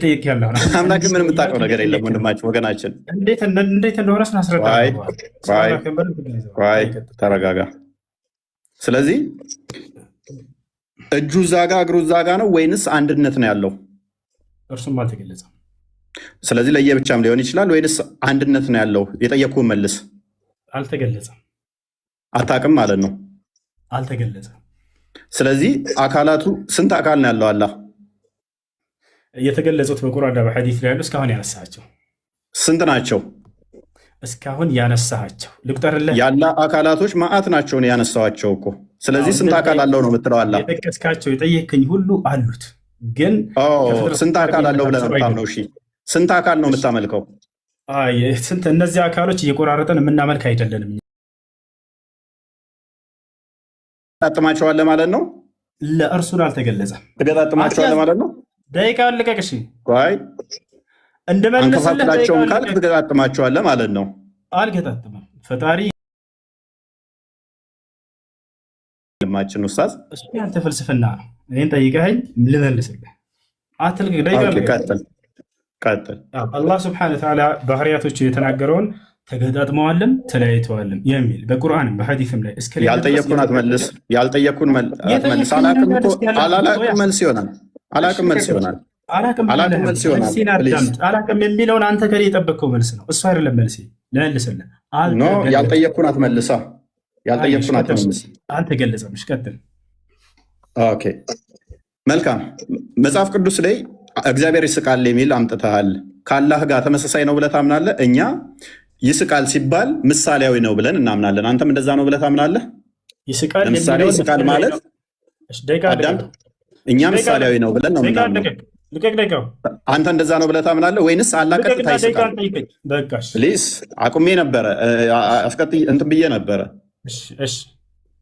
እየጠየቅ ያለው አምላክ ምን የምታውቀው ነገር የለም ወንድማችን ወገናችን። እንዴት እንደሆነ ስናስረዳ ተረጋጋ። ስለዚህ እጁ እዛ ጋ እግሩ እዛ ጋ ነው ወይንስ አንድነት ነው ያለው? እርሱም አልተገለጸም። ስለዚህ ለየብቻም ሊሆን ይችላል ወይንስ አንድነት ነው ያለው? የጠየቅኩህን መልስ። አልተገለጸም። አታውቅም ማለት ነው። አልተገለጸም። ስለዚህ አካላቱ ስንት አካል ነው ያለው? አላህ የተገለጹት በቁርአንና በሐዲስ ላይ ያሉ እስካሁን ያነሳቸው ስንት ናቸው? እስካሁን ያነሳቸው ልቁጠርልህ። ያለ አካላቶች ማአት ናቸው ነው ያነሳዋቸው እኮ። ስለዚህ ስንት አካል አለው ነው የምትለው? አላህ የጠቀስካቸው የጠየከኝ ሁሉ አሉት፣ ግን ስንት አካል አለው ብለህ ነው የምታምነው? እሺ ስንት አካል ነው የምታመልከው? ስንት እነዚህ አካሎች እየቆራረጠን የምናመልክ አይደለንም። ትገጣጥማቸዋለህ ማለት ነው? ለእርሱን አልተገለጸም። ትገጣጥማቸዋለህ ማለት ነው? ደቂቃ ልቀቅ። እሺ አንከፋፍላቸውም ካልክ ትገጣጥማቸዋለህ ማለት ነው? አልገጣጥምም። ፈጣሪ ልማችን ኡስታዝ፣ እሱ ያንተ ፍልስፍና ነው። እኔን ጠይቀኸኝ ልመልስልህ። አትልቅ። ደቂቃ ቀጥል። አላህ ስብሐነሁ ወተዓላ ባህሪያቶቹ የተናገረውን ተገጣጥመዋልም ተለያይተዋልም የሚል በቁርአንም በሐዲስም ላይ ያልጠየቅኩን አትመልስ። ያልጠየቅኩን አትመልስ። አላቅም መልስ ይሆናል። አላቅም መልስ ይሆናል። አላቅም የሚለውን አንተ ከኔ የጠበቅከው መልስ ነው። እሱ አይደለም መልስ። ልመልስልህ። ያልጠየቅኩን አትመልሳ። ያልጠየቅኩን አትመልስ። አልተገለጸም። ቀጥል። ኦኬ መልካም። መጽሐፍ ቅዱስ ላይ እግዚአብሔር ይስቃል የሚል አምጥተሃል። ከአላህ ጋር ተመሳሳይ ነው ብለህ ታምናለህ? እኛ ይስቃል ሲባል ምሳሌያዊ ነው ብለን እናምናለን። አንተም እንደዛ ነው ብለህ ታምናለህ? ለምሳሌ ይስቃል ማለት እኛ ምሳሌያዊ ነው ብለን ነው ምናምነው። አንተ እንደዛ ነው ብለህ ታምናለህ ወይንስ አላህ ቀጥታ ይስቃል? ፕሊዝ አቁሜ ነበረ እንትን ብዬ ነበረ።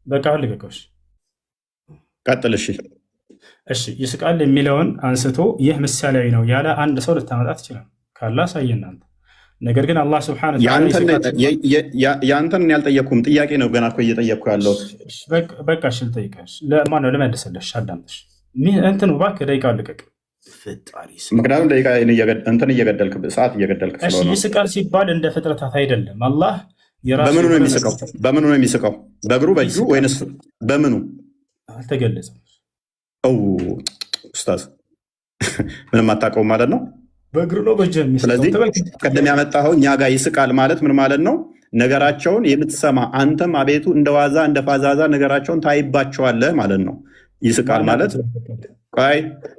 በቃ ልቀቀው። ቀጥል። እሺ ይስቃል የሚለውን አንስቶ ይህ ምሳሌያዊ ነው ያለ አንድ ሰው ልታመጣ ትችላል። ካላህ ሳየና አንተ። ነገር ግን አላህ ሱብሓነሁ ወተዓላ ያንተን ያልጠየቅኩም ጥያቄ ነው ገና እኮ እየጠየቅኩ ያለው። በቃ እሺ ልጠይቅሽ። ለማን ነው ልመልስልሽ? አዳምጥሽ እንትን እባክህ ደቂቃውን ልቀቅ። ምክንያቱም ደቂቃ እንትን እየገደልክ ሰዓት እየገደልክ ስለሆነ። ይስቃል ሲባል እንደ ፍጥረታት አይደለም። አላህ በምኑ ነው የሚስቀው? በምኑ ነው የሚስቀው? በእግሩ በእጁ ወይንስ በምኑ? አልተገለጸም። ኡስታዝ ምንም አታውቀውም ማለት ነው። በእግሩ ነው በእጁ የሚስቀው። ስለዚህ ቀደም ያመጣኸው እኛ ጋር ይስቃል ማለት ምን ማለት ነው? ነገራቸውን የምትሰማ አንተም አቤቱ እንደ ዋዛ እንደ ፋዛዛ ነገራቸውን ታይባቸዋለህ ማለት ነው። ይስቃል ማለት ቆይ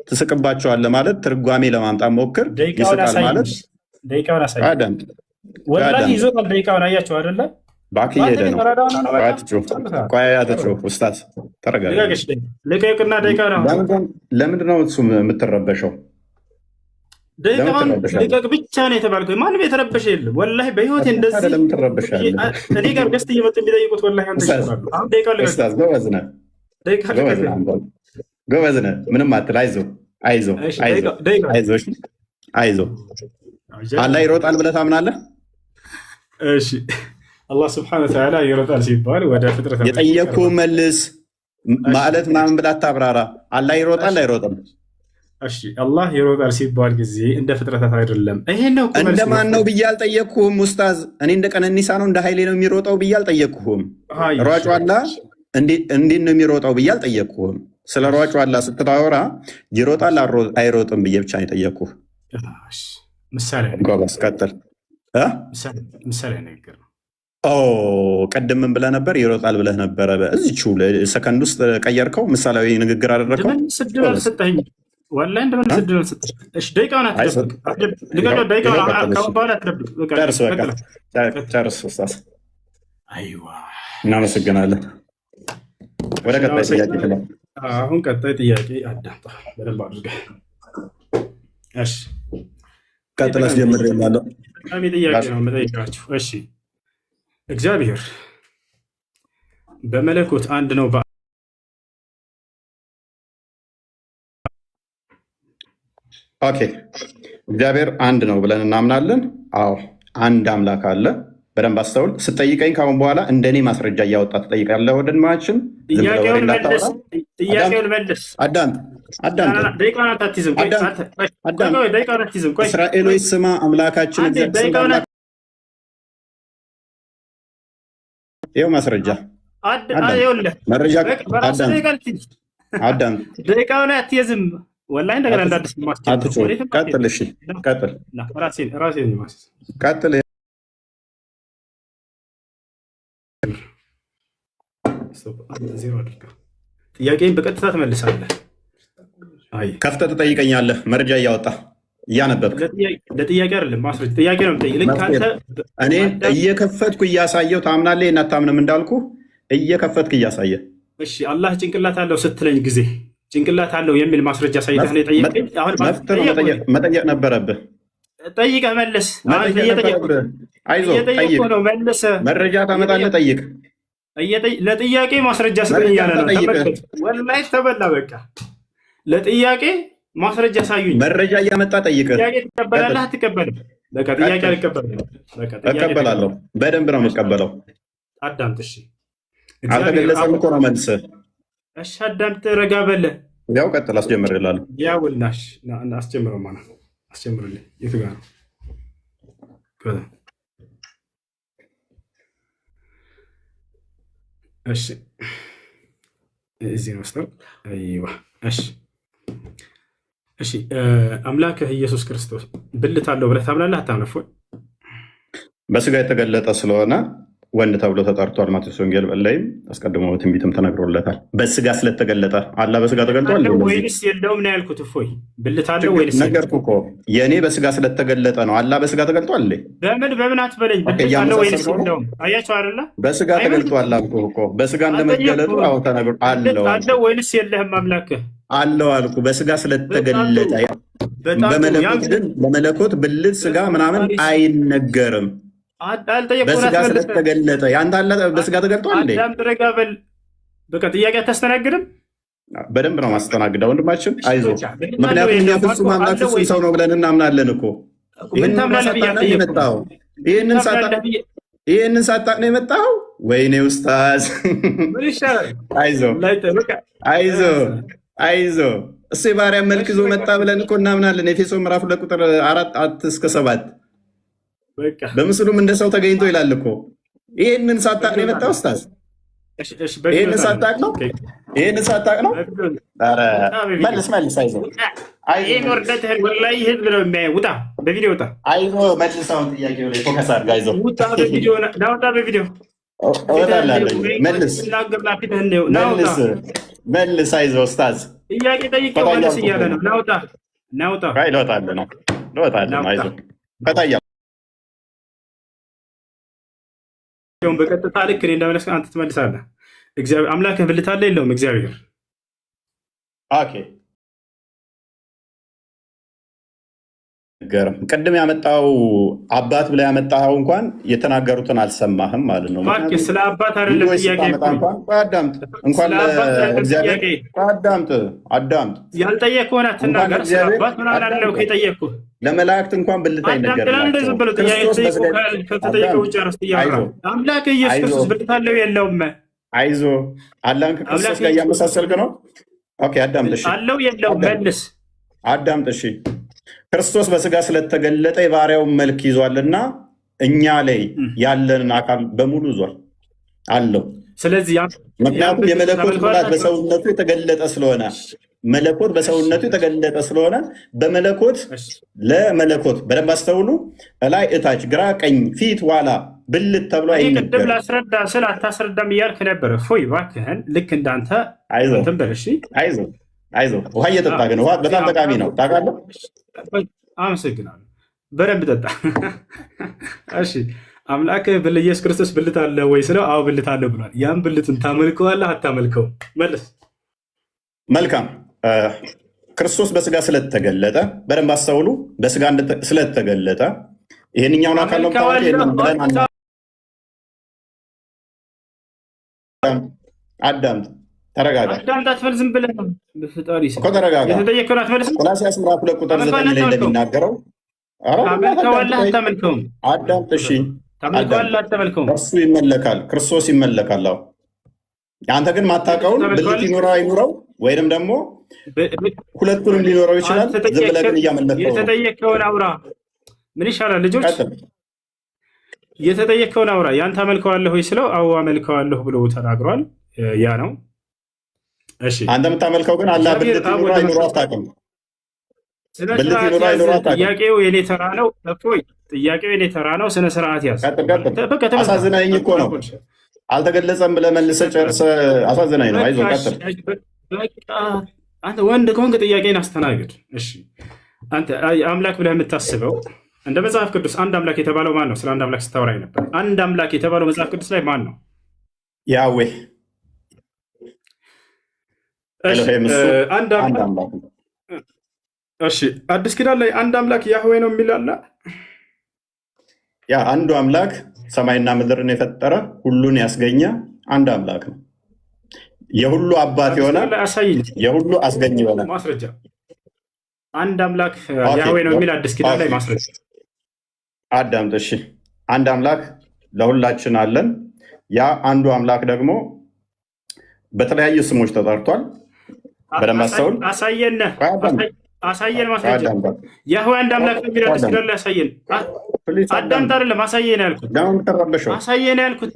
ትስቅባቸዋለህ ማለት ትርጓሜ ለማምጣት ሞክር። ይስቃል ማለት ደቂቃውን አሳይ። ወላሂ ይዞታል። ደቂቃውን አያቸው አይደለ? ባክ እየሄደ ነው። ኡስታዝ ተረጋጋ። ለምንድን ነው እሱ የምትረበሸው? ልቀቅ ብቻ ነው የተባልከው። ማንም የተረበሸ የለም። ወላሂ በህይወቴ እንደዚህ እኔ ጋር ገስት እየመጡ የሚጠይቁት ወላሂ ጎበዝ ነህ። ምንም አትል። አይዞህ። አላህ ይሮጣል ብለህ ታምናለህ? እሺ አላህ ስብሐነሁ ወተዓላ ይሮጣል ሲባል ወደ ፍጥረት የጠየቅኩህ መልስ ማለት ምናምን ብለህ አታብራራ። አላህ ይሮጣል አይሮጥም? እሺ አላህ ይሮጣል ሲባል ጊዜ እንደ ፍጥረታት አይደለም። ይሄን ነው እንደማን ነው ብዬ አልጠየቅኩህም ኡስታዝ። እኔ እንደ ቀነኒሳ ነው እንደ ኃይሌ ነው የሚሮጠው ብዬ አልጠየቅኩህም። ሯጩ አላህ እንዴት ነው የሚሮጠው ብዬ አልጠየቅኩህም። ስለ ሯጩ አላህ ስትታወራ ይሮጣል አይሮጥም ብዬ ብቻ ነው የጠየቅኩህ። ምሳሌ ቀጥል። ምሳሌ ነገር ቅድም ምን ብለህ ነበር? ይሮጣል ብለህ ነበረ። እዚቹ ሰከንድ ውስጥ ቀየርከው፣ ምሳሌያዊ ንግግር አደረግከው። እናመሰግናለን። ወደ ቀጣይ ጥያቄ ፍላ። አሁን ቀጣይ ጥያቄ አዳምጣ በደንብ አድርገህ። እሺ ቀጥል። አስጀምር ያለው ጥያቄ ነው የምጠይቃችሁ። እሺ እግዚአብሔር በመለኮት አንድ ነው። ኦኬ እግዚአብሔር አንድ ነው ብለን እናምናለን። አዎ አንድ አምላክ አለ። በደንብ አስተውል። ስጠይቀኝ ካሁን በኋላ እንደኔ ማስረጃ እያወጣ ትጠይቃለህ። ወንድማችን ጥያቄውን መልስ። አዳምጥ። አዳምጥ። ደቂቃውን አታትይዝም። ቆይ ደቂቃውን አትይዝም። ቆይ እስራኤሎች ስማ አምላካችን ይኸው ማስረጃ መረጃ አዳም ደቂቃውን አትይዝም። ወላሂ እንደገና እንዳዲስ ቀጥል። እሺ ቀጥል። ቀጥል። ጥያቄን በቀጥታ ትመልሳለህ። ከፍተህ ትጠይቀኛለህ። መረጃ እያወጣ እያነበብክ ለጥያቄ አይደለም ማስረጃ ጥያቄ ነው የምጠይቅህ። እኔ እየከፈትኩ እያሳየው ታምናለህ እና አታምንም እንዳልኩ እየከፈትክ እያሳየህ። እሺ አላህ ጭንቅላት አለው ስትለኝ ጊዜ ጭንቅላት አለው የሚል ማስረጃ ሳይተህ ነው የጠየቀኝ። አሁን መጠየቅ ነበረብህ። ጠይቀህ መለስ። አይዞህ ጠይቅ። መረጃ ታመጣለህ። ጠይቅ። ለጥያቄ ማስረጃ ስጠኝ እያለ ነው። ተመልከት። ወላሂ ተበላ። በቃ ለጥያቄ ማስረጃ ሳዩኝ። መረጃ እያመጣ ጠይቅህ። ጥያቄ ትቀበላለህ አትቀበልም? በቃ ጥያቄ አልቀበልም። እቀበላለሁ። በደንብ ነው የምቀበለው። አዳምጥ። እሺ አልተገለጸም እኮ ነው መልስህ። እሺ አዳምጥ። ረጋ በለ። ያው ቀጥል። አስጀምርልሃለሁ። ያውልናሽ አስጀምረው ማለት ነው። አስጀምርልኝ። የቱ ጋር ነው? እሺ እዚህ ነው። አይዋ እሺ እሺ አምላክህ ኢየሱስ ክርስቶስ ብልት አለው ብለህ ታምናለህ አታምነህ? በስጋ የተገለጠ ስለሆነ ወንድ ተብሎ ተጠርቷል። ማቴዎስ ወንጌል ላይም አስቀድሞ ትንቢትም ተነግሮለታል። በስጋ ስለተገለጠ አላህ በስጋ ተገልጧል ወይንስ የለውም ነው ያልኩት። እፎይ ብልት አለው ወይንስ? ነገርኩህ እኮ የእኔ በስጋ ስለተገለጠ ነው። አላህ በስጋ ተገልጧል። በምን አትበለኝ። ብልት አለው ወይንስ የለውም? አያቸው አይደለ? በስጋ ተገልጧል አልኩህ እኮ። በስጋ እንደመገለጡ ተነግሮ አለው ወይንስ የለህም? አምላክህ አለው አልኩ። በስጋ ስለተገለጠ በመለኮት ግን በመለኮት ብልት ስጋ ምናምን አይነገርም። በስጋ ስለተገለጠ ያንተ አለ በስጋ ተገልጧል እንዴ? በቃ ጥያቄ አታስተናግድም? በደንብ ነው ማስተናግደው ወንድማችን፣ አይዞህ። ምክንያቱም እኛ ፍጹም አምላክ ፍጹም ሰው ነው ብለን እናምናለን እኮ። ይህንን ሳታቅ ነው የመጣው። ወይኔ ኡስታዝ፣ አይዞህ እሱ የባሪያ መልክ ይዞ መጣ ብለን እኮ እናምናለን። ኤፌሶን ምዕራፍ 2 ቁጥር 4-7 በምስሉም እንደ ሰው ተገኝቶ ይላል እኮ። ይህንን ሳታቅ ነው የመጣው ኡስታዝ? ይህንን ሳታቅ ነው? ይህንን ሳታቅ ነው? መልስ። አይዞህ አይዞህ፣ መልሰውን ጥያቄው ላይ ፎከስ አድርግ። አይዞህ መልስ። አይዞህ ኡስታዝ፣ ጥያቄ ጠይቀው መልስ እያለ ነው። ናውጣ ልወጣልህ ነው። አይዞህ ፈታያ በቀጥታ ልክ እኔ እንደመለስ አንተ ትመልሳለህ። እግዚአብሔር አምላክህ ብልት አለ የለውም? እግዚአብሔር ቅድም ያመጣው አባት ብለህ ያመጣኸው እንኳን የተናገሩትን አልሰማህም ማለት ነው። ስለ አባት አይደለም ጥያቄ። አዳምጥ እንኳን ለእግዚአብሔር አዳምጥ። ያልጠየቅኩህን አትናገር። ስለ አባት ምናምን አለው ከጠየቅኩህ ለመላእክት እንኳን ብልት አይነገርም። አምላክ ኢየሱስ ክርስቶስ ብልት አለው የለውም? አይዞህ አላህን ከክርስቶስ ጋር እያመሳሰልክ ነው። አዳምጥ። አለው የለውም? መልስ። አዳምጥ። እሺ ክርስቶስ በስጋ ስለተገለጠ የባሪያውን መልክ ይዟልና እኛ ላይ ያለንን አካል በሙሉ ይዟል አለው። ስለዚህ ምክንያቱም የመለኮት ሙላት በሰውነቱ የተገለጠ ስለሆነ መለኮት በሰውነቱ የተገለጠ ስለሆነ በመለኮት ለመለኮት በደንብ አስተውሉ። ላይ እታች፣ ግራ፣ ቀኝ፣ ፊት፣ ኋላ፣ ብልት ተብሎ አይነገርም። ቅድም ላስረዳ ስል አታስረዳም እያልክ ነበረ። ፎይ እባክህን፣ ልክ እንዳንተ አይዞህ ውሃ እየጠጣህ ግን፣ ውሃ በጣም ጠቃሚ ነው ታውቃለህ። አመሰግናለሁ። በደንብ ጠጣ። እሺ አምላክህ ኢየሱስ ክርስቶስ ብልት አለ ወይ ስለው አዎ ብልት አለ ብሏል። ያን ብልትን ታመልከዋለህ አታመልከውም? መልስ። መልካም። ክርስቶስ በስጋ ስለተገለጠ በደንብ አስተውሉ። በስጋ ስለተገለጠ ይህንኛውን አካል ነው አዳምጥ። ተረጋጋ። ዝም ብለህ ነው እኮ ተረጋጋ። ቆላስይስ ምዕራፍ 2 ቁጥር 9 ላይ እንደሚናገረው ታመልከዋለህ አታመልከውም? አዳምጥ። እሺ ታመልከዋለህ አታመልከውም? እርሱ ይመለካል፣ ክርስቶስ ይመለካል። አንተ ግን ማታውቀውን ብልት ይኑረው አይኑረው ወይንም ደግሞ ሁለቱንም ሊኖረው ይችላል። ዝም ብለህ ግን እያመለከው ነው። የተጠየቀውን አውራ። ምን ይሻላል ልጆች? የተጠየቀውን አውራ። ያን ታመልከዋለህ ወይ ስለው አዎ አመልከዋለሁ ብሎ ተናግሯል። ያ ነው። እሺ አንተ የምታመልከው ግን አላህ ብልት ይኑረው አይኑረው አታውቅም። ጥያቄው የኔ ተራ ነው። እፎይ ጥያቄው የኔ ተራ ነው። ስነ ስርዓት ያዝ። አሳዝናኝ እኮ ነው። አልተገለጸም ብለህ መልሰህ ጨርሰህ አሳዝናኝ ነው። አይዞህ ቀጥል። አንተ ወንድ ከሆንክ ጥያቄን አስተናግድ። እሺ አንተ አምላክ ብለህ የምታስበው እንደ መጽሐፍ ቅዱስ አንድ አምላክ የተባለው ማን ነው? ስለ አንድ አምላክ ስታወራ ነበር። አንድ አምላክ የተባለው መጽሐፍ ቅዱስ ላይ ማን ነው? ያዌ አንድ አምላክ። እሺ አዲስ ኪዳን ላይ አንድ አምላክ ያህዌ ነው የሚል አለ። ያ አንዱ አምላክ ሰማይና ምድርን የፈጠረ ሁሉን ያስገኘ አንድ አምላክ ነው። የሁሉ አባት የሆነ የሁሉ አስገኝ የሆነ ማስረጃ አንድ አምላክ ያህዌ ነው የሚል አዲስ ኪዳን ላይ ማስረጃ አዳምጥ። እሺ አንድ አምላክ ለሁላችን አለን። ያ አንዱ አምላክ ደግሞ በተለያዩ ስሞች ተጠርቷል። በደንብ አስተውል። አሳየን ማስረጃ። ያህዌ አንድ አምላክ ነው የሚል አዲስ ኪዳን ላይ አሳየን። አዳምጥ አይደለም አሳየን ያልኩት። ለምን የምትረበሸው? አሳየን ያልኩት።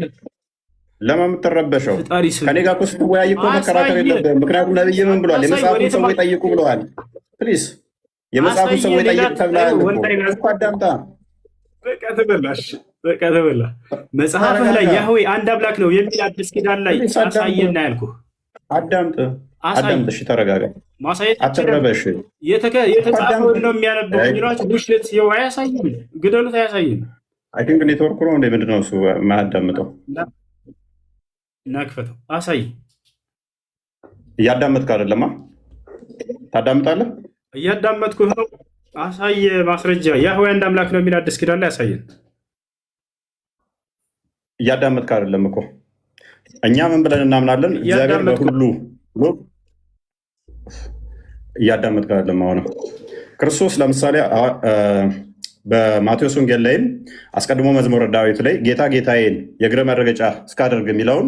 ለምን የምትረበሸው? ከኔ ጋር እኮ ስትወያይ እኮ መከራከር የለብህም። ምክንያቱም ነብይ ምን ብሏል? የመጽሐፉን ሰዎች ጠይቁ ብለዋል። ፕሊዝ የመጽሐፉን ሰዎች ጠይቁ ተብለሃል እኮ አዳምጣ። በቃ ተበላ። መጽሐፍህ ላይ ያህዌ አንድ አምላክ ነው የሚል አዲስ ኪዳን ላይ አሳየን ያልኩህ። አዳምጥ። እሺ ተረጋጋ። ማሳየት አትረበሽ። የተጻፈውን ነው የሚያነበው ሚሏች ቡሽት የው አያሳይም። ግደሉት አያሳይም። አይ ቲንክ ኔትወርክ ነው እንደ ምንድን ነው እሱ የማያዳምጠው? እናክፈተው። አሳይ። እያዳመጥክ አይደለማ? ታዳምጣለህ? እያዳመጥኩህ ነው። አሳየ ማስረጃ። ያህዌ አንድ አምላክ ነው የሚል አዲስ ኪዳን ላይ አሳየን። እያዳመጥክ አይደለም እኮ። እኛ ምን ብለን እናምናለን? እግዚአብሔር በሁሉ እያዳመጥክ አይደለም። አሁንም ክርስቶስ ለምሳሌ በማቴዎስ ወንጌል ላይም አስቀድሞ መዝሙረ ዳዊት ላይ ጌታ ጌታዬን የእግረ መረገጫ እስካደርግ የሚለውን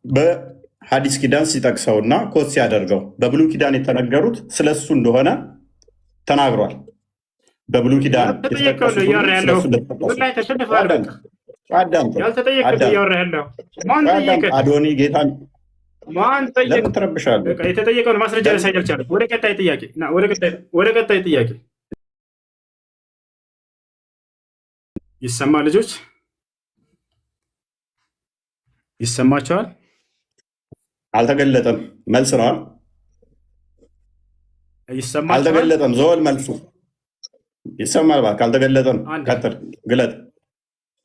በሐዲስ ኪዳን ሲጠቅሰውና ኮት ሲያደርገው በብሉይ ኪዳን የተነገሩት ስለሱ እንደሆነ ተናግሯል። በብሉይ ኪዳን አዶኒ ጌታን ለምን ትረብሻለህ? የተጠየቀውን ማስረጃ ሊያሳይ አልቻለም። ወደ ቀጣይ ጥያቄ ይሰማ ልጆች ይሰማቸዋል? አልተገለጠም። መልስ ነዋል። ይሰማቸዋል? አልተገለጠም። ዘወል መልሱ ይሰማል። እባክህ አልተገለጠም። ቀጥል፣ ግለጥ።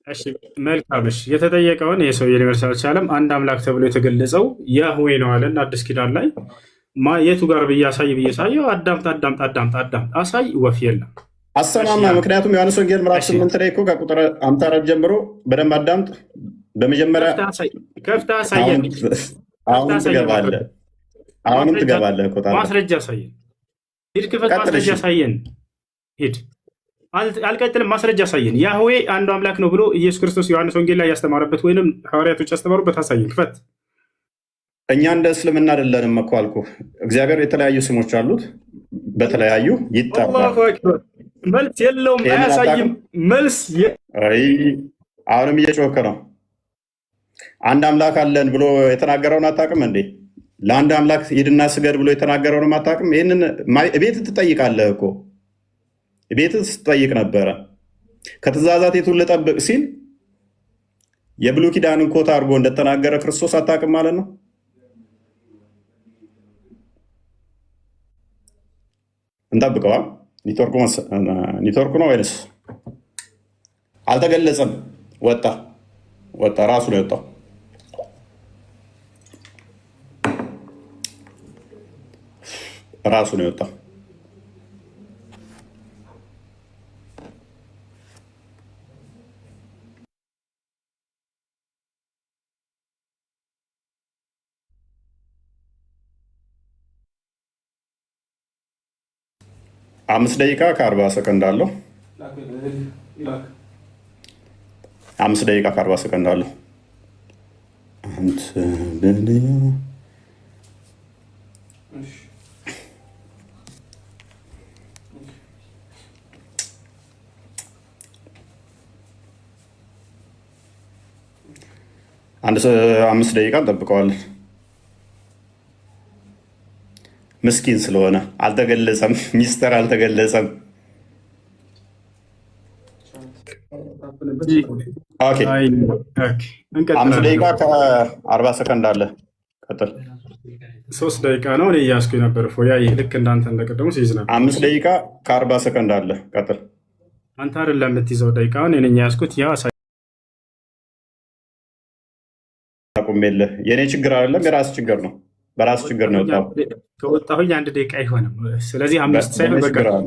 እሺ መልካም። እሺ የተጠየቀውን የሰው ዩኒቨርስ አልቻለም። አንድ አምላክ ተብሎ የተገለጸው ያህዌ ነው አለን አዲስ ኪዳን ላይ። የቱ ጋር ብያሳየው? አዳምጥ አሳይ። ወፍ የለም አሰማማ። ምክንያቱም ዮሐንስ ወንጌል ምዕራፍ 8 ላይ እኮ ከቁጥር 54 ጀምሮ በደንብ አዳምጥ። በመጀመሪያ ከፍተህ አሳየን። አሁንም ትገባለህ እኮ ማስረጃ አሳየን። ሂድ ክፈት፣ ማስረጃ አሳየን። ሂድ። አልቀጥልም፣ ማስረጃ አሳየን። ያህዌ አንዱ አምላክ ነው ብሎ ኢየሱስ ክርስቶስ ዮሐንስ ወንጌል ላይ ያስተማረበት ወይንም ሐዋርያቶች ያስተማሩበት አሳየን። ክፈት። እኛ እንደ እስልምና አይደለንም እኮ አልኩህ። እግዚአብሔር የተለያዩ ስሞች አሉት፣ በተለያዩ ይጠራል። መልስ የለውም፣ አያሳይም። መልስ አሁንም እየጮኸ ነው። አንድ አምላክ አለን ብሎ የተናገረውን አታውቅም እንዴ? ለአንድ አምላክ ሂድና ስገድ ብሎ የተናገረውንም አታውቅም? ይህንን ቤት ትጠይቃለህ እኮ ቤት ስትጠይቅ ነበረ። ከትእዛዛት የቱን ልጠብቅ ሲል የብሉይ ኪዳንን ኮታ አድርጎ እንደተናገረ ክርስቶስ አታውቅም ማለት ነው። እንጠብቀዋ። ኔትወርኩ ነው ወይንስ አልተገለጸም? ወጣ ራሱ ነው የወጣው። ራሱ ነው የወጣው። አምስት ደቂቃ ከ40 ሰከንድ አለው። 5 ደቂቃ ከ40 ሰከንድ አለው። አንተ በልዩ አንድ 5 ደቂቃ እንጠብቀዋለን። ምስኪን ስለሆነ አልተገለጸም፣ ሚስጥር አልተገለጸም። ኦኬ 5 ደቂቃ ከ40 ሰከንድ አለ። ቀጥል። 3 ደቂቃ ነው እኔ እያስኩኝ ነበር። ፎያ ልክ እንዳንተ እንደቀደሙ ሲይዝ ነበር። 5 ደቂቃ ከ40 ሰከንድ አለ። ቀጥል። አንተ አይደለም የምትይዘው ደቂቃውን እኔ ያስኩት ያ አቁሜልህ። የእኔ ችግር አይደለም የራስ ችግር ነው። በራስ ችግር ነው የወጣው። ከወጣሁኝ 1 ደቂቃ አይሆንም። ስለዚህ 5 ሳይሆን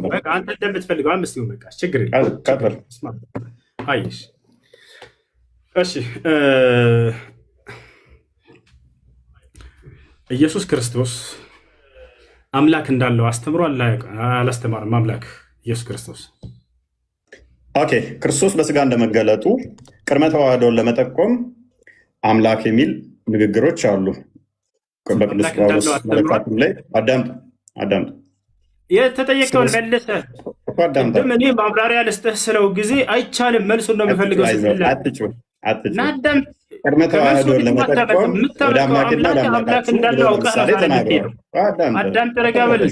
በቃ አንተ እንደምትፈልገው 5 ይሁን። በቃ ችግር የለም። አይሽ እሺ። ኢየሱስ ክርስቶስ አምላክ እንዳለው አስተምሯል አላስተማርም? አምላክ ኢየሱስ ክርስቶስ ኦኬ። ክርስቶስ በስጋ እንደመገለጡ ቅድመ ተዋህዶን ለመጠቆም አምላክ የሚል ንግግሮች አሉ በቅዱስ ጳውሎስ መልእክታቱ ላይ። አዳምጥ የተጠየቀውን መልሰህ ቅድም እኔ ማብራሪያ ልስጥህ ስለው ጊዜ አይቻልም መልሱን ነው የምፈልገው። ቅድመ ተዋህዶን ለመጠቆም ወደ አምላክና ወደ አምላካችሁ ምሳሌ ተናግረዋል። አዳምጥ፣ ረጋ በል።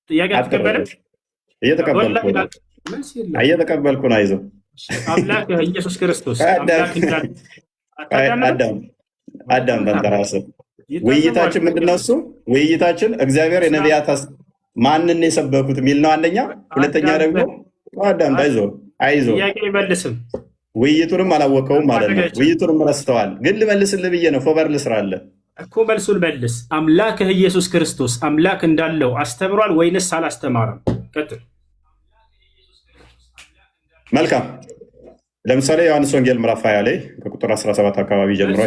ጥያቄ አትቀበልም? እየተቀበልኩ ነው። አይዞህ። አምላክ ኢየሱስ ክርስቶስ አዳም በንተራስ ውይይታችን ምንድነው? እሱ ውይይታችን እግዚአብሔር የነቢያት ማንን የሰበኩት የሚል ነው። አንደኛ። ሁለተኛ ደግሞ አዳም አይዞህ ጥያቄ ይመልስም። ውይይቱንም አላወቀውም ማለት ነው። ውይይቱንም ረስተዋል። ግን ልመልስልህ ብዬ ነው። ፎበር ልስራለህ እኮ መልሱን መልስ። አምላክህ ኢየሱስ ክርስቶስ አምላክ እንዳለው አስተምሯል ወይንስ አላስተማረም? ቀጥል። መልካም። ለምሳሌ ዮሐንስ ወንጌል ምዕራፍ 20 ላይ ከቁጥር 17 አካባቢ ጀምሮ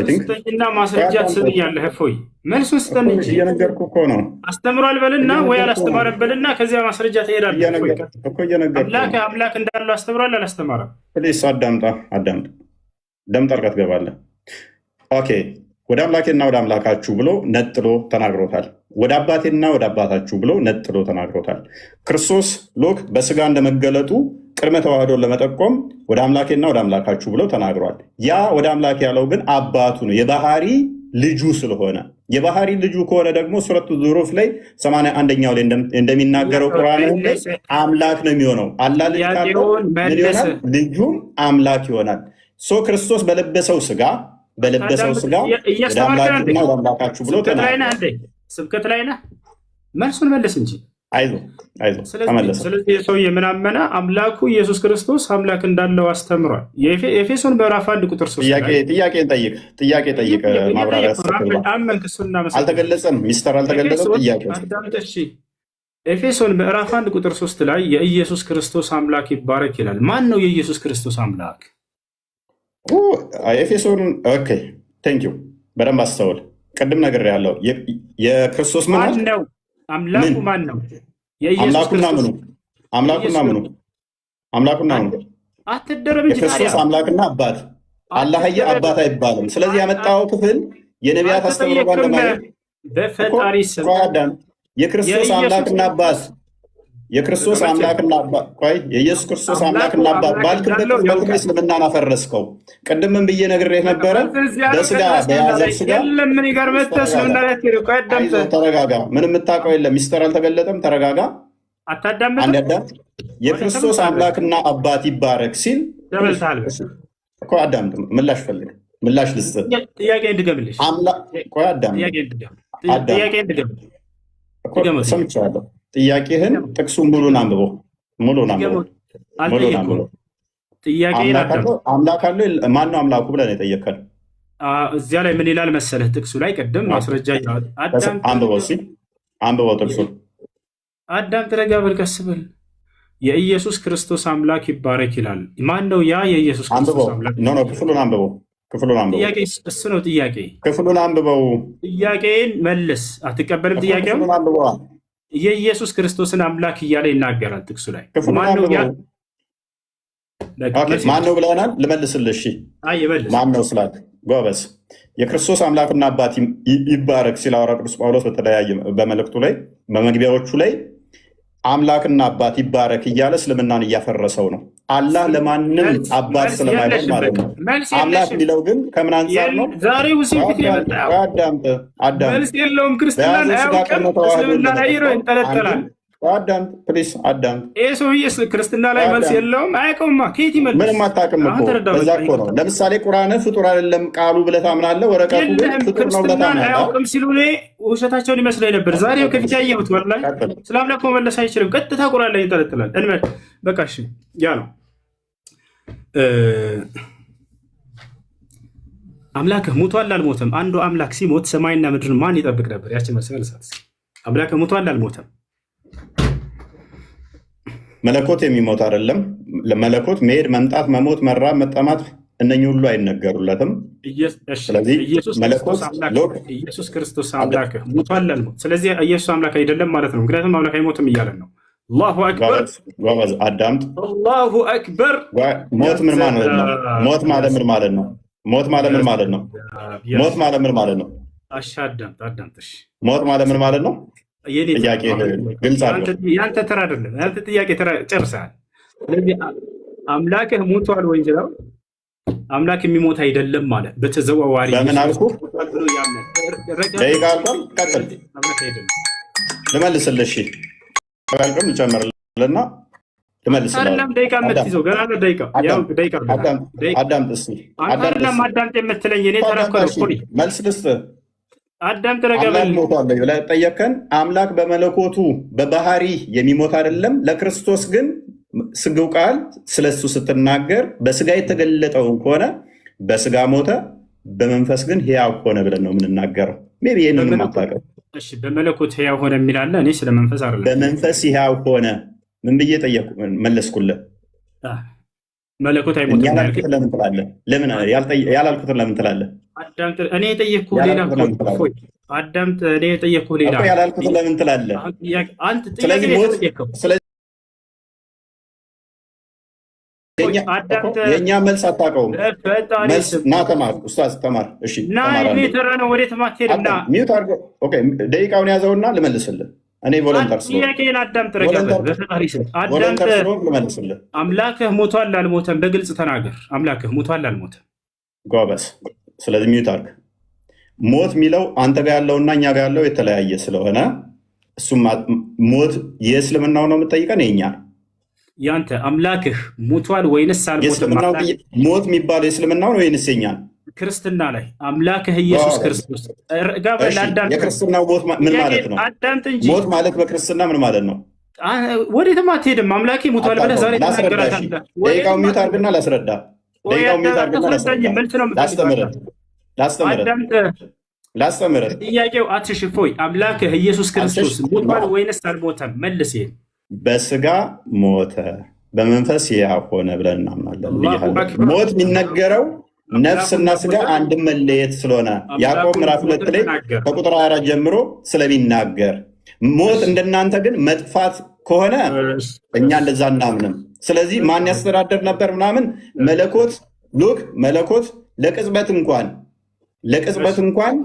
እና ማስረጃ ትሰጥኛለህ። እፎይ መልሱን ስጠን እንጂ እየነገርኩህ እኮ ነው። አስተምሯል በልና ወይ አላስተማረም በልና ከዚያ ማስረጃ ትሄዳለህ። አምላክ እንዳለው አስተምሯል አላስተማረም? ፕሊስ አዳምጥ። ደም ጠርቀህ ትገባለህ። ኦኬ። ወደ አምላኬና ወደ አምላካችሁ ብሎ ነጥሎ ተናግሮታል። ወደ አባቴና ወደ አባታችሁ ብሎ ነጥሎ ተናግሮታል። ክርስቶስ ሎክ በስጋ እንደመገለጡ ቅድመ ተዋህዶን ለመጠቆም ወደ አምላኬና ወደ አምላካችሁ ብሎ ተናግሯል። ያ ወደ አምላክ ያለው ግን አባቱ ነው፣ የባህሪ ልጁ ስለሆነ። የባህሪ ልጁ ከሆነ ደግሞ ሱረቱ ዙሩፍ ላይ 81ኛው ላይ እንደሚናገረው ቁርአን ላይ አምላክ ነው የሚሆነው። አላህ ልጅ ካለው ምን ይሆናል? ልጁም አምላክ ይሆናል። ክርስቶስ በለበሰው ስጋ ወደ አምላክና ወደ አምላካችሁ ብሎ ተናግሯል። ስብከት ላይ ነህ። መልሱን መልስ እንጂ አይዞህ ተመለሰ። ስለዚህ ሰውዬ ምን አመነ? አምላኩ ኢየሱስ ክርስቶስ አምላክ እንዳለው አስተምሯል። የኤፌሶን ምዕራፍ 1 ቁጥር 3 ጥያቄ ጠይቅ። ማብራሪያ አልተገለጸም፣ ሚስጥር አልተገለጸም። ጥያቄ ኤፌሶን ምዕራፍ 1 ቁጥር 3 ላይ የኢየሱስ ክርስቶስ አምላክ ይባረክ ይላል። ማን ነው የኢየሱስ ክርስቶስ አምላክ? ኤፌሶን ኦኬ፣ ቴንክ ዩ። በደንብ አስተውል። ቅድም ነገር ያለው የክርስቶስ ማን ነው? አምላኩ ማን ነው? አምላኩና ምኑ አትደረብ እንጂ የክርስቶስ አምላክና አባት አላህየ አባት አይባልም። ስለዚህ ያመጣው ክፍል የነቢያት አስተምሮ ጋር ለማለት በፈጣሪ ስም የክርስቶስ አምላክና አባት የክርስቶስ አምላክና አባት ቆይ የኢየሱስ ክርስቶስ አምላክና አባት ባልክበት በኩል እስልምናን አፈረስከው። ቅድምም ብዬ ነግሬህ ነበረ። በስጋ በያዘር ስጋ ተረጋጋ። ምንም የምታውቀው የለም። ሚስጥር አልተገለጠም። ተረጋጋ። አንድ አዳም የክርስቶስ አምላክና አባት ይባረክ ሲል እኮ አዳምጥ። ምላሽ ፈልግ። ምላሽ ልስጥ። ጥያቄ እንድገምልሽ ቆይ አዳም ሰምቻለሁ። ጥያቄህን ጥቅሱን ሙሉን አንብቦ አምላክ አለ ማነው አምላኩ ብለህ ነው የጠየቀን። እዚያ ላይ ምን ይላል መሰለህ? ጥቅሱ ላይ ቅድም ማስረጃ አንብበው ጥቅሱን። አዳም ተረጋ በል፣ ቀስ በል። የኢየሱስ ክርስቶስ አምላክ ይባረክ ይላል። ማን ነው ያ የኢየሱስ ክርስቶስ አምላክ? ክፍሉን አንብበው። ጥያቄ እሱ ነው ጥያቄ። ክፍሉን አንብበው። ጥያቄን መልስ። አትቀበልም ጥያቄው? የኢየሱስ ክርስቶስን አምላክ እያለ ይናገራል ጥቅሱ ላይ። ማን ነው ብለናል? ልመልስልህ። ማን ነው ስላል ጎበዝ። የክርስቶስ አምላክና አባት ይባረክ ሲል ሐዋርያው ቅዱስ ጳውሎስ በተለያየ በመልእክቱ ላይ በመግቢያዎቹ ላይ አምላክና አባት ይባረክ እያለ እስልምናን እያፈረሰው ነው። አላህ ለማንም አባት ስለማይሆን ማለት ነው። አምላክ የሚለው ግን ከምን አንጻር ነው? ዛሬ ውስጥ መልስ የለውም። ክርስትናን አያውቅም። እስልምና ላይ ይንጠለጠላል። አዳምጥ ፕሊስ፣ አዳምጥ። ይህ ሰውዬ ክርስትና ላይ መልስ የለውም። አያውቀውማ። ከየት ይመልስ? ምንም አታውቅም እኮ በዛ እኮ ነው። ለምሳሌ ቁርአን ፍጡር አይደለም ቃሉ ብለህ ታምናለህ፣ ወረቀቱ ግን ፍጡር ነው ብለህ ታምናለህ። አያውቅም ሲሉ እኔ ውሸታቸውን ይመስለኝ ነበር። ዛሬ ከፊት ያየሁት ወላሂ ስለ አምላክ መመለስ አይችልም። ቀጥታ ቁርአን ላይ ይንጠለጥላል። እንመል በቃ እሺ፣ ያ ነው አምላክህ ሙቷል አልሞተም? አንዱ አምላክ ሲሞት ሰማይና ምድርን ማን ይጠብቅ ነበር? ያችን መልስ መልሳት። አምላክህ ሙቷል አልሞተም? መለኮት የሚሞት አይደለም። ለመለኮት መሄድ፣ መምጣት፣ መሞት፣ መራብ፣ መጠማት እነኚህ ሁሉ አይነገሩለትም። ስለዚህ ኢየሱስ ክርስቶስ አምላክ ሙቷል አልሞት? ስለዚህ ኢየሱስ አምላክ አይደለም ማለት ነው። ምክንያቱም አምላክ አይሞትም እያለን ነው። አላሁ አክበር። ጎበዝ አዳምጥ። አላሁ አክበር። ሞት ምን ማለት ነው? ሞት ማለት ምን ማለት ነው? ሞት ማለት ምን ማለት ነው? ሞት ማለት ምን ማለት ነው? እሺ አዳምጥ። ሞት ማለት ምን ማለት ነው? ጥያቄ ግልጽ አድርገው። ያንተ ተራ አይደለም። ያንተ ጥያቄ ተራ ጨርሰሃል። ስለዚህ አምላክህ ሞቷል ወይ ይላል። አምላክ የሚሞት አይደለም ማለት በተዘዋዋሪ ለምን አልኩ? ደቂቃ አልኳል። ቀጥል። ልመልስልህ። እሺ ካልኩም ልጨምርልና ልመልስልህ። አይደለም ደቂቃ የምትይዘው ገና ነው። ደቂቃ አዳምጥ እስኪ። አይደለም አዳምጥ የምትለኝ እኔ ተራ እኮ ነው። መልስ ልስጥህ። አዳምጥ። ረጋበል ጠየከን። አምላክ በመለኮቱ በባህሪ የሚሞት አይደለም። ለክርስቶስ ግን ስግው ቃል ስለሱ ስትናገር በስጋ የተገለጠውን ከሆነ በስጋ ሞተ፣ በመንፈስ ግን ሕያው ሆነ ብለን ነው የምንናገረው። ሜይ ቢ ይህንን የማታውቀው። እሺ በመለኮት ሕያው ሆነ የሚላለ እኔ ስለ መንፈስ አይደለም። በመንፈስ ሕያው ሆነ ምን ብዬ ጠየቁ? መለስኩልህ። መለኮት አይሞትም ያላልኩትን ለምን ትላለህ? ለምን ያላልኩትን ለምን ትላለህ? እኔ የጠየቅኩህ ሌላ አዳምጥ። እኔ የጠየቅኩህ ሌላ ያላልኩትን ለምን ትላለህ? የእኛ መልስ አታውቀውም። ና ተማር፣ ኡስታዝ ተማር። እሺ ተራ ነው። ወዴት ማትሄድና ሚዩት አድርገው። ደቂቃውን ያዘውና ልመልስልህ። እኔ ቮለንተር ጥያቄን አዳምጥ። ልመልስልህ። አምላክህ ሞቷል አልሞተም? በግልጽ ተናገር። አምላክህ ሞቷል አልሞተም? ጎበዝ። ስለዚህ ሚዩት አድርግ። ሞት የሚለው አንተ ጋር ያለውና እኛ ጋር ያለው የተለያየ ስለሆነ እሱም ሞት የእስልምናው ነው የምጠይቀን የኛ ያንተ አምላክህ ሞቷል ወይንስ አልሞተም? ሞት የሚባለው የእስልምናው ነው ወይንስ የኛ? ክርስትና ላይ አምላክህ ኢየሱስ ክርስቶስ የክርስትናው ሞት ምን ማለት ነው? ሞት ማለት በክርስትና ምን ማለት ነው? ወዴትም አትሄድም። አምላኬ ሞቷል ብለህ ዛሬ ተናገራለህ። ደቂቃው ሚዩት አድርግና ላስረዳ። ላስተምርህ። ጥያቄው አትሽፎይ። አምላክህ ኢየሱስ ክርስቶስ ሞቷል ወይንስ አልሞተም? መልስ። በስጋ ሞተ፣ በመንፈስ ሕያው ሆነ ብለን እናምናለን። ሞት የሚነገረው ነፍስና ስጋ አንድም መለየት ስለሆነ ያዕቆብ ምዕራፍ 2 ላይ ከቁጥር 24 ጀምሮ ስለሚናገር፣ ሞት እንደናንተ ግን መጥፋት ከሆነ እኛ እንደዛ እናምንም። ስለዚህ ማን ያስተዳደር ነበር ምናምን መለኮት መለኮት ለቅጽበት እንኳን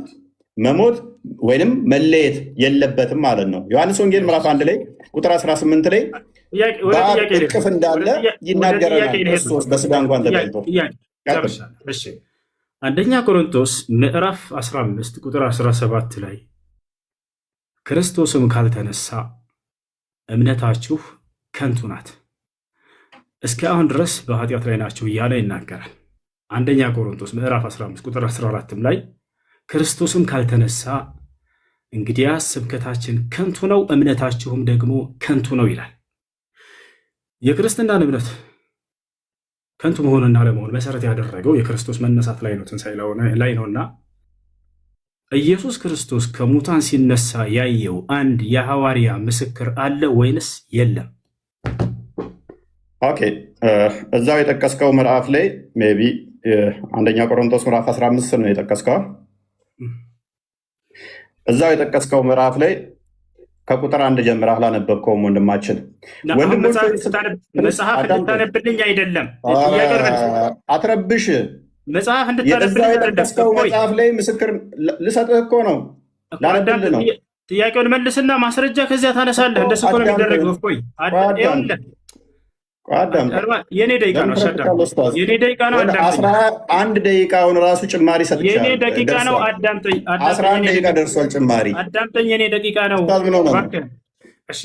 መሞት ወይንም መለየት የለበትም ማለት ነው። ዮሐንስ ወንጌል ምዕራፍ 1 ላይ ቁጥር 18 ላይ በአብ እቅፍ እንዳለ ይናገረናል። ክርስቶስ በስጋ እንኳን ተገልጦ አንደኛ ቆሮንቶስ ምዕራፍ 15 ቁጥር 17 ላይ ክርስቶስም ካልተነሳ እምነታችሁ ከንቱ ናት፣ እስከ አሁን ድረስ በኃጢአት ላይ ናችሁ እያለ ይናገራል። አንደኛ ቆሮንቶስ ምዕራፍ 15 ቁጥር 14 ላይ ክርስቶስም ካልተነሳ እንግዲያስ ስብከታችን ከንቱ ነው፣ እምነታችሁም ደግሞ ከንቱ ነው ይላል። የክርስትናን እምነት ከንቱ መሆንና ለመሆን መሰረት ያደረገው የክርስቶስ መነሳት ላይ ነው፣ ትንሣኤ ላይ ነውና ኢየሱስ ክርስቶስ ከሙታን ሲነሳ ያየው አንድ የሐዋርያ ምስክር አለ ወይንስ የለም? ኦኬ፣ እዛው የጠቀስከው ምዕራፍ ላይ ሜይ ቢ አንደኛ ቆሮንቶስ ምዕራፍ 15 ነው የጠቀስከው። እዛው የጠቀስከው ምዕራፍ ላይ ከቁጥር 1 ጀምረህ አላነበብከውም ወንድማችን። መጽሐፍ ልታነብልኝ አይደለም። አትረብሽ። መጽሐፍ የዛው እንድታነብልኝ የጠቀስከው አይደለም። መጽሐፍ ላይ ምስክር ልሰጥህ እኮ ነው፣ ላነብልህ ነው። ጥያቄውን መልስና ማስረጃ ከዚያ ታነሳለህ። እንደሱ እኮ ነው የሚደረገው። እፎይ የኔ ደቂቃ ነው። የኔ ደቂቃ ነው። አንድ ደቂቃውን ራሱ ጭማሪ ሰጥቻለሁ። የኔ ደቂቃ ነው። አዳምጠኝ። 11 ደቂቃ ደርሷል ጭማሪ። አዳምጠኝ። የኔ ደቂቃ ነው።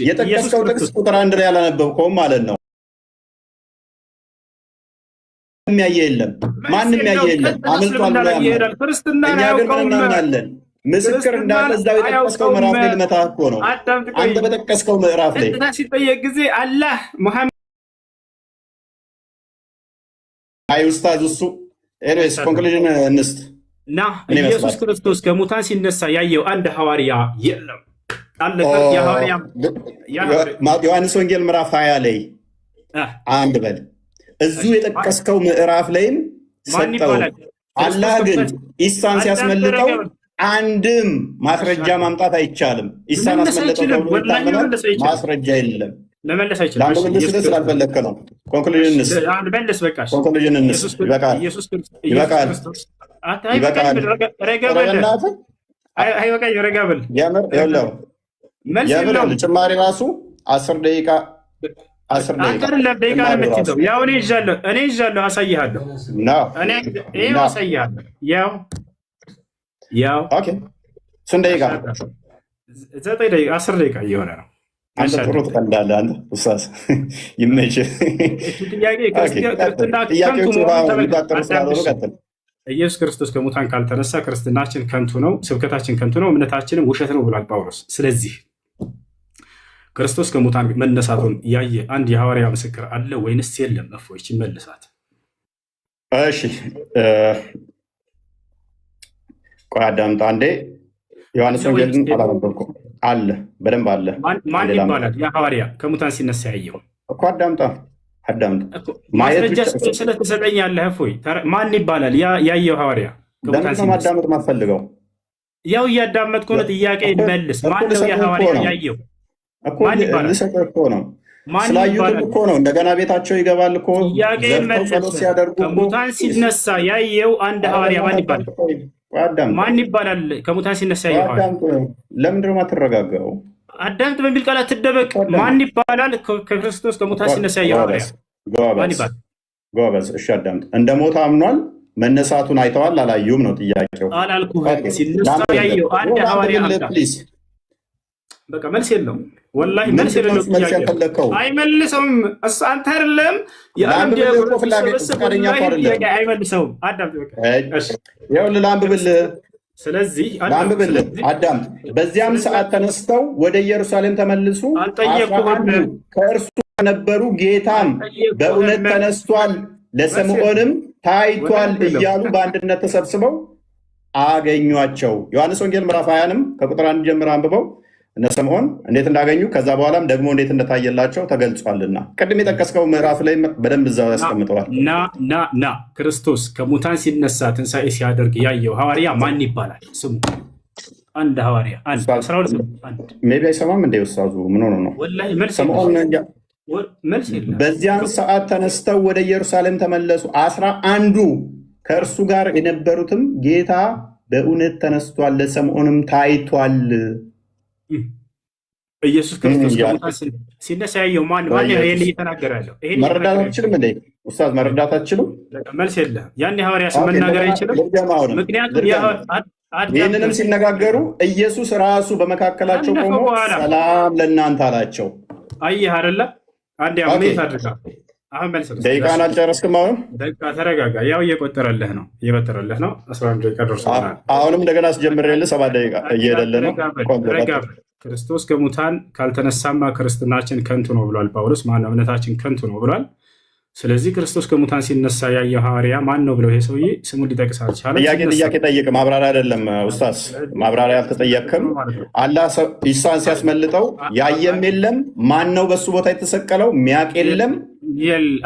የጠቀስከው ጥቅስ ቁጥር 1 ላይ ያላነበብከውም ማለት ነው። የሚያየ የለም፣ ማንም ያየ የለም። አምልጧል ብሎ ያምናል። እኛ ግን ምን እናምናለን? ምስክር እንዳለ እዛው የጠቀስከው ምዕራፍ ላይ ልመታህ እኮ ነው። አንተ በጠቀስከው ምዕራፍ ላይ ሲጠየቅ ጊዜ አላህ ሙሐመድ አይ ኡስታዝ እሱ ኤኒዌይስ ኮንክሉዥን እንስት እና ኢየሱስ ክርስቶስ ከሙታን ሲነሳ ያየው አንድ ሐዋርያ የለም። ዮሐንስ ወንጌል ምዕራፍ 20 ላይ አንድ በል እዚሁ የጠቀስከው ምዕራፍ ላይም ሰጠው። አላህ ግን ኢሳን ሲያስመልጠው አንድም ማስረጃ ማምጣት አይቻልም። ኢሳን አስመልጠው ተብሎ ይታመናል፣ ማስረጃ የለም። ለመለስ አይችልም። ለአንድ ስላልፈለግክ ነው። ኮንክሉዥን እንስት ይበቃል። ጭማሪ ራሱ 10 ደቂቃ ደቂቃ ነው የምትይዘው። ያው እኔ ይዣለሁ፣ አሳይሃለሁ። አሳይሃለሁ። ያው ስንት ደቂቃ? 9 ደቂቃ 10 ደቂቃ እየሆነ ነው። አንተ ጥሩ ትቀልዳለህ። አንተ ኡስታዝ ይመችህ። ኢየሱስ ክርስቶስ ከሙታን ካልተነሳ ክርስትናችን ከንቱ ነው፣ ስብከታችን ከንቱ ነው፣ እምነታችንም ውሸት ነው ብሏል ጳውሎስ። ስለዚህ ክርስቶስ ከሙታን መነሳቱን ያየ አንድ የሐዋርያ ምስክር አለ ወይንስ የለም? እፎይች መልሳት። እሺ ቆይ አዳምጣ አንዴ። ዮሐንስ ወንጌልን አላነበብኩም። አለ በደንብ አለ። ማን ይባላል ያ ሐዋርያ ከሙታን ሲነሳ ያየው? እኮ አዳምጣ ማስረጃ ስለተሰጠኝ ያለህ እፎይ፣ ማን ይባላል ያየው ሐዋርያ ከሙታን ሲነሳ? ማዳመጥ ማትፈልገው? ያው እያዳመጥኩ ነው። ጥያቄ መልስ። ማን ነው ያ ሐዋርያ ያየው? ልሰጥህ እኮ ነው። ስላዩትም እኮ ነው። እንደገና ቤታቸው ይገባል እኮ ጸሎት ሲያደርጉ። ከሙታን ሲነሳ ያየው አንድ ሐዋርያ ማን ይባላል? ማን ይባላል? ከሙታን ሲነሳ ያየው ሐዋርያ። ለምንድን ነው የማትረጋጋው? አዳምጥ በሚል ቃል አትደበቅ። ማን ይባላል? ከክርስቶስ ከሙታን ሲነሳ ያየው ሐዋርያ ማን ይባላል? ጎበዝ። እሺ አዳምጥ። እንደ ሞተ አምኗል። መነሳቱን አይተዋል አላዩም ነው ጥያቄው። አላልኩህም? ሲነሳ ያየው አንድ ሐዋርያ በቃ መልስ የለውም። ወላሂ መልስ የሌለው ጥያቄ አይመልሰውም። አንተ አይደለም የዓለም አይመልሰውም። ይኸውልህ ላንብብልህ። ስለዚህ ላንብብልህ አዳምጥ። በዚያም ሰዓት ተነስተው ወደ ኢየሩሳሌም ተመልሱ። ከእርሱ ነበሩ ጌታም በእውነት ተነስቷል፣ ለስምዖንም ታይቷል እያሉ በአንድነት ተሰብስበው አገኟቸው። ዮሐንስ ወንጌል ምዕራፍ 20ንም ከቁጥር 1 ጀምሮ አንብበው እነ ስምዖን እንዴት እንዳገኙ ከዛ በኋላም ደግሞ እንዴት እንደታየላቸው ተገልጿልና ቅድም የጠቀስከው ምዕራፍ ላይ በደንብ እዛው ያስቀምጠዋል። ና ክርስቶስ ከሙታን ሲነሳ ትንሣኤ ሲያደርግ ያየው ሐዋርያ ማን ይባላል? ስሙ አንድ ሐዋርያ ሜቢ አይሰማም እንደ ውሳዙ ምን ሆኖ ነው? በዚያን ሰዓት ተነስተው ወደ ኢየሩሳሌም ተመለሱ። 11ዱ ከእርሱ ጋር የነበሩትም ጌታ በእውነት ተነስቷል፣ ለስምዖንም ታይቷል። ኢየሱስ ክርስቶስ ከሙታን ሲነሳ ያየው ማን እየተናገረ ያለው? መረዳት አትችልም እንዴ ኡስታዝ? መረዳት አትችሉም? መልስ የለህም። ያን ሐዋርያ ስም መናገር አይችልም። ምክንያቱም ይህንንም ሲነጋገሩ ኢየሱስ ራሱ በመካከላቸው ቆሞ ሰላም ለእናንተ አላቸው። አየህ አይደለ? አንዴ አሜት አድርጋ አሁን መልስ ነው። ደቂቃን አልጨረስክም? አሁን ደቂቃ ተረጋጋ። ያው እየቆጠረልህ ነው 11 ደቂቃ ደርሷል። አሁንም እንደገና አስጀምሬልህ 7 ደቂቃ እየሄደልህ ነው። ክርስቶስ ከሙታን ካልተነሳማ ክርስትናችን ከንቱ ነው ብሏል ጳውሎስ። ማነው? እምነታችን ከንቱ ነው ብሏል። ስለዚህ ክርስቶስ ከሙታን ሲነሳ ያየው ሐዋርያ ማን ነው ብለው ይሄ ሰውዬ ስሙን ሊጠቅስ አልቻለም። ጥያቄ ጠይቅ። ማብራሪያ አይደለም ኡስታዝ፣ ማብራሪያ አልተጠየቅክም። አላህ ኢሳን ሲያስመልጠው ያየም የለም። ማን ነው በሱ ቦታ የተሰቀለው? ሚያቅ የለም።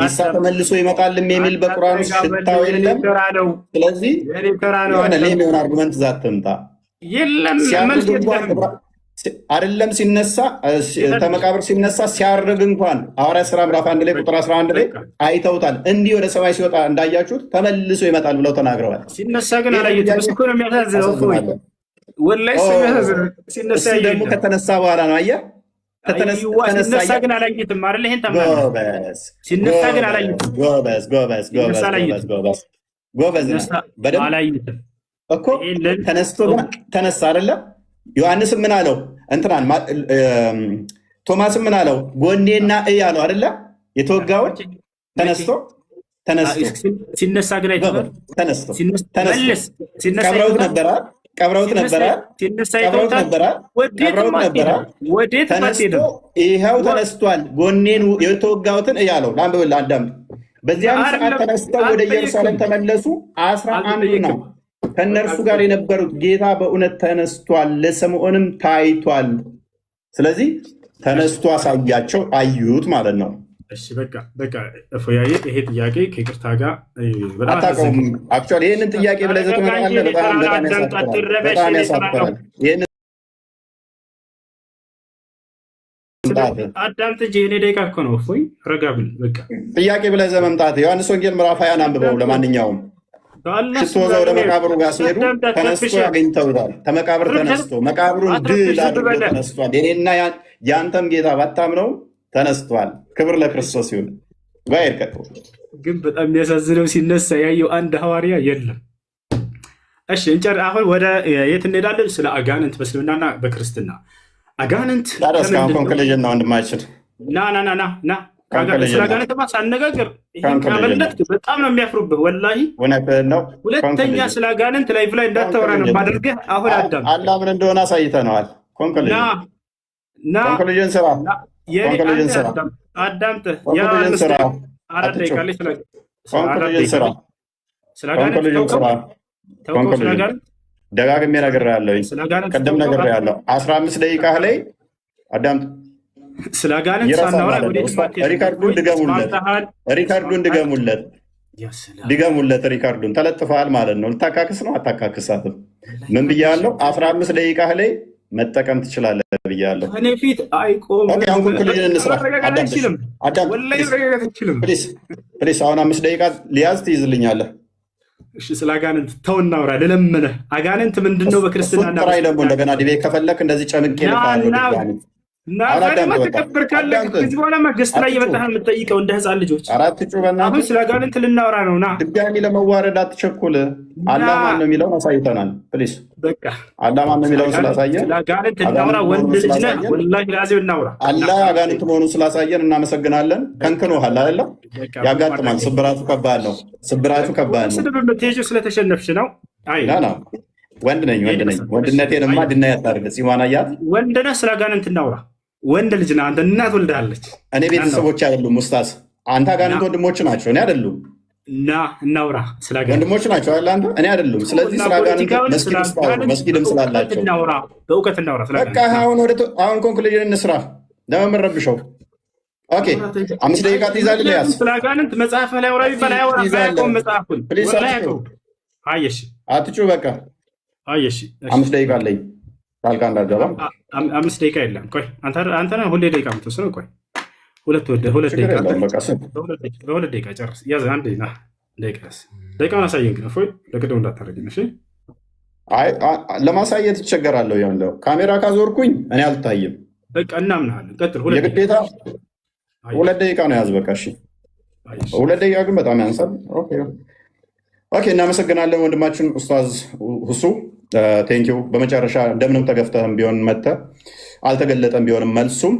ኢሳ ተመልሶ ይመጣልም የሚል በቁርአን ውስጥ ሽታው የለም። ስለዚህ ሌላ የሆነ አርጉመንት ዛት ትምጣ። አይደለም ሲነሳ ተመቃብር ሲነሳ ሲያርግ እንኳን ሐዋርያት ሥራ ምዕራፍ 1 ላይ ቁጥር 11 ላይ አይተውታል። እንዲህ ወደ ሰማይ ሲወጣ እንዳያችሁት ተመልሶ ይመጣል ብለው ተናግረዋል። ሲነሳ ግን አላየሁትም። እሱ እኮ ነው የሚያሳዝነው። ወላሂ እሱ የሚያሳዝነው ሲነሳ ደግሞ ከተነሳ በኋላ ነው። አየህ ሲነሳ ግን አላየሁትም አይደል? ይሄን ታምናለህ? ሲነሳ ግን አላየሁትም። ጎበዝ በደምብ አላየሁትም እኮ ተነሳ አይደለ? ዮሐንስም ምን አለው? እንትናን ቶማስም ምን አለው? ጎኔና እይ አለው አይደለ? የተወጋውን ተነስቶ ሲነሳ ግን አይተኸዋል? ቀብረውት ነበረ። ይኸው ተነስቷል። ጎኔን የተወጋሁትን እይ አለው። ላንብብልህ አዳምጥ። በዚያም ሰዓት ተነስተው ወደ ኢየሩሳሌም ተመለሱ። 11 ነው ከእነርሱ ጋር የነበሩት። ጌታ በእውነት ተነስቷል፣ ለስምዖንም ታይቷል። ስለዚህ ተነስቶ አሳያቸው፣ አዩት ማለት ነው። እሺ በቃ እፎያዬ፣ ይሄ ጥያቄ ከይቅርታ ጋር አታውቀውም። አክቹዋሊ ይህንን ጥያቄ ብለህ ዘትመጣለህ። በጣም ያሳፍራል። አዳምጥ እንጂ የኔ ደቂቃ እኮ ነው። እፎይ ረጋ ብል። በቃ ጥያቄ ብለህ ዘ መምጣት ዮሐንስ ወንጌል ምዕራፍ 20 አንብበው። ለማንኛውም ሽቶ ወደ መቃብሩ ጋር ሲሄዱ ተነስቶ ያገኝተውታል። ተመቃብር ተነስቶ መቃብሩን ድል አድርጎ ተነስቷል። የኔና የአንተም ጌታ ባታምነው ተነስቷል። ክብር ለክርስቶስ ይሁን። ጋር ግን በጣም የሚያሳዝነው ሲነሳ ያየው አንድ ሐዋርያ የለም። እሺ አሁን ወደ የት እንሄዳለን? ስለ አጋንንት በእስልምናና በክርስትና አጋንንት ኮንክሉዥን ነው ወንድማችን። ና ስለ አጋንንትማ ሳነጋገር ካበለጥክ በጣም ነው የሚያፍሩብህ። ወላሂ ሁለተኛ ስለ አጋንንት ላይፍ ላይ እንዳታወራ ነው ማደርገህ። አሁን አላህ ምን እንደሆነ አሳይተነዋል። ኮንክሉዥን ስራ አዳምጠህ ደጋግሜ ነግሬሃለሁ። ቀደም ነግሬሃለሁ። 15 ደቂቃ ላይ አዳምጥ። ስለ አጋንንት ሳናወራ ሪካርዱን ድገሙለት። ሪካርዱን ተለጥፈሃል ማለት ነው። ልታካክስ ነው? አታካክሳትም። ምን ብያለሁ? 15 ደቂቃ ላይ መጠቀም ትችላለህ ብያለሁ። እኔ ፊት አይቆም። አሁን 5 ደቂቃ ሊያዝ ትይዝልኛለህ። እሺ ስለ አጋንንት ተው እናውራ። ልለምነህ አጋንንት ምንድን ነው በክርስትና? ደግሞ እንደገና ዲቤ ከፈለክ እንደዚህ ጨምቄ ተከብር ካለ ከዚህ በኋላ ገስት ላይ የመጣህ የምትጠይቀው እንደ ህፃን ልጆች። አሁን ስለ አጋንንት ልናወራ ነው። ና ድጋሚ ለመዋረድ አትቸኩል። አላህ ማን ነው የሚለውን አሳይተናል። ፕሊስ በቃ አላህ ማን ነው የሚለውን ስላሳየን ስለ አጋንንት እናውራ። ወንድ ልጅ ነህ፣ ወላሂ ላዚም እናውራ። አላህ አጋንንት መሆኑን ስላሳየን እናመሰግናለን። ከንክኖሃል አይደለ? ያጋጥማል። ስብራቱ ከባድ ነው። ስድብ የምትሄጂው ስለተሸነፍሽ ነው። አይ ወንድ ነኝ። ወንድነቴንማ ድና ያታርገ ሲማን አያት ወንድ ነህ። ስለ አጋንንት እናውራ። ወንድ ልጅ ነህ አንተ። እናት ወልዳለች። እኔ ቤተሰቦች አይደሉም ኡስታዝ። አንተ አጋንንት ወንድሞች ናቸው፣ እኔ አይደሉም። እናውራ ስለ አጋንንት ወንድሞች ናቸው አይደል? አንተ እኔ አይደሉም። ስለዚህ ስለ አጋንንት መስጊድም ስላላቸው በእውቀት እናውራ። በቃ አሁን ኮንክሉዥን እንስራ። ለምን ረብሸው? ኦኬ 5 ደቂቃ ትይዛለህ። ያዝ ስለ አጋንንት መጽሐፍ ላይ አውራ ቢባል አያወራም። መጽሐፉን አየሽ አትጩ። በቃ አየሽ 5 ደቂቃ አለኝ። ታልካ እንዳገባ 5 ደቂቃ የለም። ቆይ አንተ ነህ ሁሌ ደቂቃ የምትወስነው። ቆይ ሁለት ደቂቃ በሁለት ደቂቃ ጨርስ። ያዝ አንድ ደቂቃውን አሳየን። ግን እፎይ ለቅደው እንዳታረግን። እሺ ለማሳየት ይቸገራለሁ። ያለው ካሜራ ካዞርኩኝ እኔ አልታይም። በቃ እናምናለን። ቀጥል። የግዴታ 2 ደቂቃ ነው ያዝ። በቃ እሺ 2 ደቂቃ ግን በጣም ያንሳል። ኦኬ እናመሰግናለን ወንድማችን ኡስታዝ ሁሱ ቴንኪው። በመጨረሻ እንደምንም ተገፍተህም ቢሆን መጥተህ አልተገለጠም ቢሆንም መልሱም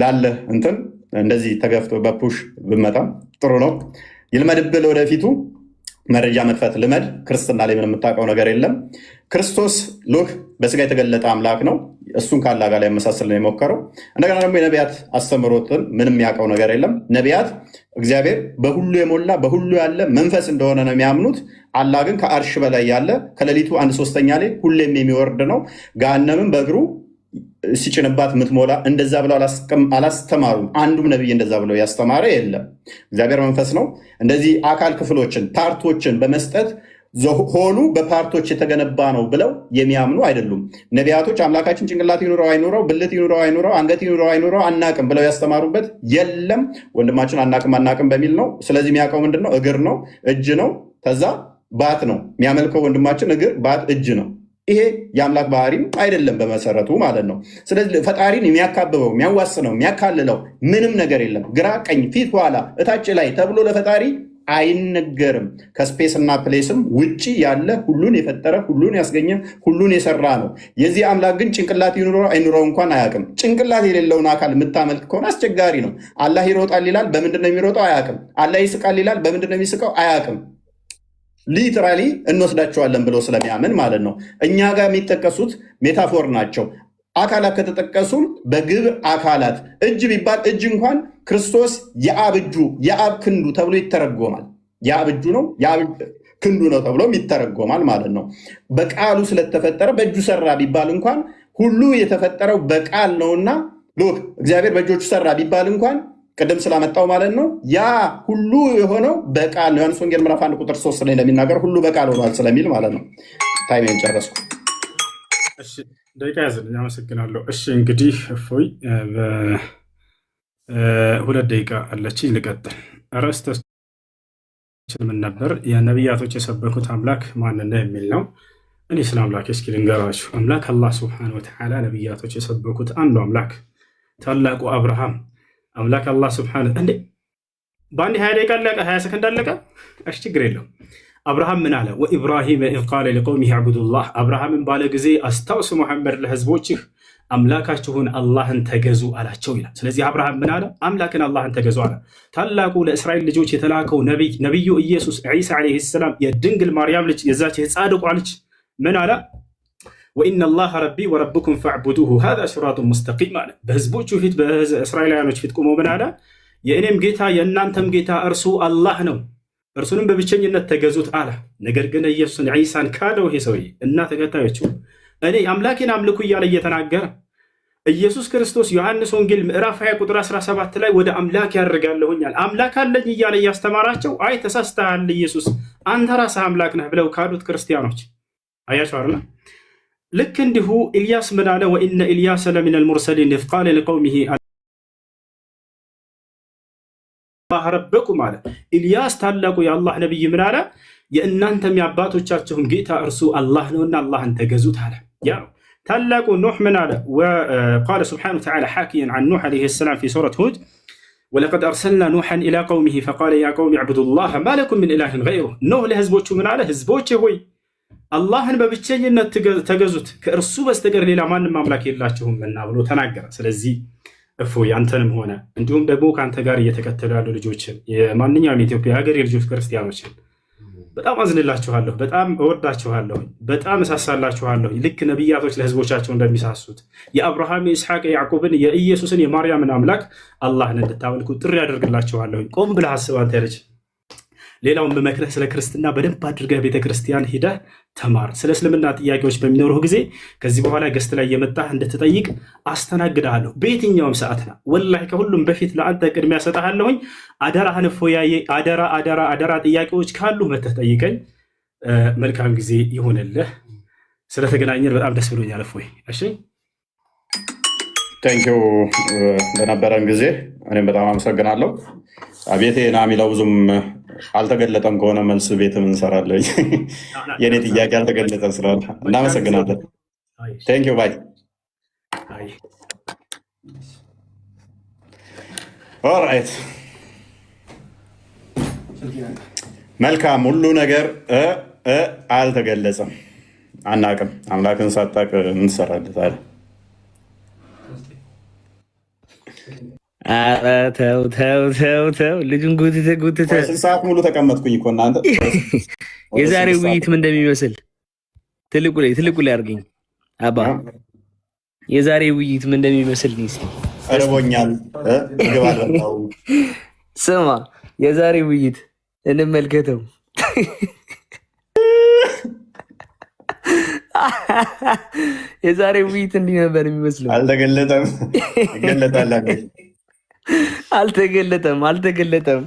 ላለ እንትን እንደዚህ ተገፍቶ በፑሽ ብመጣም ጥሩ ነው። ይልመድብህ ወደፊቱ መረጃ መክፈት ልመድ። ክርስትና ላይ ምን የምታውቀው ነገር የለም። ክርስቶስ ሉክ በስጋ የተገለጠ አምላክ ነው። እሱን ካላ ጋር ያመሳሰል ነው የሞከረው። እንደገና ደግሞ የነቢያት አስተምሮትን ምንም የሚያውቀው ነገር የለም። ነቢያት እግዚአብሔር በሁሉ የሞላ በሁሉ ያለ መንፈስ እንደሆነ ነው የሚያምኑት። አላህ ግን ከአርሽ በላይ ያለ ከሌሊቱ 1/3 ላይ ሁሌም የሚወርድ ነው። ገሃነምም በእግሩ ሲጭንባት የምትሞላ እንደዛ ብለው አላስተማሩም። አንዱም ነቢይ እንደዛ ብለው ያስተማረ የለም። እግዚአብሔር መንፈስ ነው። እንደዚህ አካል ክፍሎችን ፓርቶችን በመስጠት ሆኑ በፓርቶች የተገነባ ነው ብለው የሚያምኑ አይደሉም። ነቢያቶች አምላካችን ጭንቅላት ይኑረው አይኑረው፣ ብልት ይኑረው አይኑረው፣ አንገት ይኑረው አይኑረው አናቅም ብለው ያስተማሩበት የለም። ወንድማችን አናቅም በሚል ነው። ስለዚህ የሚያውቀው ምንድን ነው? እግር ነው፣ እጅ ነው፣ ከዛ ባት ነው የሚያመልከው። ወንድማችን እግር፣ ባት፣ እጅ ነው። ይሄ የአምላክ ባህሪም አይደለም በመሰረቱ ማለት ነው። ስለዚህ ፈጣሪን የሚያካብበው የሚያዋስነው የሚያካልለው ምንም ነገር የለም። ግራ ቀኝ፣ ፊት ኋላ፣ እታች ላይ ተብሎ ለፈጣሪ አይነገርም። ከስፔስ እና ፕሌስም ውጭ ያለ ሁሉን የፈጠረ ሁሉን ያስገኘ ሁሉን የሰራ ነው። የዚህ አምላክ ግን ጭንቅላት ይኑረው አይኑረው እንኳን አያውቅም። ጭንቅላት የሌለውን አካል የምታመልክ ከሆነ አስቸጋሪ ነው። አላህ ይሮጣል ይላል፣ በምንድን ነው የሚሮጠው? አያውቅም። አላህ ይስቃል ይላል፣ በምንድን ነው የሚስቀው? አያውቅም። ሊትራሊ እንወስዳቸዋለን ብሎ ስለሚያምን ማለት ነው። እኛ ጋር የሚጠቀሱት ሜታፎር ናቸው። አካላት ከተጠቀሱም በግብር አካላት እጅ ቢባል እጅ እንኳን ክርስቶስ የአብ እጁ የአብ ክንዱ ተብሎ ይተረጎማል። የአብ እጁ ነው የአብ ክንዱ ነው ተብሎም ይተረጎማል ማለት ነው። በቃሉ ስለተፈጠረ በእጁ ሰራ ቢባል እንኳን ሁሉ የተፈጠረው በቃል ነውና ሎክ እግዚአብሔር በእጆቹ ሰራ ቢባል እንኳን ቅድም ስላመጣው ማለት ነው ያ ሁሉ የሆነው በቃል ነው። ዮሐንስ ወንጌል ምዕራፍ 1 ቁጥር 3 ላይ እንደሚናገር ሁሉ በቃል ሆኗል ስለሚል ማለት ነው። ታይሜን ጨረስኩ። እሺ ደቂቃ ያዝልኝ። አመሰግናለሁ። እሺ እንግዲህ እፎይ ሁለት ደቂቃ አለችኝ፣ ልቀጥል። ርዕሳችን ምን ነበር? የነቢያቶች የሰበኩት አምላክ ማንና የሚል ነው። እኔ ስለ አምላክ እስኪ ልንገራችሁ። አምላክ አላህ ሱብሓነሁ ወተዓላ ነቢያቶች የሰበኩት አንዱ አምላክ ታላቁ አብርሃም አምላክ አላህ ሱብሓነሁ እንዴ በአንድ 20 ደቂቃ አለቀ፣ 20 ሰከንድ አለቀ። እሺ ችግር የለው። አብርሃም ምን አለ? ወኢብራሂም ኢዝ ቃለ ሊቀውሚሂ አዕቡዱላህ፣ አብርሃምን ባለ ጊዜ አስታውስ ሙሐመድ ለህዝቦችህ አምላካችሁን አላህን ተገዙ አላቸው ይላል። ስለዚህ አብርሃም ምን አለ? አምላክን አላህን ተገዙ አለ። ታላቁ ለእስራኤል ልጆች የተላከው ነቢዩ ኢየሱስ ዒሳ ዓለይሂ ሰላም የድንግል ማርያም ልጅ የዛች የጻድቋ ልጅ ምን አለ? ወኢነላህ ረቢ ወረብኩም ፈዕቡዱሁ ሃዛ ሲራጡን ሙስተቂም አለ። በህዝቦቹ ፊት በእስራኤላውያኖች ፊት ቆሞ ምን አለ? የእኔም ጌታ የእናንተም ጌታ እርሱ አላህ ነው፣ እርሱንም በብቸኝነት ተገዙት አለ። ነገር ግን ኢየሱስን ዒሳን ካደው ይሄ ሰውዬ እና ተከታዮቹ እኔ አምላኬን አምልኩ እያለ እየተናገረ ኢየሱስ ክርስቶስ ዮሐንስ ወንጌል ምዕራፍ 20 ቁጥር 17 ላይ ወደ አምላክ ያደርጋለሁኛል አምላክ አለኝ እያለ እያስተማራቸው አይ ተሳስተሃል ኢየሱስ አንተ ራስህ አምላክ ነህ ብለው ካዱት ክርስቲያኖች አያቸው አይደል? ልክ እንዲሁ ኢልያስ ምን አለ? ወኢነ ኢልያስ ለሚነል ሙርሰሊን ኢዝ ቃለ ሊቀውሚሂ አላህ ረበኩም አለ። ኢልያስ ታላቁ የአላህ ነቢይ ምን አለ? የእናንተም የአባቶቻችሁም ጌታ እርሱ አላህ ነውና አላህን ተገዙት አለ። ያ ታላቁ ኑሕ ምን አለ? ወቃለ ስብሓነሁ ወተዓላ ሓኪየን ዐን ኑሕ ዓለይሂ ሰላም ፊ ሱረት ሁድ ወለቀድ አርሰልና ኑሐን ኢላ ቀውሚሂ ፈቃለ ያ ቀውሚ ዕቡዱላህ ማ ለኩም ሚን ኢላሂን ገይሩህ። ኑሕ ለህዝቦቹ ምን አለ? ህዝቦቼ ሆይ አላህን በብቸኝነት ተገዙት፣ ከእርሱ በስተቀር ሌላ ማንም አምላክ የላችሁምና ብሎ ተናገረ። ስለዚህ እፎይ አንተንም ሆነ እንዲሁም ደግሞ ከአንተ ጋር እየተከተሉ ያሉ ልጆችን የማንኛውም የኢትዮጵያ ሀገር የልጆች ክርስቲያኖችን በጣም አዝንላችኋለሁ፣ በጣም እወዳችኋለሁ፣ በጣም እሳሳላችኋለሁ። ልክ ነቢያቶች ለህዝቦቻቸው እንደሚሳሱት የአብርሃም የኢስሐቅ የያዕቆብን የኢየሱስን የማርያምን አምላክ አላህን እንድታመልኩ ጥሪ ያደርግላችኋለሁ። ቆም ብለህ አስብ አንተ ልጅ። ሌላውን በመክረህ ስለ ክርስትና በደንብ አድርገህ ቤተክርስቲያን ሂደህ ተማር። ስለ እስልምና ጥያቄዎች በሚኖሩህ ጊዜ ከዚህ በኋላ ገስት ላይ የመጣህ እንድትጠይቅ አስተናግድሃለሁ በየትኛውም ሰዓትና ወላሂ ከሁሉም በፊት ለአንተ ቅድሚያ ሰጠሃለሁኝ። አደራህን እፎያዬ፣ አደራ ጥያቄዎች ካሉ መተህ ጠይቀኝ። መልካም ጊዜ ይሆንልህ። ስለተገናኘን በጣም ደስ ብሎኛል እፎይ። እሺ ቴንኪው ለነበረን ጊዜ እኔም በጣም አመሰግናለሁ። ቤቴ ና የሚለው ብዙም አልተገለጠም ከሆነ መልስ ቤት እንሰራለን። የኔ ጥያቄ አልተገለጠም ስላለ እናመሰግናለን። ቴንኪው ባይ። ኦራይት መልካም። ሁሉ ነገር አልተገለጸም፣ አናቅም። አምላክን ሳታቅ እንሰራለታለን። ኧረ ተው ተው ተው ተው፣ ልጁን ጉትተ ሰዓት ሙሉ ተቀመጥኩኝ እኮ እናንተ። የዛሬ ውይይት ምን እንደሚመስል ትልቁ ላይ አድርገኝ አባ። የዛሬ ውይይት ምን እንደሚመስል እርቦኛል፣ ምግብ አልበላው። ስማ የዛሬ ውይይት እንመልከተው። የዛሬ ውይይት እንዲህ ነበር የሚመስለው። አልተገለጠም። አልተገለጠም።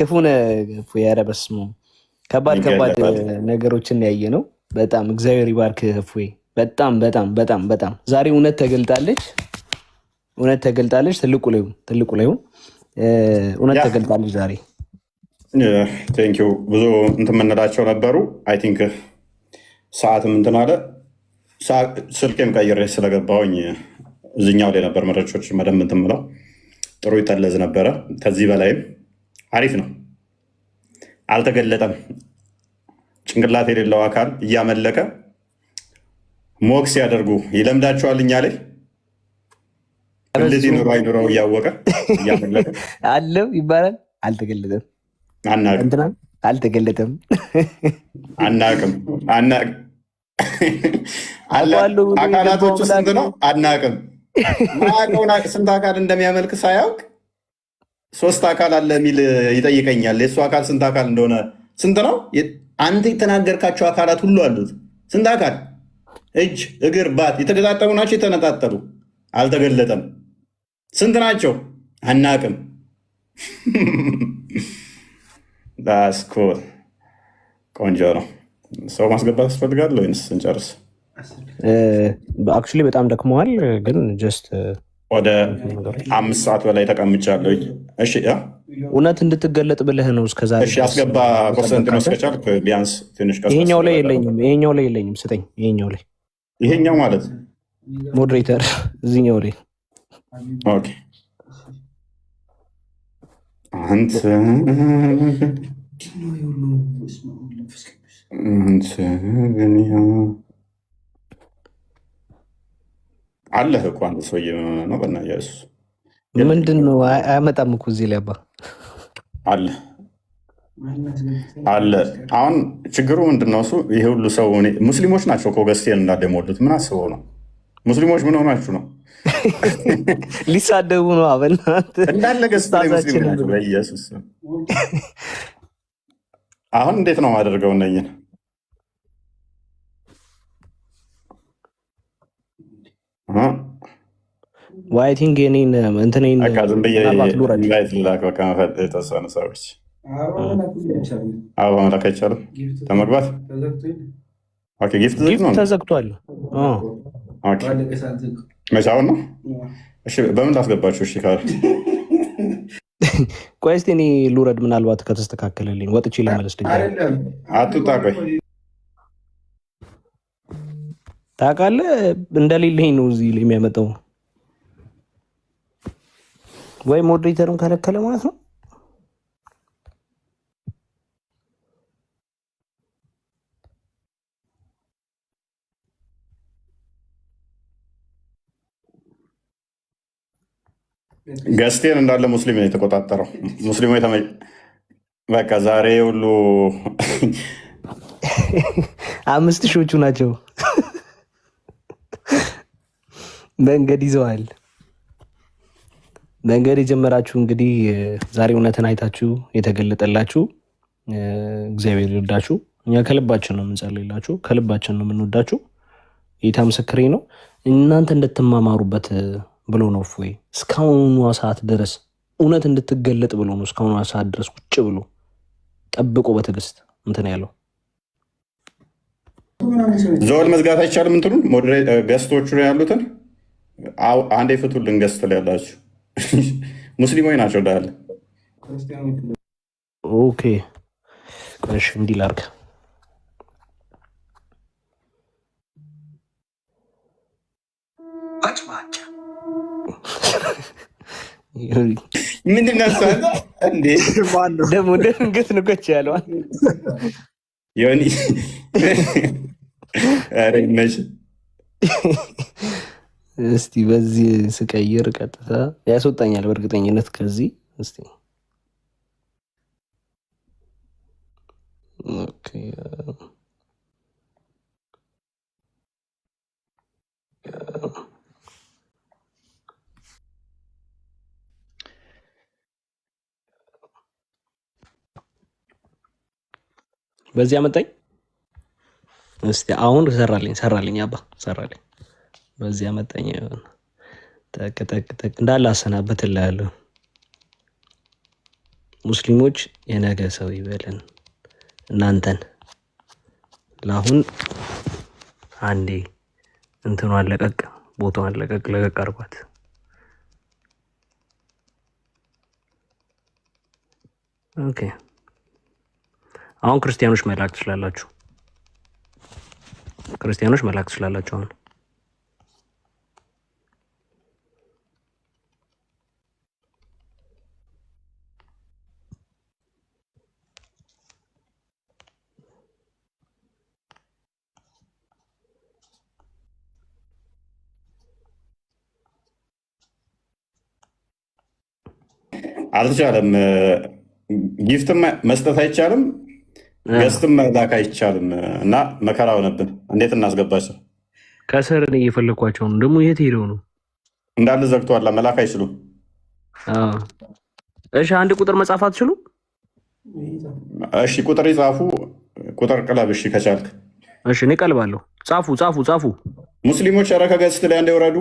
ክፉን ኧረ በስመ አብ ከባድ ከባድ ነገሮችን ያየ ነው። በጣም እግዚአብሔር ይባርክ እፎይ። በጣም በጣም በጣም በጣም ዛሬ እውነት ተገልጣለች። እውነት ተገልጣለች። ትልቁ ላይ እውነት ተገልጣለች ዛሬ። ቴንኪው። ብዙ እንትን የምንላቸው ነበሩ። አይ ቲንክ ሰዓትም እንትን አለ። ስልኬም ቀይሬ ስለገባሁኝ እዚኛው ላይ ነበር መረጃዎች መደብ እንትን የምለው ጥሩ ይጠለዝ ነበረ። ከዚህ በላይም አሪፍ ነው። አልተገለጠም። ጭንቅላት የሌለው አካል እያመለከ ሞክስ ያደርጉ ይለምዳቸዋል። እኛ ላይ እንደዚህ ኑሮ አይኑረው እያወቀ እያመለከ አለው ይባላል። አልተገለጠም። አልተገለጠም። አናቅም። አካላቶቹ ስንት ነው አናቅም። ስንት አካል እንደሚያመልክ ሳያውቅ 3 አካል አለ የሚል ይጠይቀኛል። የእሱ አካል ስንት አካል እንደሆነ ስንት ነው? አንተ የተናገርካቸው አካላት ሁሉ አሉት። ስንት አካል? እጅ፣ እግር፣ ባት የተገጣጠሙ ናቸው? የተነጣጠሉ? አልተገለጠም። ስንት ናቸው? አናቅም። ዳስኮል ቆንጆ ነው። ሰው ማስገባት ያስፈልጋል ወይንስ እንጨርስ? አክቹዋሊ በጣም ደክመዋል፣ ግን ጀስት ወደ 5 ሰዓት በላይ ተቀምጫለሁ። እሺ እውነት እንድትገለጥ ብለህ ነው እስከዛሬ። እሺ አስገባ። ኮንሰንትሬት ከቻልክ ቢያንስ ትንሽ ቀስ። ይሄኛው ላይ የለኝም፣ ስጠኝ። ይሄኛው ማለት ሞዴሬተር እዚህኛው ላይ ኦኬ። አንተ አለህ እኮ አንድ ሰውዬ ነው። በእናትህ ምንድን ነው አያመጣም እኮ እዚህ ላይ አባ አለ። አሁን ችግሩ ምንድን ነው? እሱ ይሄ ሁሉ ሰው ሙስሊሞች ናቸው እኮ ገዝቴን እንዳለ የሞሉት። ምን አስበው ነው? ሙስሊሞች ምን ሆናችሁ ነው? ሊሳደቡ ነው። አበናት እንዳለ ገዝታ ሙስሊም ናቸው። በኢየሱስ አሁን እንዴት ነው ማደርገው? እነኝን ዋይ ቲንክ የኔን እንትኔን ዝም ብዬ ኢንቫይት ልላክ። በቃ የተወሰኑ ሰዎች አበባ መላክ አይቻልም ለመግባት። ጊፍት ተዘግቷል። መቻውን ነው። እሺ በምን ላስገባችሁ? እሺ ካለ ቆይ እስኪ እኔ ልውረድ። ምናልባት ከተስተካከለልኝ ወጥቼ ልመለስ። አትውጣ። ቆይ ታውቃለህ እንደሌለኝ ነው እዚህ ላይ የሚያመጣው። ወይ ሞዴሬተሩን ከለከለ ማለት ነው። ገስቴን እንዳለ ሙስሊም ነው የተቆጣጠረው። ሙስሊሙ በቃ ዛሬ ሁሉ 5 ሺዎቹ ናቸው መንገድ ይዘዋል። መንገድ የጀመራችሁ እንግዲህ ዛሬ እውነትን አይታችሁ የተገለጠላችሁ እግዚአብሔር ይርዳችሁ። እኛ ከልባችን ነው የምንጸልይላችሁ፣ ከልባችን ነው የምንወዳችሁ። ጌታ ምስክሬ ነው። እናንተ እንድትማማሩበት ብሎ ነው እፎይ እስካሁኗ ሰዓት ድረስ እውነት እንድትገለጥ ብሎ ነው እስካሁኗ ሰዓት ድረስ ቁጭ ብሎ ጠብቆ በትዕግስት እንትን ያለው። ዞል መዝጋት አይቻልም። እንትኑ ገስቶቹ ያሉትን አንዴ ፍቱልን። ገስት ላይ ያላችሁ ሙስሊሞች ናቸው እንዳለ። ኦኬ ቆሽ እንዲህ ላድርግ። ምንድን ነው ደግሞ ደንገት ንጎች ያለዋል ዮኒ እስቲ በዚህ ስቀይር ቀጥታ ያስወጣኛል በእርግጠኝነት ከዚህ። እስቲ ኦኬ በዚህ አመጣኝ። እስቲ አሁን ሰራልኝ አባ ሰራልኝ። በዚህ አመጣኝ። ተክ እንዳለ አሰናበትልሃለሁ። ሙስሊሞች የነገ ሰው ይበለን እናንተን። ለአሁን አንዴ እንትኗን ለቀቅ ቦታዋን ለቀቅ አርጓት። ኦኬ አሁን ክርስቲያኖች መላክ ትችላላችሁ። አሁን አልተቻለም። ጊፍትም መስጠት አይቻልም፣ ገስትም መላክ አይቻልም እና መከራ ሆነብን። እንዴት እናስገባቸው? ከስር እኔ እየፈለኳቸው ነው። ደግሞ የት ሄደው ነው? እንዳለ ዘግተዋል። መላክ አይችሉም። እሺ አንድ ቁጥር መጻፍ አትችሉም? እሺ ቁጥር ይጻፉ። ቁጥር ቅለብ። እሺ ከቻልክ እሺ እኔ ቀልባለሁ። ጻፉ። ሙስሊሞች ኧረ ከገስት ላይ አንዴ ወረዱ።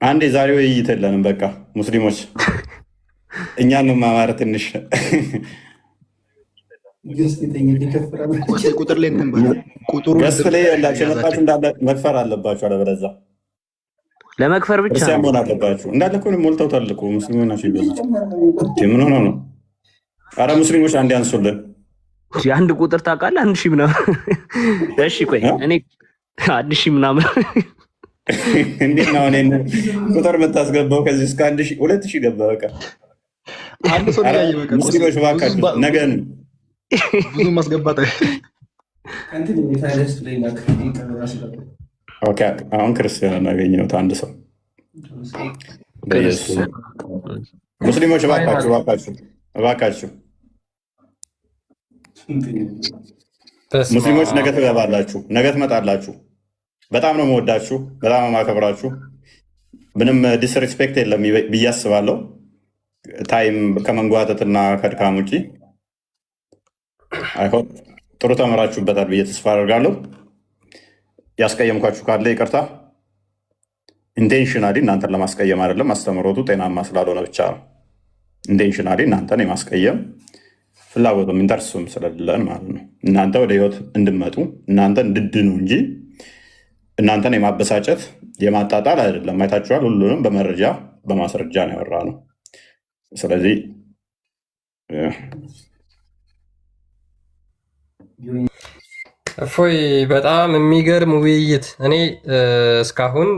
አንዴ ዛሬ ውይይት የለንም። በቃ ሙስሊሞች እኛን ማማር ትንሽ ቁጥር ላይ ገስት ላይ ያላቸው የመጣችሁ እንዳለ መክፈር አለባችሁ። አለበለዚያ ለመክፈር ብቻ ክርስቲያን መሆን አለባችሁ። እንዳለ እኮ ሞልተውታል እኮ ሙስሊሞች ናቸው ይበዙት። ምን ሆነው ነው? ኧረ ሙስሊሞች አንዴ አንሱልን። አንድ ቁጥር ታውቃለህ? 1000 ምናምን። እሺ ቆይ እኔ 1000 ምናምን እንዴት ነው እኔን ቁጥር የምታስገባው? ከዚህ እስከ 1000 2000 ገባ። በቃ ሙስሊሞች እባካችሁ ነገን ብዙ ማስገባት አሁን ክርስቲያን እናገኘሁት አንድ ሰው ሙስሊሞች እባካችሁ ሙስሊሞች ነገ ትገባላችሁ፣ ነገ ትመጣላችሁ። በጣም ነው መወዳችሁ፣ በጣም ነው ማከብራችሁ። ምንም ዲስሪስፔክት የለም ብዬ አስባለሁ። ታይም ከመንጓተትና ከድካም ውጭ አይሆን ጥሩ ተመራችሁበታል ብዬ ተስፋ አደርጋለሁ። ያስቀየምኳችሁ ካለ ይቅርታ። ኢንቴንሽናሊ እናንተን ለማስቀየም አይደለም፣ አስተምሮቱ ጤናማ ስላልሆነ ብቻ ነው። ኢንቴንሽናሊ እናንተን የማስቀየም ፍላጎቱም ኢንተርስም ስለሌለን ማለት ነው። እናንተ ወደ ህይወት እንድመጡ እናንተ እንድድኑ እንጂ እናንተን የማበሳጨት የማጣጣል አይደለም። አይታችኋል። ሁሉንም በመረጃ በማስረጃ ነው ያወራ ነው። ስለዚህ እፎይ በጣም የሚገርም ውይይት። እኔ እስካሁን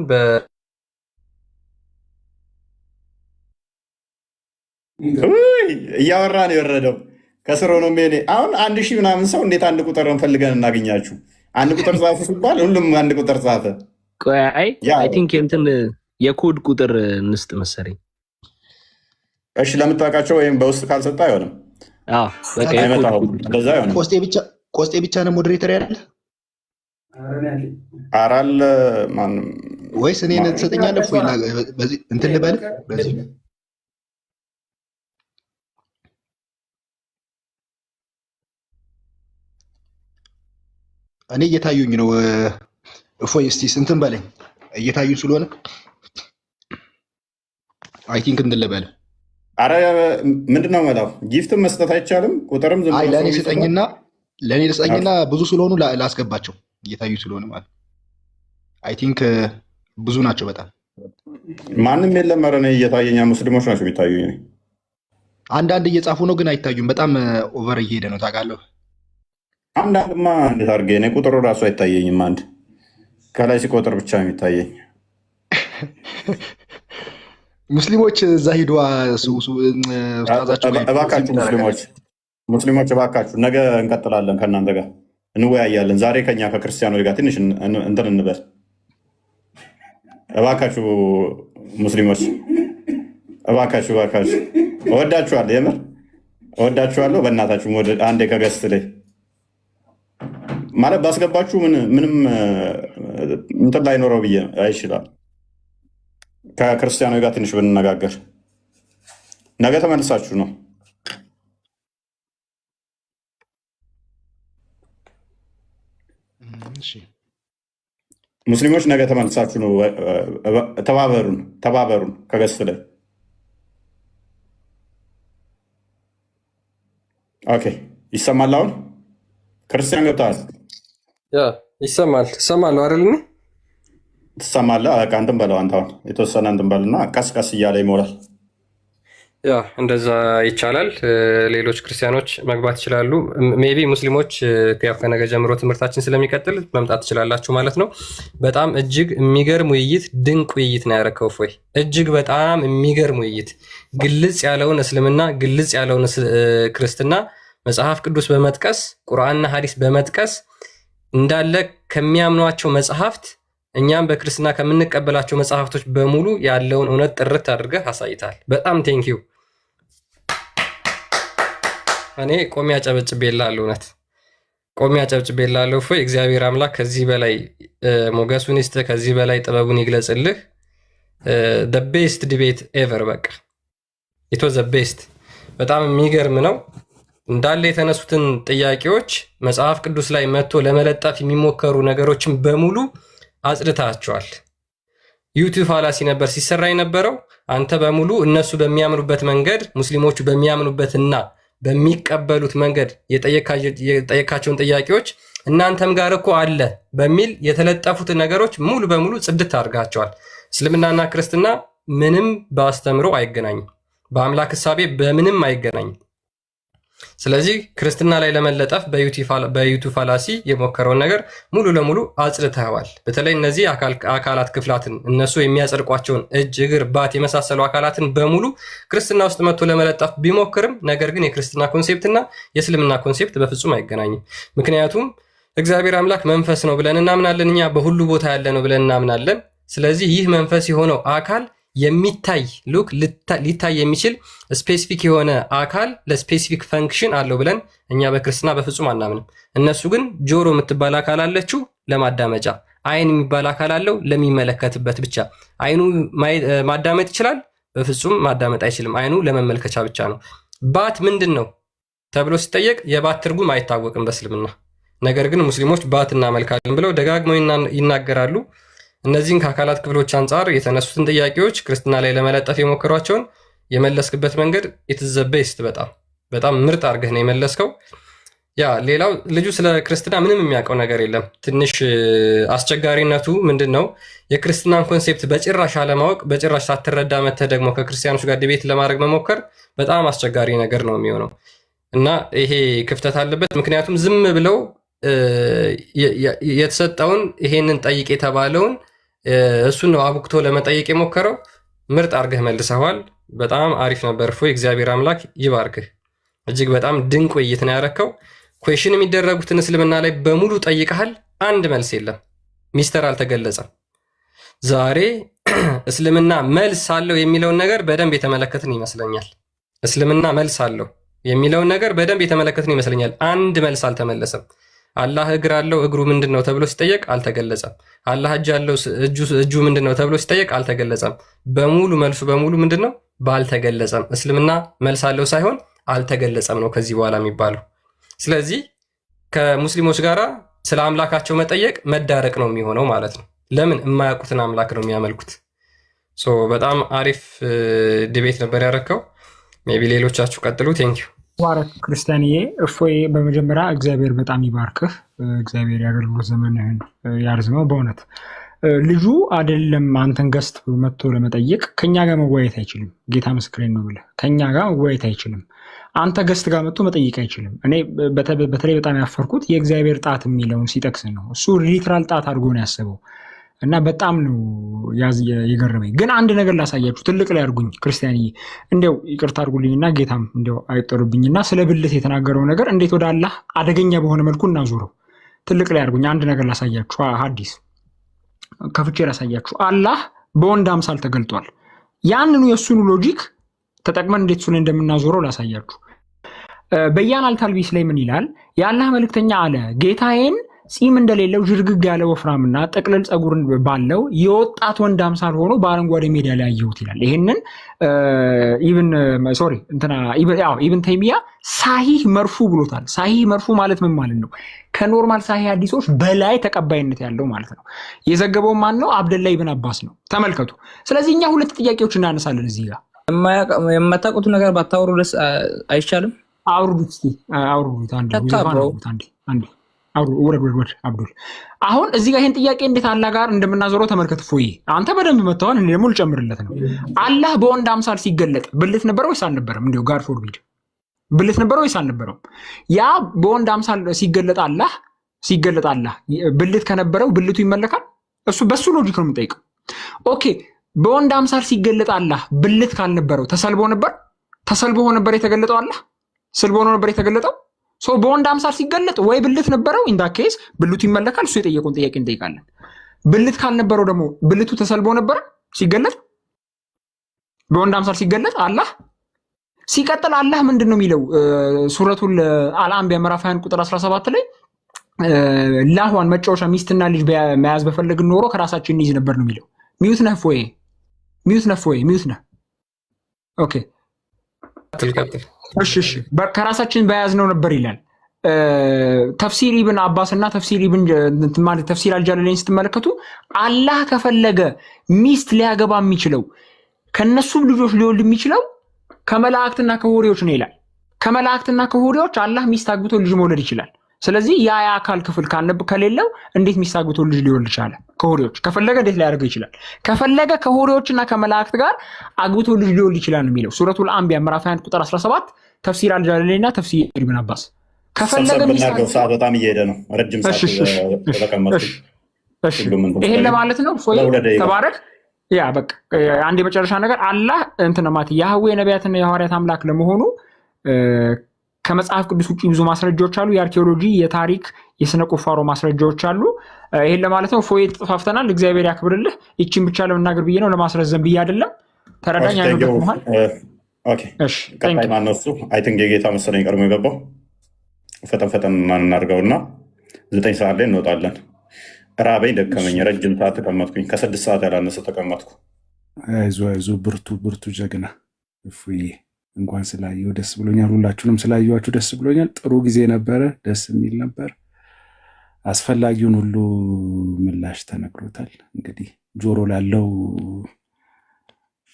እያወራ ነው የወረደው ከስር ሆኖ ሜኔ አሁን 1000 ምናምን ሰው እንዴት አንድ ቁጥር እንፈልገን እናገኛችሁ? አንድ ቁጥር ጻፉ ሲባል ሁሉም አንድ ቁጥር ጻፈ። አይ ቲንክ እንትን የኮድ ቁጥር እንስጥ መሰለኝ። እሺ ለምታውቃቸው ወይም በውስጥ ካልሰጠ አይሆንም። እንደዛ አይሆንም። ቆስጤ ብቻ ነው ሞዴሬተር ያለ አራል ማንም ወይስ እኔ ትሰጠኛለህ? በዚህ እንትን ልበል። በዚህ እኔ እየታዩኝ ነው። እፎይ እስቲ እንትን በለኝ። እየታዩኝ ስለሆነ አይ ቲንክ እንትን ልበል። አረ ምንድነው መላው? ጊፍትም መስጠት አይቻልም። ቁጥርም ዝም ብሎ ለእኔ ልስጠኝና ብዙ ስለሆኑ ላስገባቸው እየታዩ ስለሆነ ማለት አይ ቲንክ ብዙ ናቸው በጣም። ማንም የለም። ኧረ እኔ እየታየኛ ሙስሊሞች ናቸው የሚታዩኝ። አንዳንድ እየጻፉ ነው ግን አይታዩም። በጣም ኦቨር እየሄደ ነው ታውቃለህ። አንዳንድማ እንዴት አድርጌ እኔ ቁጥሩ እራሱ አይታየኝም። አንድ ከላይ ሲቆጥር ብቻ የሚታየኝ። ሙስሊሞች እዛ ሂዷ እባካችሁ ሙስሊሞች እባካችሁ ነገ እንቀጥላለን፣ ከእናንተ ጋር እንወያያለን። ዛሬ ከኛ ከክርስቲያኖች ጋር ትንሽ እንትን እንበል። እባካችሁ ሙስሊሞች እባካችሁ እወዳችኋለሁ፣ የምር እወዳችኋለሁ። በእናታችሁ አንዴ ከገስት ላይ ማለት ባስገባችሁ ምንም እንትን ላይኖረው ብዬ አይችላል። ከክርስቲያኖች ጋር ትንሽ ብንነጋገር ነገ ተመልሳችሁ ነው። ሙስሊሞች ነገ ተመልሳችሁ ነው። ተባበሩን ከገስት ላይ ኦኬ ይሰማል። አሁን ክርስቲያን ገብተዋል። ያ ይሰማል አይደል? ትሰማለህ? በቃ እንትን በለው አንተ አሁን የተወሰነ እንትን በልና ቀስ ቀስ እያለ ይሞላል። ያ እንደዛ ይቻላል። ሌሎች ክርስቲያኖች መግባት ይችላሉ። ሜቢ ሙስሊሞች ያው ከነገ ጀምሮ ትምህርታችን ስለሚቀጥል መምጣት ትችላላችሁ ማለት ነው። በጣም እጅግ የሚገርም ውይይት፣ ድንቅ ውይይት ነው ያረከው እፎይ። እጅግ በጣም የሚገርም ውይይት፣ ግልጽ ያለውን እስልምና፣ ግልጽ ያለውን ክርስትና መጽሐፍ ቅዱስ በመጥቀስ ቁርአንና ሐዲስ በመጥቀስ እንዳለ ከሚያምኗቸው መጽሐፍት እኛም በክርስትና ከምንቀበላቸው መጽሐፍቶች በሙሉ ያለውን እውነት ጥርት አድርገህ አሳይታል። በጣም ቴንኪው። እኔ ቆሜ አጨበጭቤልሃለሁ። እውነት ቆሜ አጨብጭቤልሃለሁ። እፎይ እግዚአብሔር አምላክ ከዚህ በላይ ሞገሱን ይስጥህ፣ ከዚህ በላይ ጥበቡን ይግለጽልህ። ቤስት ዲቤት ኤቨር። በቃ ኢት ዋዝ ዘ ቤስት። በጣም የሚገርም ነው። እንዳለ የተነሱትን ጥያቄዎች መጽሐፍ ቅዱስ ላይ መጥቶ ለመለጠፍ የሚሞከሩ ነገሮችን በሙሉ አጽድታቸዋል። ዩቲዩብ ፋላሲ ነበር ሲሰራ የነበረው። አንተ በሙሉ እነሱ በሚያምኑበት መንገድ ሙስሊሞቹ በሚያምኑበትና በሚቀበሉት መንገድ የጠየካቸውን ጥያቄዎች እናንተም ጋር እኮ አለ በሚል የተለጠፉትን ነገሮች ሙሉ በሙሉ ጽድት አድርጋቸዋል። እስልምናና ክርስትና ምንም በአስተምሮ አይገናኝም፣ በአምላክ እሳቤ በምንም አይገናኝም። ስለዚህ ክርስትና ላይ ለመለጠፍ በዩቲዩብ ፋላሲ የሞከረውን ነገር ሙሉ ለሙሉ አጽድተዋል። በተለይ እነዚህ አካላት ክፍላትን እነሱ የሚያጸድቋቸውን እጅ፣ እግር፣ ባት የመሳሰሉ አካላትን በሙሉ ክርስትና ውስጥ መጥቶ ለመለጠፍ ቢሞክርም ነገር ግን የክርስትና ኮንሴፕትና የእስልምና ኮንሴፕት በፍጹም አይገናኝም። ምክንያቱም እግዚአብሔር አምላክ መንፈስ ነው ብለን እናምናለን። እኛ በሁሉ ቦታ ያለ ነው ብለን እናምናለን። ስለዚህ ይህ መንፈስ የሆነው አካል የሚታይ ሉክ ሊታይ የሚችል ስፔሲፊክ የሆነ አካል ለስፔሲፊክ ፈንክሽን አለው ብለን እኛ በክርስትና በፍጹም አናምንም። እነሱ ግን ጆሮ የምትባል አካል አለችው ለማዳመጫ፣ አይን የሚባል አካል አለው ለሚመለከትበት ብቻ። አይኑ ማዳመጥ ይችላል? በፍጹም ማዳመጥ አይችልም። አይኑ ለመመልከቻ ብቻ ነው። ባት ምንድን ነው ተብሎ ሲጠየቅ የባት ትርጉም አይታወቅም በእስልምና። ነገር ግን ሙስሊሞች ባት እናመልካለን ብለው ደጋግመው ይናገራሉ። እነዚህን ከአካላት ክፍሎች አንጻር የተነሱትን ጥያቄዎች ክርስትና ላይ ለመለጠፍ የሞከሯቸውን የመለስክበት መንገድ ኢትዝ ዘ ቤስት። በጣም ምርጥ አድርገህ ነው የመለስከው። ያ ሌላው ልጁ ስለ ክርስትና ምንም የሚያውቀው ነገር የለም። ትንሽ አስቸጋሪነቱ ምንድን ነው? የክርስትናን ኮንሴፕት በጭራሽ አለማወቅ፣ በጭራሽ ሳትረዳ መተህ ደግሞ ከክርስቲያኖች ጋር ዲቤት ለማድረግ መሞከር በጣም አስቸጋሪ ነገር ነው የሚሆነው እና ይሄ ክፍተት አለበት። ምክንያቱም ዝም ብለው የተሰጠውን ይሄንን ጠይቅ የተባለውን እሱን ነው አቡክቶ ለመጠየቅ የሞከረው። ምርጥ አድርገህ መልሰዋል። በጣም አሪፍ ነበር። እፎይ እግዚአብሔር አምላክ ይባርክህ። እጅግ በጣም ድንቅ ውይይት ነው ያረከው። ኩዌሽን የሚደረጉትን እስልምና ላይ በሙሉ ጠይቀሃል። አንድ መልስ የለም። ሚስጥር አልተገለጸም። ዛሬ እስልምና መልስ አለው የሚለውን ነገር በደንብ የተመለከትን ይመስለኛል። እስልምና መልስ አለው የሚለውን ነገር በደንብ የተመለከትን ይመስለኛል። አንድ መልስ አልተመለሰም። አላህ እግር አለው፣ እግሩ ምንድን ነው ተብሎ ሲጠየቅ አልተገለጸም። አላህ እጅ አለው፣ እጁ ምንድን ነው ተብሎ ሲጠየቅ አልተገለጸም። በሙሉ መልሱ በሙሉ ምንድን ነው? ባልተገለጸም። እስልምና መልስ አለው ሳይሆን አልተገለጸም ነው ከዚህ በኋላ የሚባለው። ስለዚህ ከሙስሊሞች ጋር ስለ አምላካቸው መጠየቅ መዳረቅ ነው የሚሆነው ማለት ነው። ለምን? የማያውቁትን አምላክ ነው የሚያመልኩት። በጣም አሪፍ ዲቤት ነበር ያረከው። ሜይ ቢ ሌሎቻችሁ ቀጥሉ። ቴንኪው። ባረክ ክርስቲያንዬ። እፎይ በመጀመሪያ እግዚአብሔር በጣም ይባርክህ። እግዚአብሔር የአገልግሎት ዘመንህን ያርዝመው። በእውነት ልጁ አይደለም አንተን ገስት መጥቶ ለመጠየቅ ከኛ ጋር መወያየት አይችልም። ጌታ ምስክሬን ነው ብለህ ከኛ ጋር መወያየት አይችልም። አንተ ገስት ጋር መጥቶ መጠየቅ አይችልም። እኔ በተለይ በጣም ያፈርኩት የእግዚአብሔር ጣት የሚለውን ሲጠቅስ ነው። እሱ ሊትራል ጣት አድርጎ ነው ያሰበው እና በጣም ነው የገረመኝ። ግን አንድ ነገር ላሳያችሁ፣ ትልቅ ላይ አድርጉኝ ክርስቲያንዬ፣ እንዲያው ይቅርታ አድርጉልኝና ጌታም እንዲያው አይጠሩብኝና ስለ ብልት የተናገረው ነገር እንዴት ወደ አላህ አደገኛ በሆነ መልኩ እናዙረው። ትልቅ ላይ አድርጉኝ። አንድ ነገር ላሳያችሁ፣ ሐዲስ ከፍቼ ላሳያችሁ። አላህ በወንድ አምሳል ተገልጧል። ያንኑ የእሱኑ ሎጂክ ተጠቅመን እንዴት እሱ ላይ እንደምናዞረው ላሳያችሁ። በያን አልታልቢስ ላይ ምን ይላል? የአላህ መልእክተኛ አለ ጌታዬን ፂም እንደሌለው ዥርግግ ያለ ወፍራምና ጥቅልል ፀጉር ባለው የወጣት ወንድ አምሳል ሆኖ በአረንጓዴ ሜዳ ላይ አየሁት ይላል። ይሄንን ኢብን ተይሚያ ሳሂህ መርፉ ብሎታል። ሳሂህ መርፉ ማለት ምን ማለት ነው? ከኖርማል ሳሂህ ሐዲሶች በላይ ተቀባይነት ያለው ማለት ነው። የዘገበው ማን ነው? አብደላ ኢብን አባስ ነው። ተመልከቱ። ስለዚህ እኛ ሁለት ጥያቄዎች እናነሳለን እዚህ ጋር። የማታውቁት ነገር ባታወሩ ደስ አይቻልም? አውርዱት እስኪ አውርዱት። አንዴ ለካ ሁዘይፋን ብሮ አውርዱት። አንዴ ውረድ አብዱል። አሁን እዚህ ጋር ይህን ጥያቄ እንዴት አላህ ጋር እንደምናዞረው ተመልከት። ፎይ አንተ በደንብ መጥተዋል። እኔ ደግሞ ልጨምርለት ነው። አላህ በወንድ አምሳል ሲገለጥ ብልት ነበረ ወይስ አልነበረም? እንዲሁ ጋር ፎርቢድ ብልት ነበረ ወይስ አልነበረም? ያ በወንድ አምሳል ሲገለጥ አላህ ብልት ከነበረው ብልቱ ይመለካል? እሱ በሱ ሎጂክ ነው የምጠይቀው። ኦኬ በወንድ አምሳል ሲገለጥ አላህ ብልት ካልነበረው ተሰልቦ ነበር የተገለጠው? አላህ ስልቦ ነበር የተገለጠው? በወንድ አምሳል ሲገለጥ ወይ ብልት ነበረው፣ ኢንዳ ኬስ ብልቱ ይመለካል። እሱ የጠየቁን ጥያቄ እንጠይቃለን። ብልት ካልነበረው ደግሞ ብልቱ ተሰልቦ ነበረ ሲገለጥ? በወንድ አምሳል ሲገለጥ አላህ ሲቀጥል አላህ ምንድን ነው የሚለው? ሱረቱል አልአንቢያ ምዕራፍ 20 ቁጥር 17 ላይ ላህዋን መጫወቻ ሚስትና ልጅ መያዝ በፈለግን ኖሮ ከራሳችን እንይዝ ነበር ነው የሚለው። ሚዩት ነህ ፎይ? ሚዩት ነህ? ኦኬ እሺ ከራሳችን በያዝነው ነበር ይላል። ተፍሲር ኢብን አባስ እና ተፍሲር አልጃለለይን ስትመለከቱ አላህ ከፈለገ ሚስት ሊያገባ የሚችለው ከነሱም ልጆች ሊወልድ የሚችለው ከመላእክትና ከሆሪዎች ነው ይላል። ከመላእክትና ከሆሪዎች አላህ ሚስት አግብቶ ልጅ መውለድ ይችላል። ስለዚህ ያ የአካል ክፍል ከሌለው እንዴት ሚስት አግብቶ ልጅ ሊወልድ ይችላል? ከሆሪዎች ከፈለገ እንዴት ሊያደርገው ይችላል? ከፈለገ ከሆሪዎችና ከመላእክት ጋር አግብቶ ልጅ ሊወልድ ይችላል ነው የሚለው ሱረቱል አንቢያ ምዕራፍ 20 ቁጥር 17 ተፍሲር አልጃለለይና ተፍሲር ኢብን አባስ። ከፈለገ ሚስት ሰዓት በጣም እየሄደ ነው። ረጅም ሰዓት ተቀመጥኩ። ይሄን ለማለት ነው። ተባረክ። ያ በቃ አንድ የመጨረሻ ነገር አላህ እንትን ማለት ያህዌ የነቢያትና የሐዋርያት አምላክ ለመሆኑ ከመጽሐፍ ቅዱስ ውጭ ብዙ ማስረጃዎች አሉ። የአርኪኦሎጂ፣ የታሪክ፣ የስነ ቁፋሮ ማስረጃዎች አሉ። ይሄን ለማለት ነው። ፎይ ተፋፍተናል። እግዚአብሔር ያክብርልህ። ይቺን ብቻ ለመናገር ብዬ ነው፣ ለማስረዘም ብዬ አይደለም። ተረዳኝ። አይደለም ኦኬ እሺ። ቀጣይ ማነው እሱ? አይ ቲንክ የጌታ መሰለኝ ቀድሞ የገባው። ፈጠን እናድርገውና 9 ሰዓት ላይ እንወጣለን። ራበኝ፣ ደከመኝ፣ ረጅም ሰዓት ተቀመጥኩኝ። ከ6 ሰዓት ያላነሰ ተቀመጥኩ። አይዞህ ብርቱ ጀግና እፉዬ። እንኳን ስላየው ደስ ብሎኛል። ሁላችሁንም ስላየኋችሁ ደስ ብሎኛል። ጥሩ ጊዜ ነበረ፣ ደስ የሚል ነበር። አስፈላጊውን ሁሉ ምላሽ ተነግሮታል። እንግዲህ ጆሮ ላለው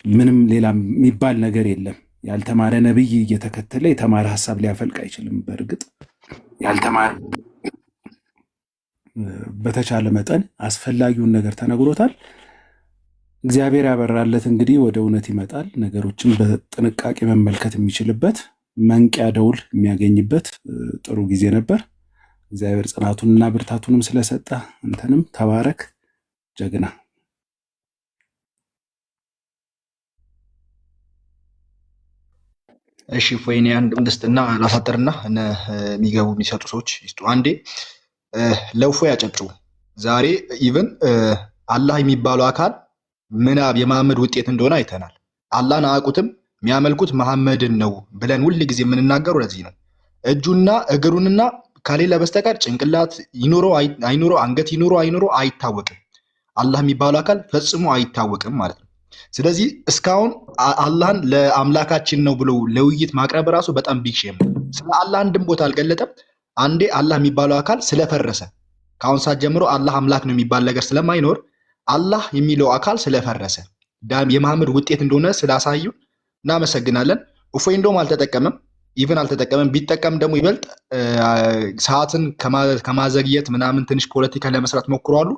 ምንም ሌላ የሚባል ነገር የለም። ያልተማረ ነብይ እየተከተለ የተማረ ሀሳብ ሊያፈልቅ አይችልም። በእርግጥ ያልተማረ በተቻለ መጠን አስፈላጊውን ነገር ተነግሮታል። እግዚአብሔር ያበራለት እንግዲህ ወደ እውነት ይመጣል። ነገሮችን በጥንቃቄ መመልከት የሚችልበት መንቂያ ደውል የሚያገኝበት ጥሩ ጊዜ ነበር። እግዚአብሔር ጽናቱንና ብርታቱንም ስለሰጠ አንተንም ተባረክ ጀግና። እሺ ፎይኔ አንድ እንድስትና ላሳጥርና የሚገቡ የሚሰጡ ሰዎች ይስጡ። አንዴ ለውፎ ያጨብጩ። ዛሬ ኢቭን አላህ የሚባለው አካል ምናብ የመሐመድ ውጤት እንደሆነ አይተናል። አላህን አያውቁትም፣ የሚያመልኩት መሐመድን ነው ብለን ሁል ጊዜ የምንናገረው ለዚህ ነው። እጁና እግሩንና ከሌለ በስተቀር ጭንቅላት ይኑረው አይኑረው፣ አንገት ይኑረው አይኑረው አይታወቅም። አላህ የሚባለው አካል ፈጽሞ አይታወቅም ማለት ነው። ስለዚህ እስካሁን አላህን ለአምላካችን ነው ብሎ ለውይይት ማቅረብ ራሱ በጣም ቢግ ሼም ነው። ስለ አላህ አንድም ቦታ አልገለጠም። አንዴ አላህ የሚባለው አካል ስለፈረሰ ከአሁን ሰዓት ጀምሮ አላህ አምላክ ነው የሚባል ነገር ስለማይኖር አላህ የሚለው አካል ስለፈረሰ የመሐመድ ውጤት እንደሆነ ስላሳዩ እናመሰግናለን። እፎይ እንደውም አልተጠቀመም፣ ኢቭን አልተጠቀመም። ቢጠቀም ደግሞ ይበልጥ ሰዓትን ከማዘግየት ምናምን ትንሽ ፖለቲካ ለመስራት ሞክሯሉ።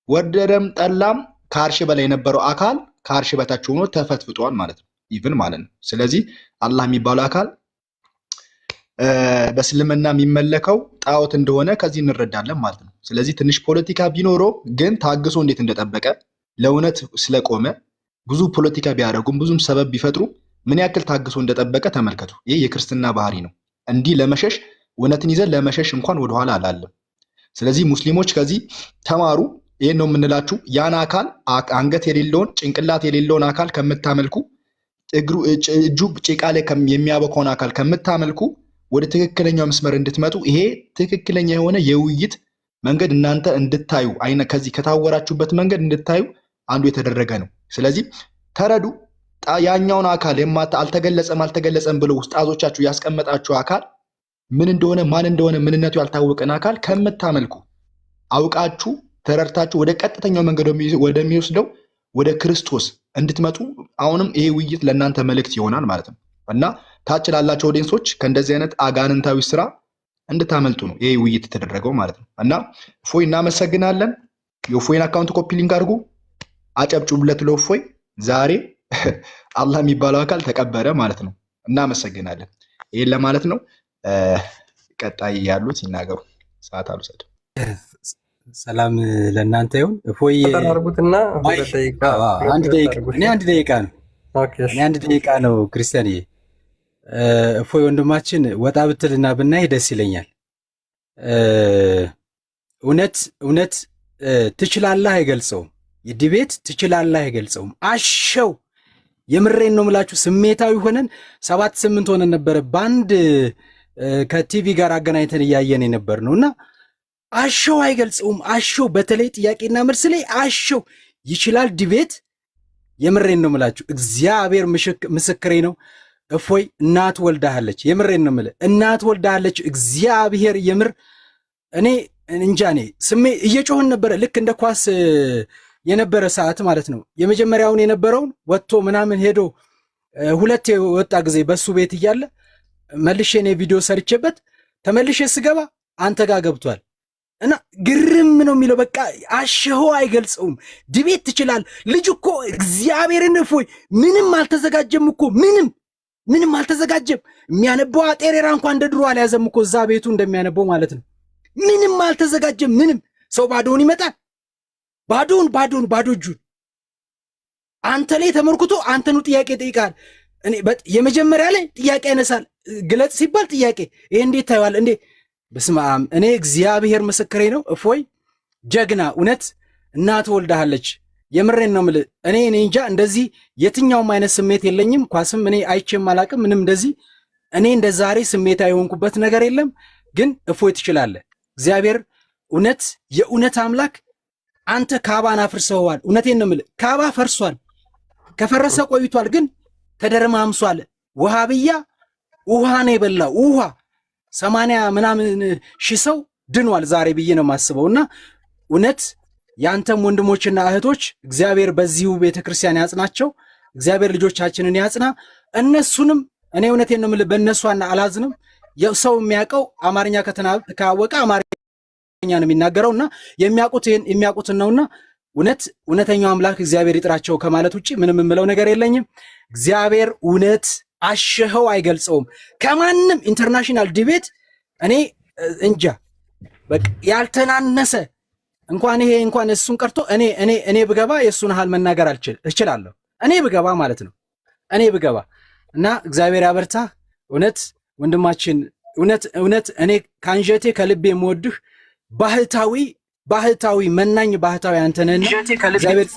ወደደም ጠላም ከአርሽ በላይ የነበረው አካል ከአርሽ በታች ሆኖ ተፈትፍጧል ማለት ነው፣ ኢቭን ማለት ነው። ስለዚህ አላህ የሚባለው አካል በእስልምና የሚመለከው ጣዖት እንደሆነ ከዚህ እንረዳለን ማለት ነው። ስለዚህ ትንሽ ፖለቲካ ቢኖረው ግን ታግሶ እንዴት እንደጠበቀ ለእውነት ስለቆመ ብዙ ፖለቲካ ቢያደርጉም ብዙም ሰበብ ቢፈጥሩ ምን ያክል ታግሶ እንደጠበቀ ተመልከቱ። ይህ የክርስትና ባህሪ ነው። እንዲህ ለመሸሽ እውነትን ይዘን ለመሸሽ እንኳን ወደኋላ አላለም። ስለዚህ ሙስሊሞች ከዚህ ተማሩ። ይህን ነው የምንላችሁ። ያን አካል አንገት የሌለውን ጭንቅላት የሌለውን አካል ከምታመልኩ፣ እጁ ጭቃ ላይ የሚያበካውን አካል ከምታመልኩ ወደ ትክክለኛው መስመር እንድትመጡ ይሄ ትክክለኛ የሆነ የውይይት መንገድ እናንተ እንድታዩ ከዚህ ከታወራችሁበት መንገድ እንድታዩ አንዱ የተደረገ ነው። ስለዚህ ተረዱ። ያኛውን አካል አልተገለጸም ብለው ውስጣዞቻችሁ ያስቀመጣችሁ አካል ምን እንደሆነ ማን እንደሆነ ምንነቱ ያልታወቀን አካል ከምታመልኩ አውቃችሁ ተረድታችሁ ወደ ቀጥተኛው መንገድ ወደሚወስደው ወደ ክርስቶስ እንድትመጡ አሁንም ይሄ ውይይት ለእናንተ መልእክት ይሆናል ማለት ነው እና ታች ላላቸው ኦዲየንሶች ከእንደዚህ አይነት አጋንንታዊ ስራ እንድታመልጡ ነው ይሄ ውይይት የተደረገው ማለት ነው። እና እፎይ እናመሰግናለን። የእፎይን አካውንት ኮፒ ሊንክ አድርጉ፣ አጨብጭቡለት ለእፎይ። ዛሬ አላህ የሚባለው አካል ተቀበረ ማለት ነው። እናመሰግናለን። ይህን ለማለት ነው። ቀጣይ ያሉት ይናገሩ። ሰዓት አልወሰድም። ሰላም ለእናንተ ይሁን። እፎይ ተጠራርጉትና አንድ ደቂቃ ነው። እኔ አንድ ደቂቃ ነው ክርስቲያንዬ። እፎይ ወንድማችን ወጣ ብትልና ብናይ ደስ ይለኛል። እውነት ትችላለህ አይገልጸውም። ዲቤት ትችላለህ አይገልጸውም። አሸው የምሬን ነው ምላችሁ። ስሜታዊ ሆነን 7-8 ሆነን ነበረ በአንድ ከቲቪ ጋር አገናኝተን እያየን የነበር ነው እና አሸው አይገልጸውም። አሸው በተለይ ጥያቄና መልስ ላይ አሸው ይችላል ዲቤት። የምሬን ነው ምላችሁ። እግዚአብሔር ምስክሬ ነው። እፎይ እናት ወልዳሃለች። የምሬን ነው የምልህ፣ እናት ወልዳሃለች። እግዚአብሔር የምር እኔ እንጃ ስሜ እየጮህን ነበረ ልክ እንደ ኳስ የነበረ ሰዓት ማለት ነው። የመጀመሪያውን የነበረውን ወጥቶ ምናምን ሄዶ 2 የወጣ ጊዜ በሱ ቤት እያለ መልሼ እኔ ቪዲዮ ሰርቼበት ተመልሼ ስገባ አንተ ጋር ገብቷል እና ግርም ነው የሚለው። በቃ አሸሆ አይገልጸውም። ዲቤት ትችላል ልጅ እኮ እግዚአብሔርን። እፎይ ምንም አልተዘጋጀም እኮ ምንም አልተዘጋጀም። የሚያነበው አጤሬራ እንኳን እንደ ድሮ አልያዘም እኮ እዛ ቤቱ እንደሚያነበው ማለት ነው። ምንም አልተዘጋጀም። ሰው ባዶውን ይመጣል። ባዶ እጁን አንተ ላይ ተመርኩቶ አንተኑ ጥያቄ ጠይቃል። የመጀመሪያ ላይ ጥያቄ ያነሳል። ግለጽ ሲባል ጥያቄ ይሄ እንዴት ታየዋል እንዴ? በስመ አብ። እኔ እግዚአብሔር ምስክሬ ነው። እፎይ ጀግና፣ እውነት እናት ወልዳሃለች። የምሬን ነው የምልህ። እኔ እንጃ እንደዚህ የትኛውም አይነት ስሜት የለኝም። ኳስም እኔ አይቼም አላቅም ምንም እንደዚህ እኔ እንደ ዛሬ ስሜታ የሆንኩበት ነገር የለም። ግን እፎይ ትችላለህ። እግዚአብሔር እውነት የእውነት አምላክ አንተ ካባን አፍርሰዋል። እውነቴን ነው የምልህ። ካባ ፈርሷል፣ ከፈረሰ ቆይቷል፣ ግን ተደረማምሷል። ውሃብያ ውሃ ነው የበላው። ውሃ 80 ምናምን ሺህ ሰው ድኗል ዛሬ ብዬ ነው የማስበውና እውነት ያንተም ወንድሞችና እህቶች እግዚአብሔር በዚሁ ቤተክርስቲያን ያጽናቸው። እግዚአብሔር ልጆቻችንን ያጽና። እነሱንም እኔ እውነቴን ነው የምልህ በእነሷና አላዝንም። ሰው የሚያውቀው አማርኛ ካወቀ አማርኛ ነው የሚናገረውና የሚያውቁትን ነውና እውነተኛው አምላክ እግዚአብሔር ይጥራቸው ከማለት ውጭ ምንም የምለው ነገር የለኝም። እግዚአብሔር እውነት አሸኸው አይገልጸውም። ከማንም ኢንተርናሽናል ዲቤት እኔ እንጃ በቃ ያልተናነሰ እንኳን እሱን ቀርቶ እኔ ብገባ የእሱን ሃል መናገር እችላለሁ። እኔ ብገባ ማለት ነው። እኔ ብገባ እና እግዚአብሔር ያበርታ። እውነት ወንድማችን እውነት እኔ ከአንጀቴ ከልቤ የምወድህ ባህታዊ መናኝ ባህታዊ አንተነህና እግዚአብሔር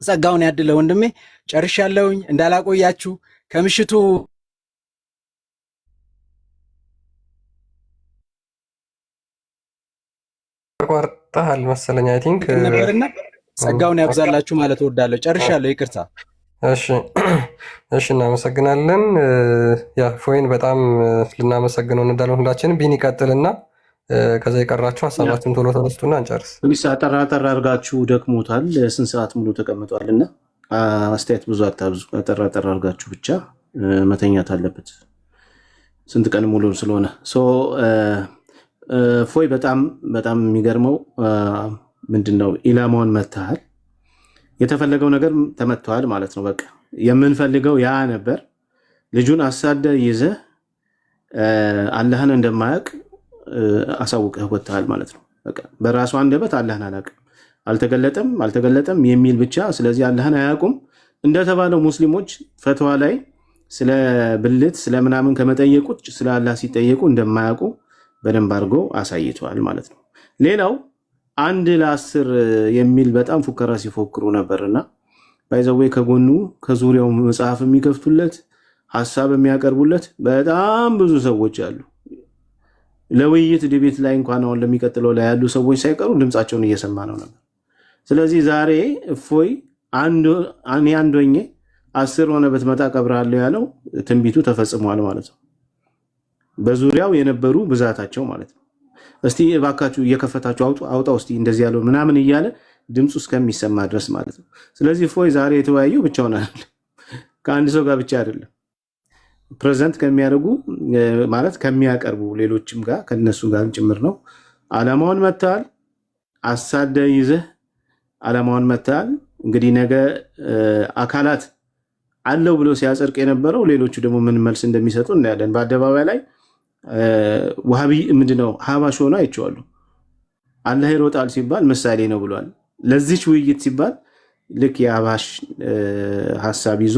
ጸጋውን ያድለ ወንድሜ። ጨርሻለሁኝ። እንዳላቆያችሁ ከምሽቱ ቆርጠሃል መሰለኝ። አይ ቲንክ ነበርና ጸጋውን ያብዛላችሁ ማለት እወዳለሁ። ጨርሻለሁ። ይቅርታ። እሺ እናመሰግናለን። ያ እፎይን በጣም ልናመሰግነው እንዳለን ሁላችንም። ቢን ይቀጥልና ከዛ የቀራችሁ ሀሳባችሁን ቶሎ ተነስቱና እንጨርስ። ፕሊስ አጠራጠር አድርጋችሁ ደክሞታል። ስንት ሰዓት ሙሉ ተቀምጧልና አስተያየት ብዙ አታብዙ። አጠራጠር አድርጋችሁ ብቻ መተኛት አለበት። ስንት ቀን ሙሉ ስለሆነ እፎይ በጣም የሚገርመው ምንድነው ኢላማውን መታሃል። የተፈለገው ነገር ተመቷል ማለት ነው። በቃ የምንፈልገው ያ ነበር። ልጁን አሳደ ይዘህ አላህን እንደማያውቅ አሳውቀህ ወጥተሃል ማለት ነው። በቃ በራሱ አንደበት አላህን አላውቅም አልተገለጠም የሚል ብቻ። ስለዚህ አላህን አያውቁም እንደተባለው ሙስሊሞች ፈትዋ ላይ ስለ ብልት ስለምናምን ከመጠየቁት ስለ አላህ ሲጠየቁ እንደማያውቁ በደንብ አድርጎ አሳይተዋል ማለት ነው። ሌላው 1 ለ10 የሚል በጣም ፉከራ ሲፎክሩ ነበርና ባይዘዌ ከጎኑ ከዙሪያው መጽሐፍ የሚከፍቱለት ሐሳብ የሚያቀርቡለት በጣም ብዙ ሰዎች አሉ። ለውይይት ዲቤት ላይ እንኳን አሁን ለሚቀጥለው ላይ ያሉ ሰዎች ሳይቀሩ ድምጻቸውን እየሰማ ነው ነበር። ስለዚህ ዛሬ እፎይ አንድ ሆኜ 10 ሆነ በትመጣ ቀብራለሁ ያለው ትንቢቱ ተፈጽሟል ማለት ነው። በዙሪያው የነበሩ ብዛታቸው ማለት ነው። እስቲ እባካችሁ እየከፈታችሁ አውጣው እስቲ እንደዚህ ያለው ምናምን እያለ ድምፁ እስከሚሰማ ድረስ ማለት ነው። ስለዚህ እፎይ ዛሬ የተወያየው ብቻውን አይደለም፣ ከአንድ ሰው ጋር ብቻ አይደለም። ፕሬዘንት ከሚያደርጉ ማለት ከሚያቀርቡ ሌሎችም ጋር ከነሱ ጋር ጭምር ነው። ዓላማውን መታል አሳደ ይዘህ ዓላማውን መታል። እንግዲህ ነገ አካላት አለው ብሎ ሲያጸድቅ የነበረው ሌሎቹ ደግሞ ምን መልስ እንደሚሰጡ እናያለን። በአደባባይ ላይ ዋሃቢ ምንድነው ሀባሽ ሆኖ አይቼዋለሁ። አላህ ይሮጣል ሲባል ምሳሌ ነው ብሏል። ለዚች ውይይት ሲባል ልክ የአባሽ ሀሳብ ይዞ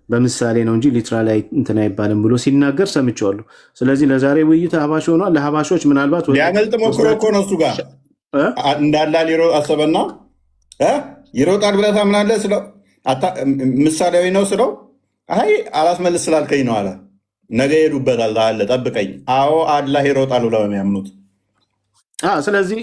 በምሳሌ ነው እንጂ ሊትራሊ እንትን አይባልም ብሎ ሲናገር ሰምቼዋለሁ። ስለዚህ ለዛሬ ውይይት አባሽ ሆኗል። ለሀባሾች ምናልባት ሊያመልጥ ሞክሮ እኮ ነው እሱ ጋር እንዳላ ሊሮጥ አሰበና ይሮጣል ብለህ ታምናለህ ስለው ምሳሌያዊ ነው ስለው አይ አላስመልስ ስላልከኝ ነው አለ። ነገ ሄዱበታል አለ ጠብቀኝ። አዎ አላህ ይሮጣል ብለው የሚያምኑት። ስለዚህ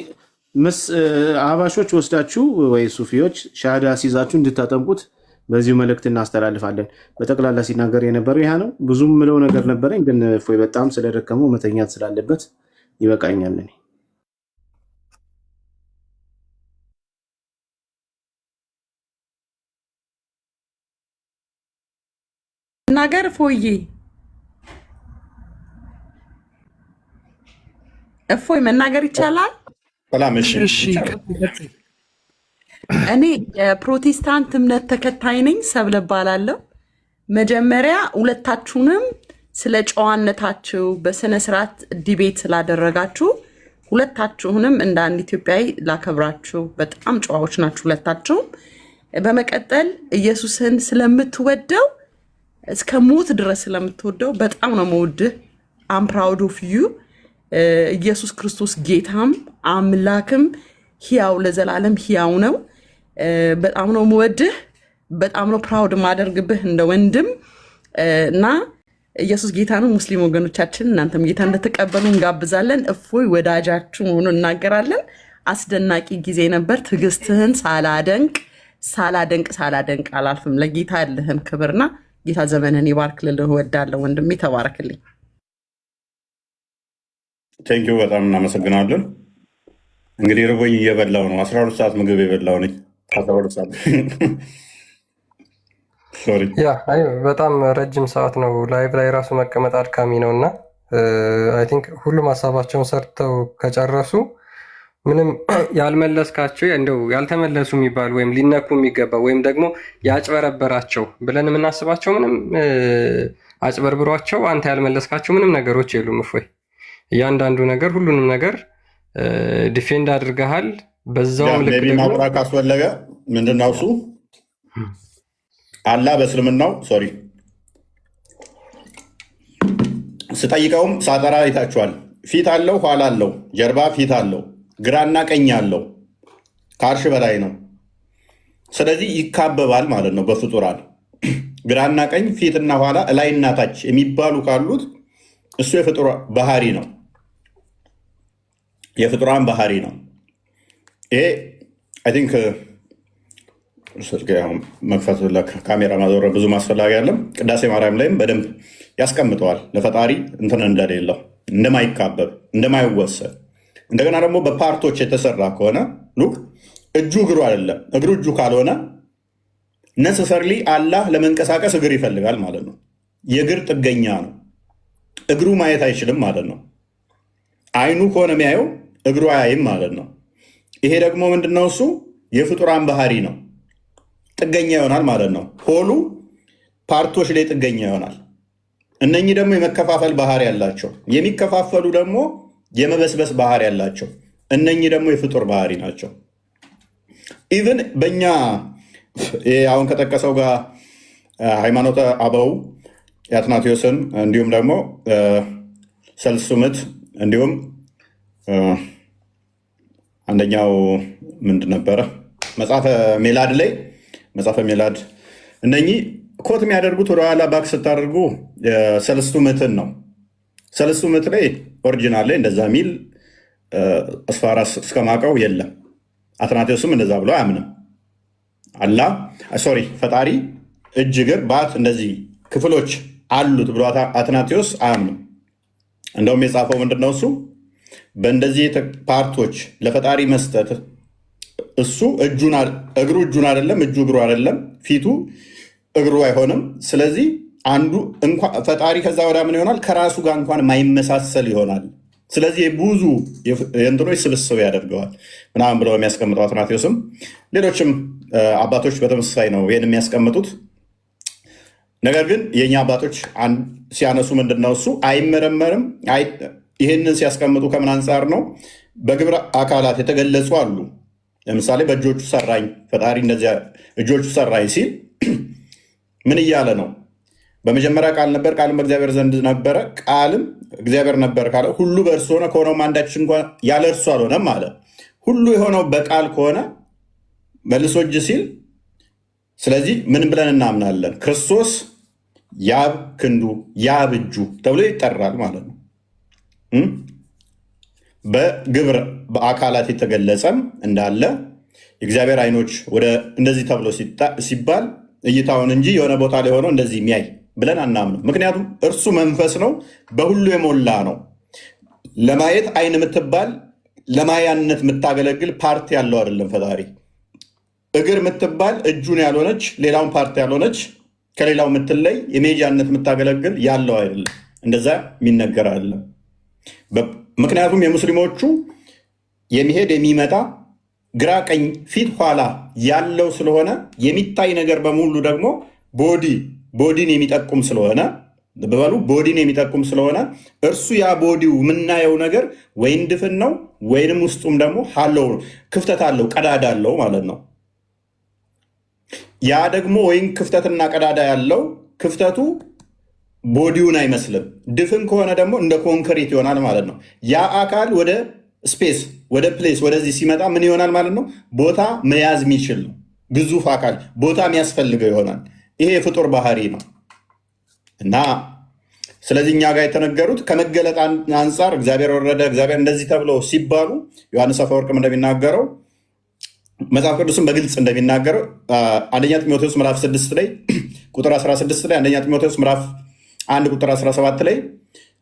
አባሾች ወስዳችሁ ወይ ሱፊዎች ሻሃዳ ሲይዛችሁ እንድታጠምቁት በዚሁ መልእክት እናስተላልፋለን። በጠቅላላ ሲናገር የነበረው ይህ ነው። ብዙም ምለው ነገር ነበረኝ፣ ግን እፎይ በጣም ስለደከመው መተኛት ስላለበት ይበቃኛል። እኔ ነገር እፎይ መናገር ይቻላል? እኔ የፕሮቴስታንት እምነት ተከታይ ነኝ። ሰብለ እባላለሁ። መጀመሪያ ሁለታችሁንም ስለ ጨዋነታችሁ በስነ ስርዓት ዲቤት ስላደረጋችሁ ሁለታችሁንም እንደ አንድ ኢትዮጵያዊ ላከብራችሁ። በጣም ጨዋዎች ናችሁ ሁለታችሁም። በመቀጠል ኢየሱስን ስለምትወደው እስከ ሞት ድረስ ስለምትወደው በጣም ነው መወድህ። አም ፕራውድ ኦፍ ዩ። ኢየሱስ ክርስቶስ ጌታም አምላክም ሕያው ለዘላለም ሕያው ነው። በጣም ነው መወድህ። በጣም ነው ፕራውድ ማደርግብህ እንደ ወንድም እና ኢየሱስ ጌታ ነው። ሙስሊም ወገኖቻችን እናንተም ጌታ እንደተቀበሉ እንጋብዛለን። እፎይ ወዳጃችሁ መሆኑን እናገራለን። አስደናቂ ጊዜ ነበር። ትዕግስትህን ሳላደንቅ አላልፍም። ለጌታ ያለህን ክብርና ጌታ ዘመንህን ይባርክ ልልህ እወዳለሁ። ወንድሜ ተባረክልኝ። ቴንኪው በጣም እናመሰግናለን። እንግዲህ ርቦኝ እየበላው ነው። 12 ሰዓት ምግብ የበላው ነኝ። 12 ሰዓት በጣም ረጅም ሰዓት ነው። ላይቭ ላይ ራሱ መቀመጥ አድካሚ ነው እና አይ ቲንክ ሁሉም ሀሳባቸውን ሰርተው ከጨረሱ ምንም ያልመለስካቸው እንደው ያልተመለሱ የሚባሉ ወይም ሊነኩ የሚገባ ወይም ደግሞ ያጭበረበራቸው ብለን የምናስባቸው ምንም አጭበርብሯቸው አንተ ያልመለስካቸው ምንም ነገሮች የሉም። እፎይ እያንዳንዱ ነገር ሁሉንም ነገር ዲፌንድ አድርገሃል። በዛውም ልክ ደግሞ ማብራሪያ ካስፈለገ ምንድነው እሱ አላህ በእስልምናው ስጠይቀውም ሳጠራ አይታችኋል። ፊት አለው፣ ኋላ አለው፣ ጀርባ ፊት አለው፣ ግራና ቀኝ አለው፣ ከአርሽ በላይ ነው። ስለዚህ ይካበባል ማለት ነው በፍጡራን ግራና ቀኝ፣ ፊትና ኋላ፣ እላይና ታች የሚባሉ ካሉት እሱ የፍጡር ባህሪ ነው። የፍጡራን ባህሪ ነው። ይሄ አይ ቲንክ መክፈት ካሜራ ማዞር ብዙ ማስፈላጊ ያለም ቅዳሴ ማርያም ላይም በደንብ ያስቀምጠዋል። ለፈጣሪ እንትን እንደሌለው እንደማይካበብ እንደማይወሰድ እንደገና ደግሞ በፓርቶች የተሰራ ከሆነ ሉክ እጁ እግሩ አይደለም። እግሩ እጁ ካልሆነ ነሰሰርሊ አላህ ለመንቀሳቀስ እግር ይፈልጋል ማለት ነው። የእግር ጥገኛ ነው። እግሩ ማየት አይችልም ማለት ነው። አይኑ ከሆነ የሚያየው እግሩ አያይም ማለት ነው። ይሄ ደግሞ ምንድነው? እሱ የፍጡራን ባህሪ ነው። ጥገኛ ይሆናል ማለት ነው። ሆሉ ፓርቶች ላይ ጥገኛ ይሆናል። እነኚህ ደግሞ የመከፋፈል ባህሪ ያላቸው፣ የሚከፋፈሉ ደግሞ የመበስበስ ባህሪ ያላቸው፣ እነኚህ ደግሞ የፍጡር ባህሪ ናቸው። ኢቭን በእኛ አሁን ከጠቀሰው ጋር ሃይማኖተ አበው የአትናቴዎስን እንዲሁም ደግሞ ሰልስቱ ምዕት እንዲሁም አንደኛው ምንድን ነበረ መጽሐፈ ሜላድ ላይ መጽሐፈ ሜላድ እነኚህ ኮት የሚያደርጉት ወደኋላ ባክ ስታደርጉ ሰልስቱ ምዕትን ነው። ሰልስቱ ምዕት ላይ ኦሪጂናል ላይ እንደዛ ሚል አስፋራስ እስከማውቀው የለም። አትናቴዎስም እንደዛ ብሎ አያምንም። ፈጣሪ እጅ፣ እግር፣ ባት እንደዚህ ክፍሎች አሉት ብሎ አትናቴዎስ አያምንም። እንደውም የጻፈው ምንድነው? እሱ በእንደዚህ ፓርቶች ለፈጣሪ መስጠት እሱ እግሩ እጁን አይደለም፣ እጁ እግሩ አይደለም፣ ፊቱ እግሩ አይሆንም። ስለዚህ አንዱ ፈጣሪ ከዛ ወዲያ ምን ይሆናል? ከራሱ ጋር እንኳን ማይመሳሰል ይሆናል። ስለዚህ ብዙ የእንትኖች ስብስብ ያደርገዋል ምናምን ብለው የሚያስቀምጠው አትናቴዎስም ሌሎችም አባቶች በተመሳሳይ ነው ይህን የሚያስቀምጡት። ነገር ግን የእኛ አባቶች ሲያነሱ ምንድነው እሱ አይመረመርም። ይህንን ሲያስቀምጡ ከምን አንጻር ነው? በግብረ አካላት የተገለጹ አሉ። ለምሳሌ በእጆቹ ሰራኝ ፈጣሪ እንደዚያ እጆቹ ሰራኝ ሲል ምን እያለ ነው? በመጀመሪያ ቃል ነበር፣ ቃልም በእግዚአብሔር ዘንድ ነበረ፣ ቃልም እግዚአብሔር ነበር ካለ ሁሉ በእርሱ ሆነ፣ ከሆነውም አንዳች እንኳን ያለ እርሱ አልሆነም አለ። ሁሉ የሆነው በቃል ከሆነ መልሶ እጅ ሲል፣ ስለዚህ ምን ብለን እናምናለን? ክርስቶስ ያብ ክንዱ ያብ እጁ ተብሎ ይጠራል ማለት ነው። በግብር በአካላት የተገለጸም እንዳለ የእግዚአብሔር አይኖች ወደ እንደዚህ ተብሎ ሲባል እይታውን እንጂ የሆነ ቦታ ላይ ሆነው እንደዚህ የሚያይ ብለን አናምነው። ምክንያቱም እርሱ መንፈስ ነው፣ በሁሉ የሞላ ነው። ለማየት አይን የምትባል ለማያነት የምታገለግል ፓርቲ ያለው አይደለም ፈጣሪ። እግር የምትባል እጁን ያልሆነች ሌላውን ፓርቲ ያልሆነች ከሌላው የምትለይ የሜጃነት የምታገለግል ያለው አይደለም። እንደዛ የሚነገር አይደለም። ምክንያቱም የሙስሊሞቹ የሚሄድ የሚመጣ ግራ ቀኝ ፊት ኋላ ያለው ስለሆነ የሚታይ ነገር በሙሉ ደግሞ ቦዲን የሚጠቁም ስለሆነ በበሉ ቦዲን የሚጠቁም ስለሆነ እርሱ ያ ቦዲው የምናየው ነገር ወይም ድፍን ነው ወይንም ውስጡም ደግሞ ሀለው ክፍተት አለው ቀዳዳ አለው ማለት ነው። ያ ደግሞ ወይም ክፍተትና ቀዳዳ ያለው ክፍተቱ ቦዲውን አይመስልም። ድፍን ከሆነ ደግሞ እንደ ኮንክሪት ይሆናል ማለት ነው። ያ አካል ወደ ስፔስ ወደ ፕሌስ ወደዚህ ሲመጣ ምን ይሆናል ማለት ነው? ቦታ መያዝ የሚችል ነው። ግዙፍ አካል ቦታ የሚያስፈልገው ይሆናል። ይሄ የፍጡር ባህሪ ነው እና ስለዚህ እኛ ጋር የተነገሩት ከመገለጥ አንጻር እግዚአብሔር ወረደ፣ እግዚአብሔር እንደዚህ ተብለው ሲባሉ ዮሐንስ አፈወርቅም እንደሚናገረው መጽሐፍ ቅዱስም በግልጽ እንደሚናገረው አንደኛ ጢሞቴዎስ ምዕራፍ 6 ላይ ቁጥር 16 ላይ አንደኛ ጢሞቴዎስ ምዕራፍ 1 ቁጥር 17 ላይ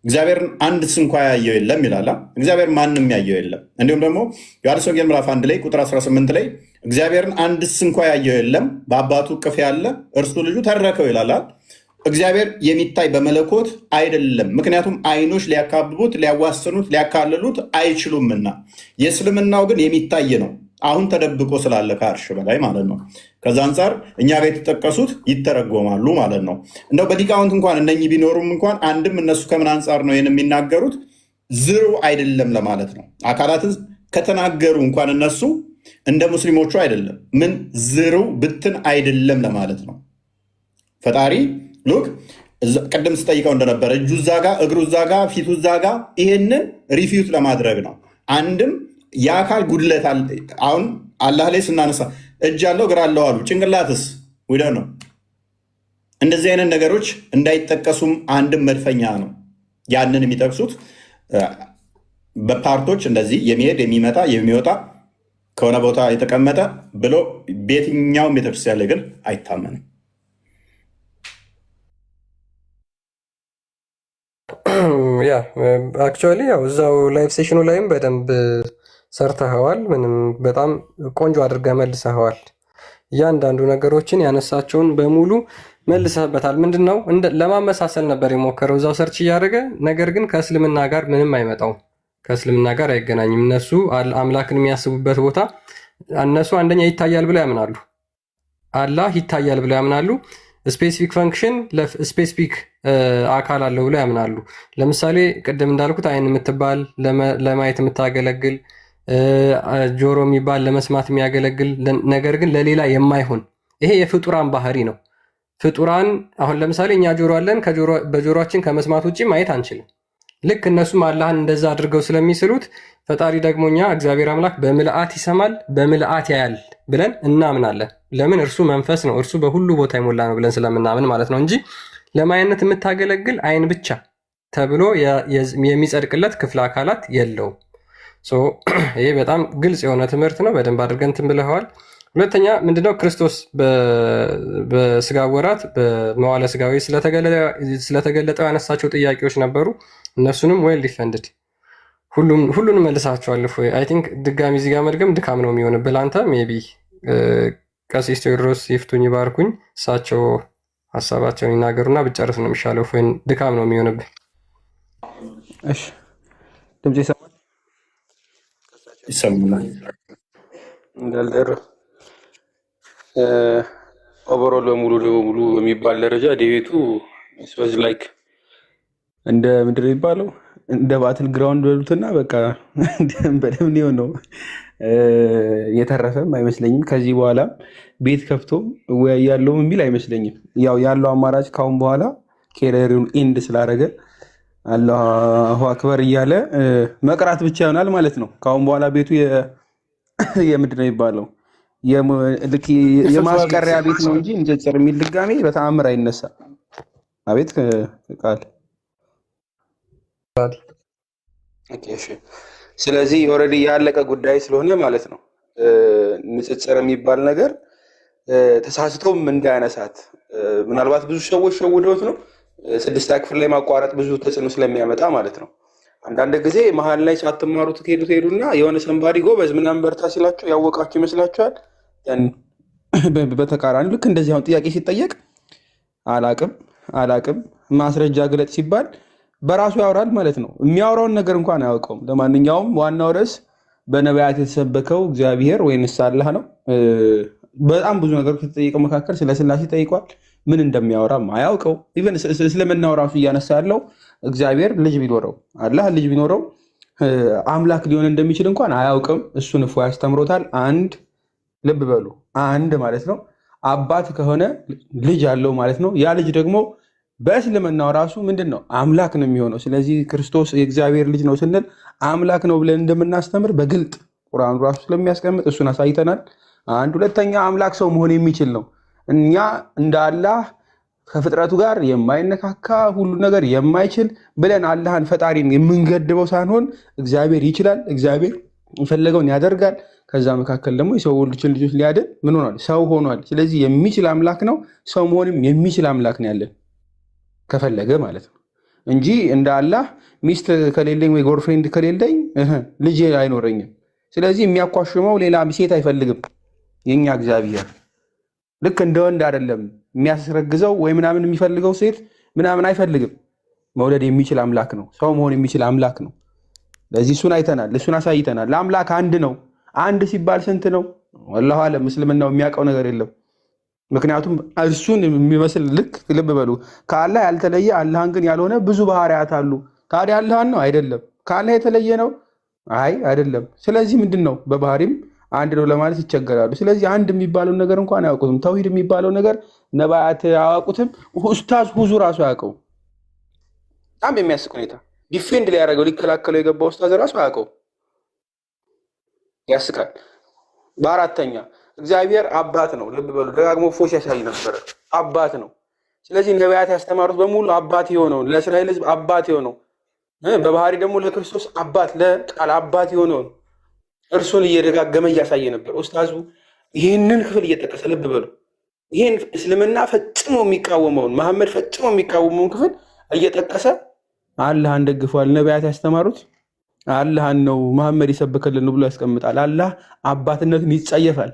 እግዚአብሔርን አንድስ እንኳ ያየው የለም ይላል። እግዚአብሔር ማንም ያየው የለም። እንዲሁም ደግሞ ዮሐንስ ወንጌል ምዕራፍ 1 ላይ ቁጥር 18 ላይ እግዚአብሔርን አንድስ እንኳ ያየው የለም፣ በአባቱ እቅፍ ያለ እርሱ ልጁ ተረከው ይላል። እግዚአብሔር የሚታይ በመለኮት አይደለም፣ ምክንያቱም አይኖች ሊያካብቡት፣ ሊያዋስኑት፣ ሊያካልሉት አይችሉምና። የእስልምናው ግን የሚታይ ነው፣ አሁን ተደብቆ ስላለ ከአርሽ በላይ ማለት ነው። ከዛ አንጻር እኛ ጋር የተጠቀሱት ይተረጎማሉ ማለት ነው። እንደው በሊቃውንት እንኳን እነኚህ ቢኖሩም እንኳን አንድም እነሱ ከምን አንጻር ነው ይህን የሚናገሩት? ዝሩ አይደለም ለማለት ነው። አካላትን ከተናገሩ እንኳን እነሱ እንደ ሙስሊሞቹ አይደለም፣ ምን ዝሩ ብትን አይደለም ለማለት ነው። ፈጣሪ ሉክ ቅድም ስጠይቀው እንደነበረ እጁ እዛ ጋ፣ እግሩ እዛ ጋ፣ ፊቱ እዛ ጋ፣ ይሄንን ሪፊዩት ለማድረግ ነው። አንድም የአካል ጉድለት አሁን አላህ ላይ ስናነሳ እጅ አለው እግር አለው አሉ። ጭንቅላትስ ውደ ነው። እንደዚህ አይነት ነገሮች እንዳይጠቀሱም አንድም መድፈኛ ነው። ያንን የሚጠቅሱት በፓርቶች እንደዚህ የሚሄድ የሚመጣ የሚወጣ ከሆነ ቦታ የተቀመጠ ብሎ በየትኛውም ቤተክርስቲያን ላይ ግን አይታመንም። ያ አክቹዋሊ ያው እዛው ላይቭ ሴሽኑ ላይም በደንብ ሰርተኸዋል። ምንም በጣም ቆንጆ አድርገህ መልሰኸዋል። እያንዳንዱ ነገሮችን ያነሳቸውን በሙሉ መልሰህበታል። ምንድን ነው ለማመሳሰል ነበር የሞከረው እዛው ሰርች እያደረገ፣ ነገር ግን ከእስልምና ጋር ምንም አይመጣውም፣ ከእስልምና ጋር አይገናኝም። እነሱ አምላክን የሚያስቡበት ቦታ እነሱ አንደኛ ይታያል ብለው ያምናሉ፣ አላህ ይታያል ብለው ያምናሉ። ስፔሲፊክ ፈንክሽን ስፔሲፊክ አካል አለው ብለው ያምናሉ። ለምሳሌ ቅድም እንዳልኩት አይን የምትባል ለማየት የምታገለግል፣ ጆሮ የሚባል ለመስማት የሚያገለግል፣ ነገር ግን ለሌላ የማይሆን ይሄ የፍጡራን ባህሪ ነው። ፍጡራን አሁን ለምሳሌ እኛ ጆሮ አለን፣ በጆሮችን ከመስማት ውጭ ማየት አንችልም። ልክ እነሱም አላህን እንደዛ አድርገው ስለሚስሉት ፈጣሪ ደግሞ እኛ እግዚአብሔር አምላክ በምልአት ይሰማል በምልአት ያያል ብለን እናምናለን። ለምን? እርሱ መንፈስ ነው፣ እርሱ በሁሉ ቦታ የሞላ ነው ብለን ስለምናምን ማለት ነው እንጂ ለማየነት የምታገለግል አይን ብቻ ተብሎ የሚጸድቅለት ክፍለ አካላት የለውም። ይሄ በጣም ግልጽ የሆነ ትምህርት ነው። በደንብ አድርገን እንትን ብለኸዋል። ሁለተኛ ምንድነው ክርስቶስ በስጋ ወራት በመዋለ ስጋዊ ስለተገለጠው ያነሳቸው ጥያቄዎች ነበሩ። እነሱንም ዌል ዲፈንድድ ሁሉንም መልሳቸዋል። አይ ቲንክ ድጋሚ እዚህ ጋር መድገም ድካም ነው የሚሆንብህ አንተ። ሜይ ቢ ቀሲስ ቴዎድሮስ ይፍቱኝ ይባርኩኝ፣ እሳቸው ሀሳባቸውን ይናገሩና ብጨርስ ነው የሚሻለው። እፎይን ድካም ነው የሚሆንብህ። እሺ ድምጽ ይሰማል? ይሰማል። እንዳልደረ ኦቨሮል በሙሉ የሚባል ደረጃ ዲቤቱ ስወዝ ላይክ እንደ ምንድን ነው የሚባለው እንደ ባትል ግራውንድ በሉትና በቃ በደምብ ነው የተረፈም አይመስለኝም። ከዚህ በኋላ ቤት ከፍቶም እወያያለሁም የሚል አይመስለኝም። ያው ያለው አማራጭ ካሁን በኋላ ኬሪየሩን ኢንድ ስላደረገ አላሁ አክበር እያለ መቅራት ብቻ ይሆናል ማለት ነው። ካሁን በኋላ ቤቱ የምንድን ነው የሚባለው የማስቀሪያ ቤት ነው እንጂ ንጽጽር የሚል ድጋሜ በተአምር አይነሳም። አቤት ቃል። ስለዚህ ኦልሬዲ ያለቀ ጉዳይ ስለሆነ ማለት ነው ንጽጽር የሚባል ነገር ተሳስቶም እንዳያነሳት ምናልባት ብዙ ሰዎች ሸውደውት ነው 6ኛ ክፍል ላይ ማቋረጥ ብዙ ተጽዕኖ ስለሚያመጣ ማለት ነው። አንዳንድ ጊዜ መሀል ላይ ሳትማሩ ትሄዱና የሆነ ሰንባዲ ጎበዝ ምናምን በርታ ሲላችሁ ያወቃችሁ ይመስላችኋል። በተቃራኒ ልክ እንደዚህ አሁን ጥያቄ ሲጠየቅ አላቅም ማስረጃ ግለጥ ሲባል በራሱ ያወራል ማለት ነው። የሚያወራውን ነገር እንኳን አያውቀውም። ለማንኛውም ዋናው ርዕስ በነቢያት የተሰበከው እግዚአብሔር ወይንስ አላህ ነው። በጣም ብዙ ነገር ከተጠየቀው መካከል ስለ ስላሴ ጠይቋል። ምን እንደሚያወራም አያውቀው። ኢቨን እስልምናው ራሱ እያነሳ ያለው እግዚአብሔር ልጅ ቢኖረው አላህ ልጅ ቢኖረው አምላክ ሊሆን እንደሚችል እንኳን አያውቅም። እሱን እፎ ያስተምሮታል። አንድ ልብ በሉ፣ አንድ ማለት ነው አባት ከሆነ ልጅ አለው ማለት ነው። ያ ልጅ ደግሞ በእስልምናው ራሱ ምንድን ነው አምላክ ነው የሚሆነው። ስለዚህ ክርስቶስ የእግዚአብሔር ልጅ ነው ስንል አምላክ ነው ብለን እንደምናስተምር በግልጥ ቁርአኑ ራሱ ስለሚያስቀምጥ እሱን አሳይተናል። አንድ ሁለተኛ አምላክ ሰው መሆን የሚችል ነው። እኛ እንደ አላህ ከፍጥረቱ ጋር የማይነካካ ሁሉ ነገር የማይችል ብለን አላህን ፈጣሪን የምንገድበው ሳንሆን እግዚአብሔር ይችላል፣ እግዚአብሔር የፈለገውን ያደርጋል። ከዛ መካከል ደግሞ የሰው ልጆች ሊያድን ምን ሆኗል? ሰው ሆኗል። ስለዚህ የሚችል አምላክ ነው። ሰው መሆንም የሚችል አምላክ ነው ያለን ከፈለገ ማለት ነው እንጂ እንደ አላህ ሚስት ከሌለኝ ወይ ጎርፍሬንድ ከሌለኝ ልጅ አይኖረኝም። ስለዚህ የሚያኳሽመው ሌላ ሴት አይፈልግም። የኛ እግዚአብሔር ልክ እንደ ወንድ አይደለም የሚያስረግዘው ወይ ምናምን የሚፈልገው ሴት ምናምን አይፈልግም። መውለድ የሚችል አምላክ ነው። ሰው መሆን የሚችል አምላክ ነው። ለዚህ እሱን አይተናል፣ እሱን አሳይተናል። ለአምላክ አንድ ነው። አንድ ሲባል ስንት ነው? ወላሂ አለም እስልምናው የሚያውቀው ነገር የለም። ምክንያቱም እርሱን የሚመስል ልክ ልብ በሉ ከአላህ ያልተለየ አላህን ግን ያልሆነ ብዙ ባህሪያት አሉ። ታዲያ አላህን ነው አይደለም? ከአላህ የተለየ ነው አይደለም። ስለዚህ ምንድን ነው በባህሪም አንድ ነው ለማለት ይቸገራሉ። ስለዚህ አንድ የሚባለውን ነገር እንኳን አያውቁትም። ተውሂድ የሚባለው ነገር ነባያት አያውቁትም። ኡስታዝ ሁዙ ራሱ አያውቀው። በጣም በሚያስቅ ሁኔታ ዲፌንድ ሊያደርገው ሊከላከለው የገባው ኡስታዝ ራሱ አያውቀው። ያስቃል። በአራተኛ እግዚአብሔር አባት ነው። ልብ በሉ ደጋግሞ ፎሽ ያሳይ ነበረ። አባት ነው። ስለዚህ ነቢያት ያስተማሩት በሙሉ አባት የሆነውን ለእስራኤል ሕዝብ አባት የሆነው በባህሪ ደግሞ ለክርስቶስ አባት ለቃል አባት የሆነውን እርሱን እየደጋገመ እያሳየ ነበር ኡስታዙ። ይህንን ክፍል እየጠቀሰ ልብ በሉ ይህን እስልምና ፈጽሞ የሚቃወመውን መሐመድ ፈጽሞ የሚቃወመውን ክፍል እየጠቀሰ አላህን ደግፏል። ነቢያት ያስተማሩት አላህን ነው መሐመድ ይሰብክልን ብሎ ያስቀምጣል። አላህ አባትነትን ይጸየፋል።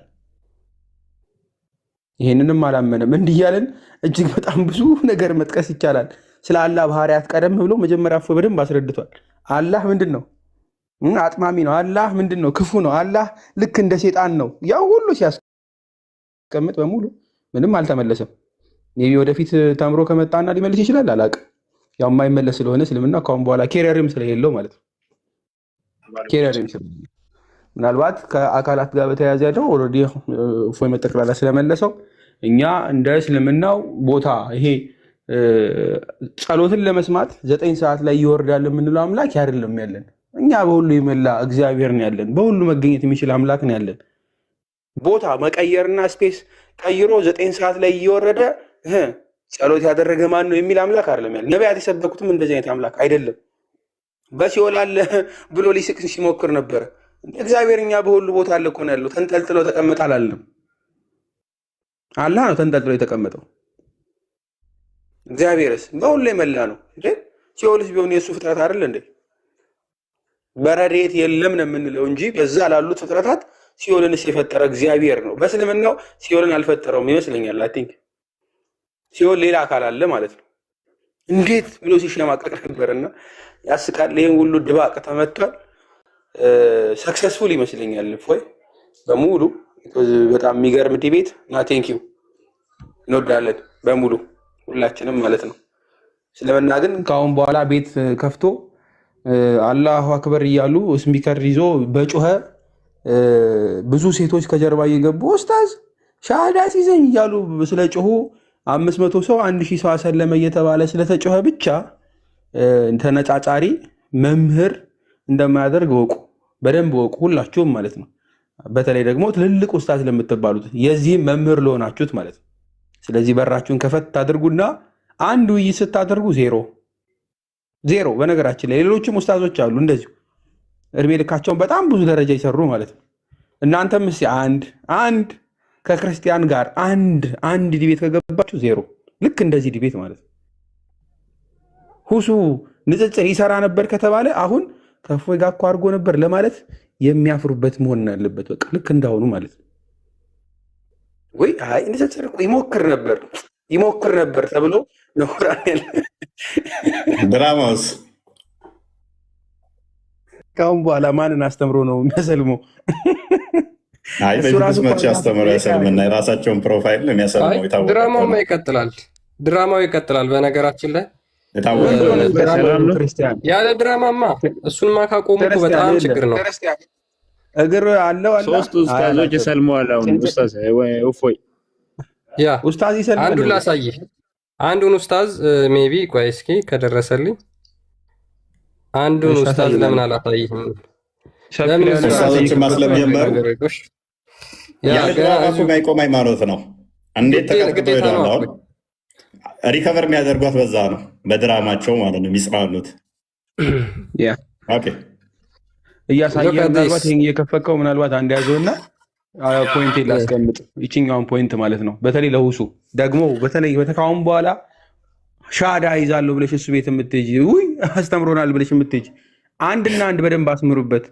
ይህንንም አላመነም። እንዲህ እያለን እጅግ በጣም ብዙ ነገር መጥቀስ ይቻላል። ስለ አላህ ባህሪያት ቀደም ብሎ መጀመሪያ በደንብ አስረድቷል። አላህ ምንድን ነው? አጥማሚ ነው። አላህ ምንድን ነው? ክፉ ነው። አላህ ልክ እንደ ሴጣን ነው። ያው ሁሉ ሲያስቀምጥ በሙሉ ምንም አልተመለሰም። ይህ ወደፊት ተምሮ ከመጣና ሊመልስ ይችላል፣ አላውቅም። ያው የማይመለስ ስለሆነ እስልምና ካሁን በኋላ ኬሪየርም ስለሌለው ማለት ነው። ኬሪየርም ስለሌለው ምናልባት ከአካላት ጋር በተያያዘ ያለው ኦልሬዲ እፎይ መጠቅላላ ስለመለሰው እኛ እንደ እስልምናው ቦታ ይሄ ጸሎትን ለመስማት 9 ሰዓት ላይ ይወርዳል የምንለው አምላክ አይደለም ያለን። እኛ በሁሉ የመላ እግዚአብሔር ነው ያለን። በሁሉ መገኘት የሚችል አምላክ ነው ያለን። ቦታ መቀየርና ስፔስ ቀይሮ 9 ሰዓት ላይ እየወረደ ጸሎት ያደረገ ማን ነው የሚል አምላክ አይደለም ያለን። ነቢያት የሰበኩትም እንደዚህ አይነት አምላክ አይደለም። በሲኦል አለ ብሎ ሊስቅ ሲሞክር ነበረ። እግዚአብሔር እኛ በሁሉ ቦታ አለ እኮ ነው ያለው። ተንጠልጥሎ ተቀመጠ አላለም። አላህ ነው ተንጠልጥሎ የተቀመጠው። እግዚአብሔርስ በሁሉ የመላ ነው እንዴ? ሲኦልስ ቢሆን የእሱ ፍጥረት አይደል እንዴ? በረድኤት የለም ነው የምንለው እንጂ በዛ ላሉት ፍጥረታት ሲኦልንስ የፈጠረ እግዚአብሔር ነው። በእስልምናው ሲኦልን አልፈጠረውም ይመስለኛል። አይ ቲንክ ሲሆን ሌላ አካል አለ ማለት ነው። እንዴት ብሎ ሲሸማቀቅ ነበርና ያስቃል። ይህን ሁሉ ድባቅ ተመቷል። ሰክሰስፉል ይመስለኛል እፎይ በሙሉ በጣም የሚገርም ዲቤት እና ቴንኪው እንወዳለን በሙሉ ሁላችንም ማለት ነው። ስለምና ግን ከአሁን በኋላ ቤት ከፍቶ አላሁ አክበር እያሉ ስፒከር ይዞ በጮኸ ብዙ ሴቶች ከጀርባ እየገቡ ኡስታዝ ሻሃዳ ሲዘኝ እያሉ ስለጮሁ 500 ሰው 1000 ሰው አሰለመ እየተባለ ስለተጮኸ ብቻ ተነጫጫሪ መምህር እንደማያደርግ ወቁ፣ በደንብ ወቁ ሁላችሁም ማለት ነው። በተለይ ደግሞ ትልልቅ ኡስታዝ ለምትባሉት የዚህም መምህር ለሆናችሁት ማለት ነው። ስለዚህ በራችሁን ከፈት አድርጉና አንድ ውይይት ስታደርጉ ዜሮ። በነገራችን ላይ ሌሎችም ኡስታዞች አሉ እንደዚሁ እድሜ ልካቸውን በጣም ብዙ ደረጃ ይሰሩ ማለት ነው። እናንተም እስኪ አንድ ከክርስቲያን ጋር አንድ ዲቤት ከገባችሁ ዜሮ። ልክ እንደዚህ ዲቤት ማለት ነው። ሁሱ ንጽጽር ይሰራ ነበር ከተባለ አሁን ከእፎይ ጋር እኮ አድርጎ ነበር ለማለት የሚያፍሩበት መሆን አለበት። በቃ ልክ እንዳሁኑ ማለት ነው። ወይ አይ ንጽጽር እኮ ይሞክር ነበር ተብሎ ድራማውስ ካሁን በኋላ ማንን አስተምሮ ነው የሚያሰልመው? አይ በፊት መቼ አስተምሮ ያሰልምና የራሳቸውን ፕሮፋይል የሚያሰልመው የታወቀ ድራማው ይቀጥላል። በነገራችን ላይ ያለ ድራማማ እሱንማ ካቆሙ በጣም ችግር ነው። እግር አለው አለ ሶስት ኡስታዞች ሰልመዋል። አሁን ኡስታዝ እፎይ ኡስታዝ ይሰልማል። አንዱን ላሳይህ፣ አንዱን ኡስታዝ ሜቢ ቆይ እስኪ ከደረሰልኝ አንዱን ኡስታዝ ለምን አላሳይህም? ለምን ኡስታዞችን ማስለም ጀመሩ? ያለ ድራማ የማይቆም ሃይማኖት ነው። እንዴት ተቀጥቅጦ ይላል? ሪከቨር የሚያደርጓት በዛ ነው፣ በድራማቸው ማለት ነው የሚጽናኑት። ኦኬ እያሳየ ምናልባት ይሄን እየከፈከው ምናልባት አንድ ያዘውና ፖይንት ላስቀምጥ፣ ይችኛውን ፖይንት ማለት ነው። በተለይ ለሁሱ ደግሞ በተለይ በተካውን በኋላ ሻዳ ይዛለሁ ብለሽ እሱ ቤት የምትሄጂ ውይ አስተምሮናል ብለሽ የምትሄጂ አንድና አንድ በደንብ አስምሩበት።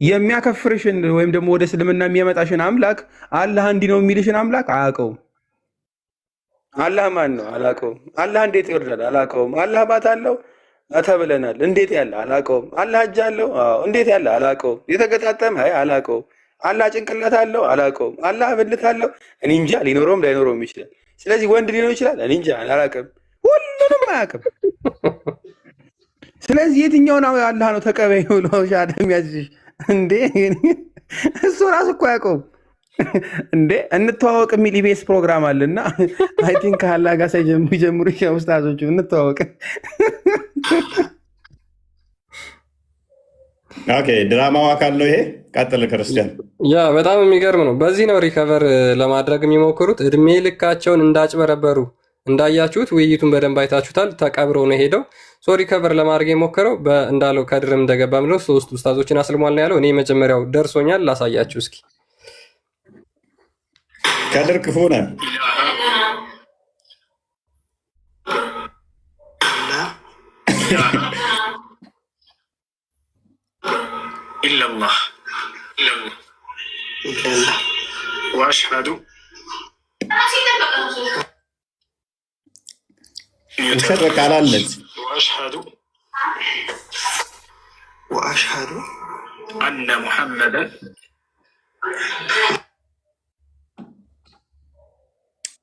የሚያከፍርሽን ወይም ደግሞ ወደ እስልምና የሚያመጣሽን አምላክ አላህ እንዲህ ነው የሚልሽን አምላክ አያውቀውም። አላህ ማን ነው? አላውቀውም። አላህ እንዴት ይወርዳል? አላውቀውም። አላህ ባት አለው ተብለናል። እንዴት ያለ? አላውቀውም። አላህ እጅ አለው? እንዴት ያለ? አላውቀውም። የተገጣጠመ? አላውቀውም። አላህ ጭንቅላት አለው? አላውቀውም። አላህ ብልት አለው? እኔ እንጃ። ሊኖረውም ላይኖረውም ይችላል። ስለዚህ ወንድ ሊኖር ይችላል። እኔ እንጃ፣ አላውቅም። ሁሉንም አያውቅም። ስለዚህ የትኛውን አላህ ነው ተቀበይ ብሎ ሻዳ የሚያዝሽ እንዴ? እሱ ራሱ እኮ አያውቀውም እንዴ። እንተዋወቅ የሚል ኢቢኤስ ፕሮግራም አለና አይ ቲንክ ከአላህ ጋር ሳይጀምሩ ኡስታዞቹ እንተዋወቅ። ኦኬ ድራማው አካል ነው ይሄ። ቀጥል ክርስቲያን። ያ በጣም የሚገርም ነው። በዚህ ነው ሪከቨር ለማድረግ የሚሞክሩት። እድሜ ልካቸውን እንዳጭበረበሩ እንዳያችሁት፣ ውይይቱን በደንብ አይታችሁታል። ተቀብረው ነው ሄደው ሪከቨር ለማድረግ የሞከረው እንዳለው ከድርም እንደገባ ምለው 3 ኡስታዞችን አስልሟል ነው ያለው። እኔ መጀመሪያው ደርሶኛል፣ ላሳያችሁ እስኪ። ከድር ክፉ ነህ። ኢላላህ ወአሽሀዱ ውሸት በቃ አላለች። ወአሽሀዱ አነ ሙሐመደን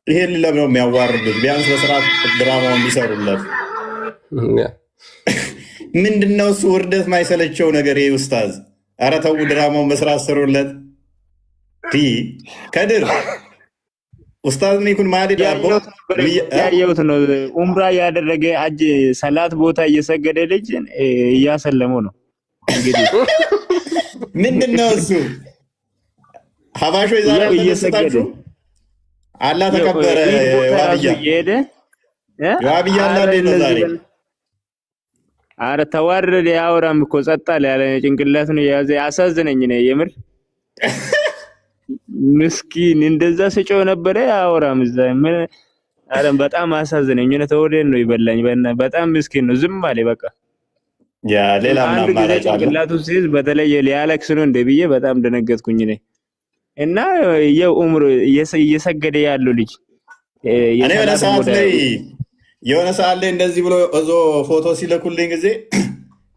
ይሄን ለምን ነው የሚያዋርዱት? ቢያንስ በስርዓት ድራማውን ቢሰሩለት። ምንድነው እሱ ውርደት ማይሰለቸው ነገር? ይሄ ኡስታዝ ኧረ ተው ድራማውን በስርዓት ሰሩለት። ከድር ኡስታዝ ኒኩን ማዲድ ያየሁት ነው። ኡምራ ያደረገ አጅ ሰላት ቦታ እየሰገደ ልጅ እያሰለመው ነው። እንግዲህ ምንድነው እሱ ሀባሾ ይዛራ እየሰገደ አላህ ተከበረ። ዋብያ አላህ ዛሬ አረ ተዋረደ። ያወራም እኮ ጸጥ አለ ያለ ጭንቅላቱን የያዘ ያሳዝነኝ ነው የምር። ምስኪን እንደዛ ስጮህ ነበረ ያወራም እዛ ምን። አረ በጣም አሳዝነኝ ነው። ተወደን ነው ይበላኝ። በጣም ምስኪን ነው። ዝም አለ በቃ። ያ ሌላ ምናምን ማለት ጭንቅላቱ ሲይዝ በተለይ ሊያለቅስ ነው እንደ ብዬ በጣም ደነገጥኩኝ ነኝ። እና የኡምር እየሰገደ ያለው ልጅ እኔ የሰላት የሆነ ሰዓት ላይ እንደዚህ ብሎ እዞ ፎቶ ሲልኩልኝ ጊዜ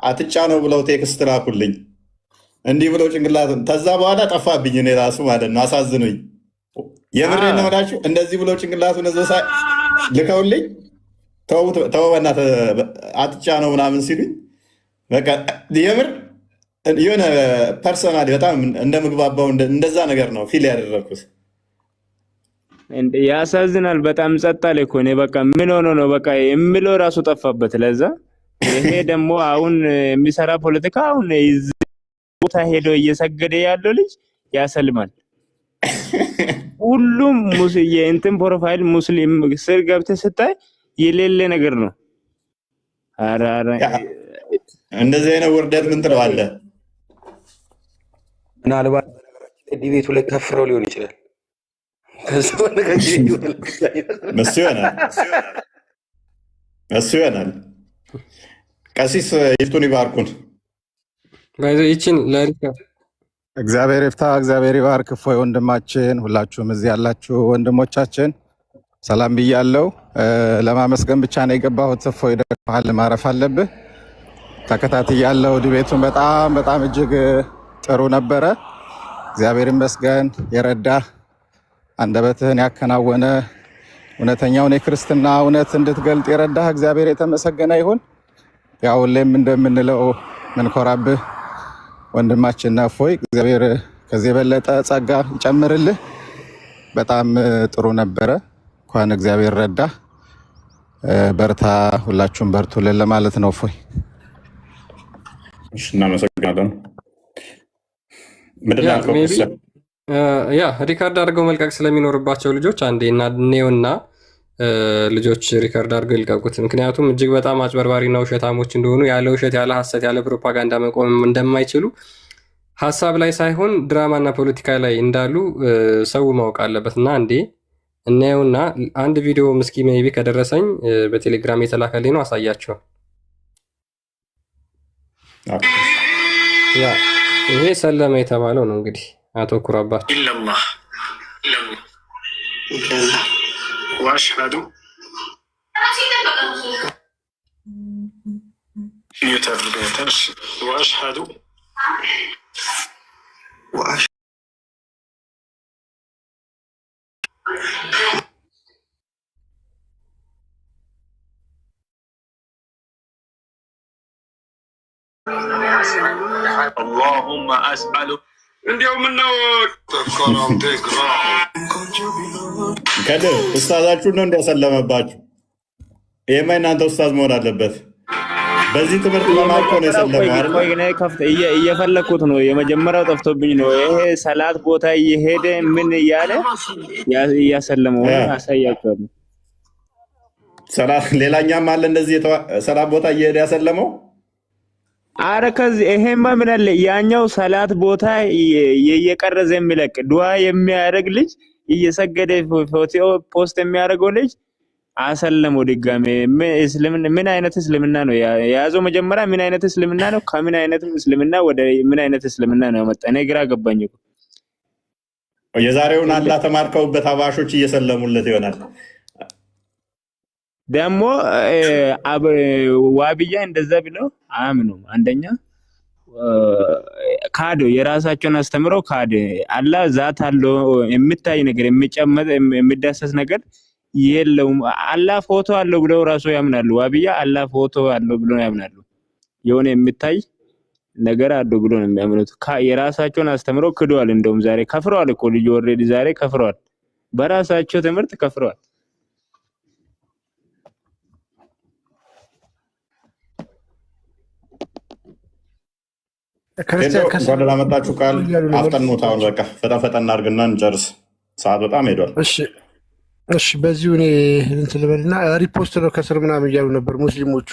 አትጫ ነው ብለው ቴክስት ላኩልኝ። እንዲህ ብለው ጭንቅላቱን ተዛ በኋላ ጠፋብኝ። እኔ ራሱ ማለት ነው አሳዝኑኝ። የምሬ ነው እላችሁ። እንደዚህ ብለው ጭንቅላቱን እዞ ልከውልኝ ተው በእናትህ አትጫ ነው ምናምን ሲሉኝ በቃ የምር የሆነ ፐርሰናሊ በጣም እንደምግባባው እንደዛ ነገር ነው ፊል ያደረግኩት። ያሳዝናል። በጣም ጸጥ አለ እኮ እኔ በቃ ምን ሆኖ ነው በቃ የምለው ራሱ ጠፋበት። ለዛ ይሄ ደግሞ አሁን የሚሰራ ፖለቲካ አሁን ቦታ ሄዶ እየሰገደ ያለው ልጅ ያሰልማል። ሁሉም የእንትን ፕሮፋይል ሙስሊም ስር ገብተህ ስታይ የሌለ ነገር ነው። ኧረ እንደዚህ አይነት ውርደት ምን ትለዋለህ? ምናልባት ዲቤቱ ላይ ከፍረው ሊሆን ይችላል። እሱ ይሆናል። ቀሲስ ይፍቱን ይባርኩን። ይችን እግዚአብሔር ይፍታ፣ እግዚአብሔር ይባርክ። እፎይ ወንድማችን፣ ሁላችሁም እዚህ ያላችሁ ወንድሞቻችን ሰላም ብያለሁ። ለማመስገን ብቻ ነው የገባሁት። እፎይ ደክመሃል፣ ማረፍ አለብህ። ተከታትያለሁ። ዲቤቱን በጣም እጅግ ጥሩ ነበረ። እግዚአብሔር ይመስገን። የረዳ አንደበትህን ያከናወነ እውነተኛውን የክርስትና እውነት እንድትገልጥ የረዳህ እግዚአብሔር የተመሰገነ ይሁን። ያው ሁሌም እንደምንለው ምንኮራብህ ወንድማችን እፎይ፣ እግዚአብሔር ከዚህ የበለጠ ጸጋ ይጨምርልህ። በጣም ጥሩ ነበረ። እንኳን እግዚአብሔር ረዳ። በርታ፣ ሁላችሁም በርቱልን ለማለት ነው። እፎይ እናመሰግናለን። ያ ሪካርድ አድርገው መልቀቅ ስለሚኖርባቸው ልጆች አንዴ እናኔውና ልጆች ሪካርድ አድርገው ይልቀቁት። ምክንያቱም እጅግ በጣም አጭበርባሪና ውሸታሞች እንደሆኑ ያለ ውሸት ያለ ሐሰት ያለ ፕሮፓጋንዳ መቆም እንደማይችሉ ሀሳብ ላይ ሳይሆን ድራማና ፖለቲካ ላይ እንዳሉ ሰው ማወቅ አለበት። እና አንዴ እናየውና አንድ ቪዲዮ ምስኪ ሜይቢ ከደረሰኝ በቴሌግራም የተላከልኝ ነው አሳያቸው። ያ ይሄ ሰለመ የተባለው ነው እንግዲህ አቶ ኩራባቸው ኢላላህ ወአሽሀዱ ወአሽሀዱ اللهم أسألك እንዲያው ምን ነው ከድር ኡስታዛችሁ ነው እንዲያሰለመባችሁ። ይሄማ እናንተ ኡስታዝ መሆን አለበት። በዚህ ትምህርት በማቆ ነው የሰለመው አይደል? እየፈለኩት ነው። የመጀመሪያው ጠፍቶብኝ ነው። ይሄ ሰላት ቦታ እየሄደ ምን እያለ እያሰለመው አሳያችኋለሁ። ሰላት ሌላኛም አለ እንደዚህ ሰላት ቦታ እየሄደ ያሰለመው። አረ ከዚህ ይሄማ ምን አለ ያኛው ሰላት ቦታ እየቀረዘ የሚለቅ ዱዓ የሚያደርግ ልጅ እየሰገደ ፎቶ ፖስት የሚያደርገው ልጅ አሰለመው ድጋሜ። ምን አይነት እስልምና ነው የያዘው? መጀመሪያ ምን አይነት እስልምና ነው? ከምን አይነት እስልምና ወደ ምን አይነት እስልምና ነው መጣ? እኔ ግራ ገባኝ እኮ። የዛሬውን አላህ ተማርከውበት አባሾች እየሰለሙለት ይሆናል። ደግሞ ዋብያ እንደዛ ብለው አያምኑም። አንደኛ ካዶ የራሳቸውን አስተምረው ካዶ አላህ ዛት አለው የሚታይ ነገር የሚጨመጥ የሚዳሰስ ነገር የለውም። አላህ ፎቶ አለው ብለው ራሱ ያምናሉ። ዋብያ አላህ ፎቶ አለው ብለው ያምናሉ። የሆነ የሚታይ ነገር አለው ብለው ነው የሚያምኑት። የራሳቸውን አስተምረው ክደዋል። እንደውም ዛሬ ከፍረዋል እኮ ልጅ ኦልሬዲ ዛሬ ከፍረዋል። በራሳቸው ትምህርት ከፍረዋል። እንኳን ደህና መጣችሁ። ቃል አፍጠኑት። አሁን በቃ ፈጠን አድርግና እንጨርስ። ሰዓት በጣም ሄዷል። እሺ በዚሁ እኔ እንትን ልበልና ሪፖስት ነው ከስር ምናምን እያሉ ነበር ሙስሊሞቹ።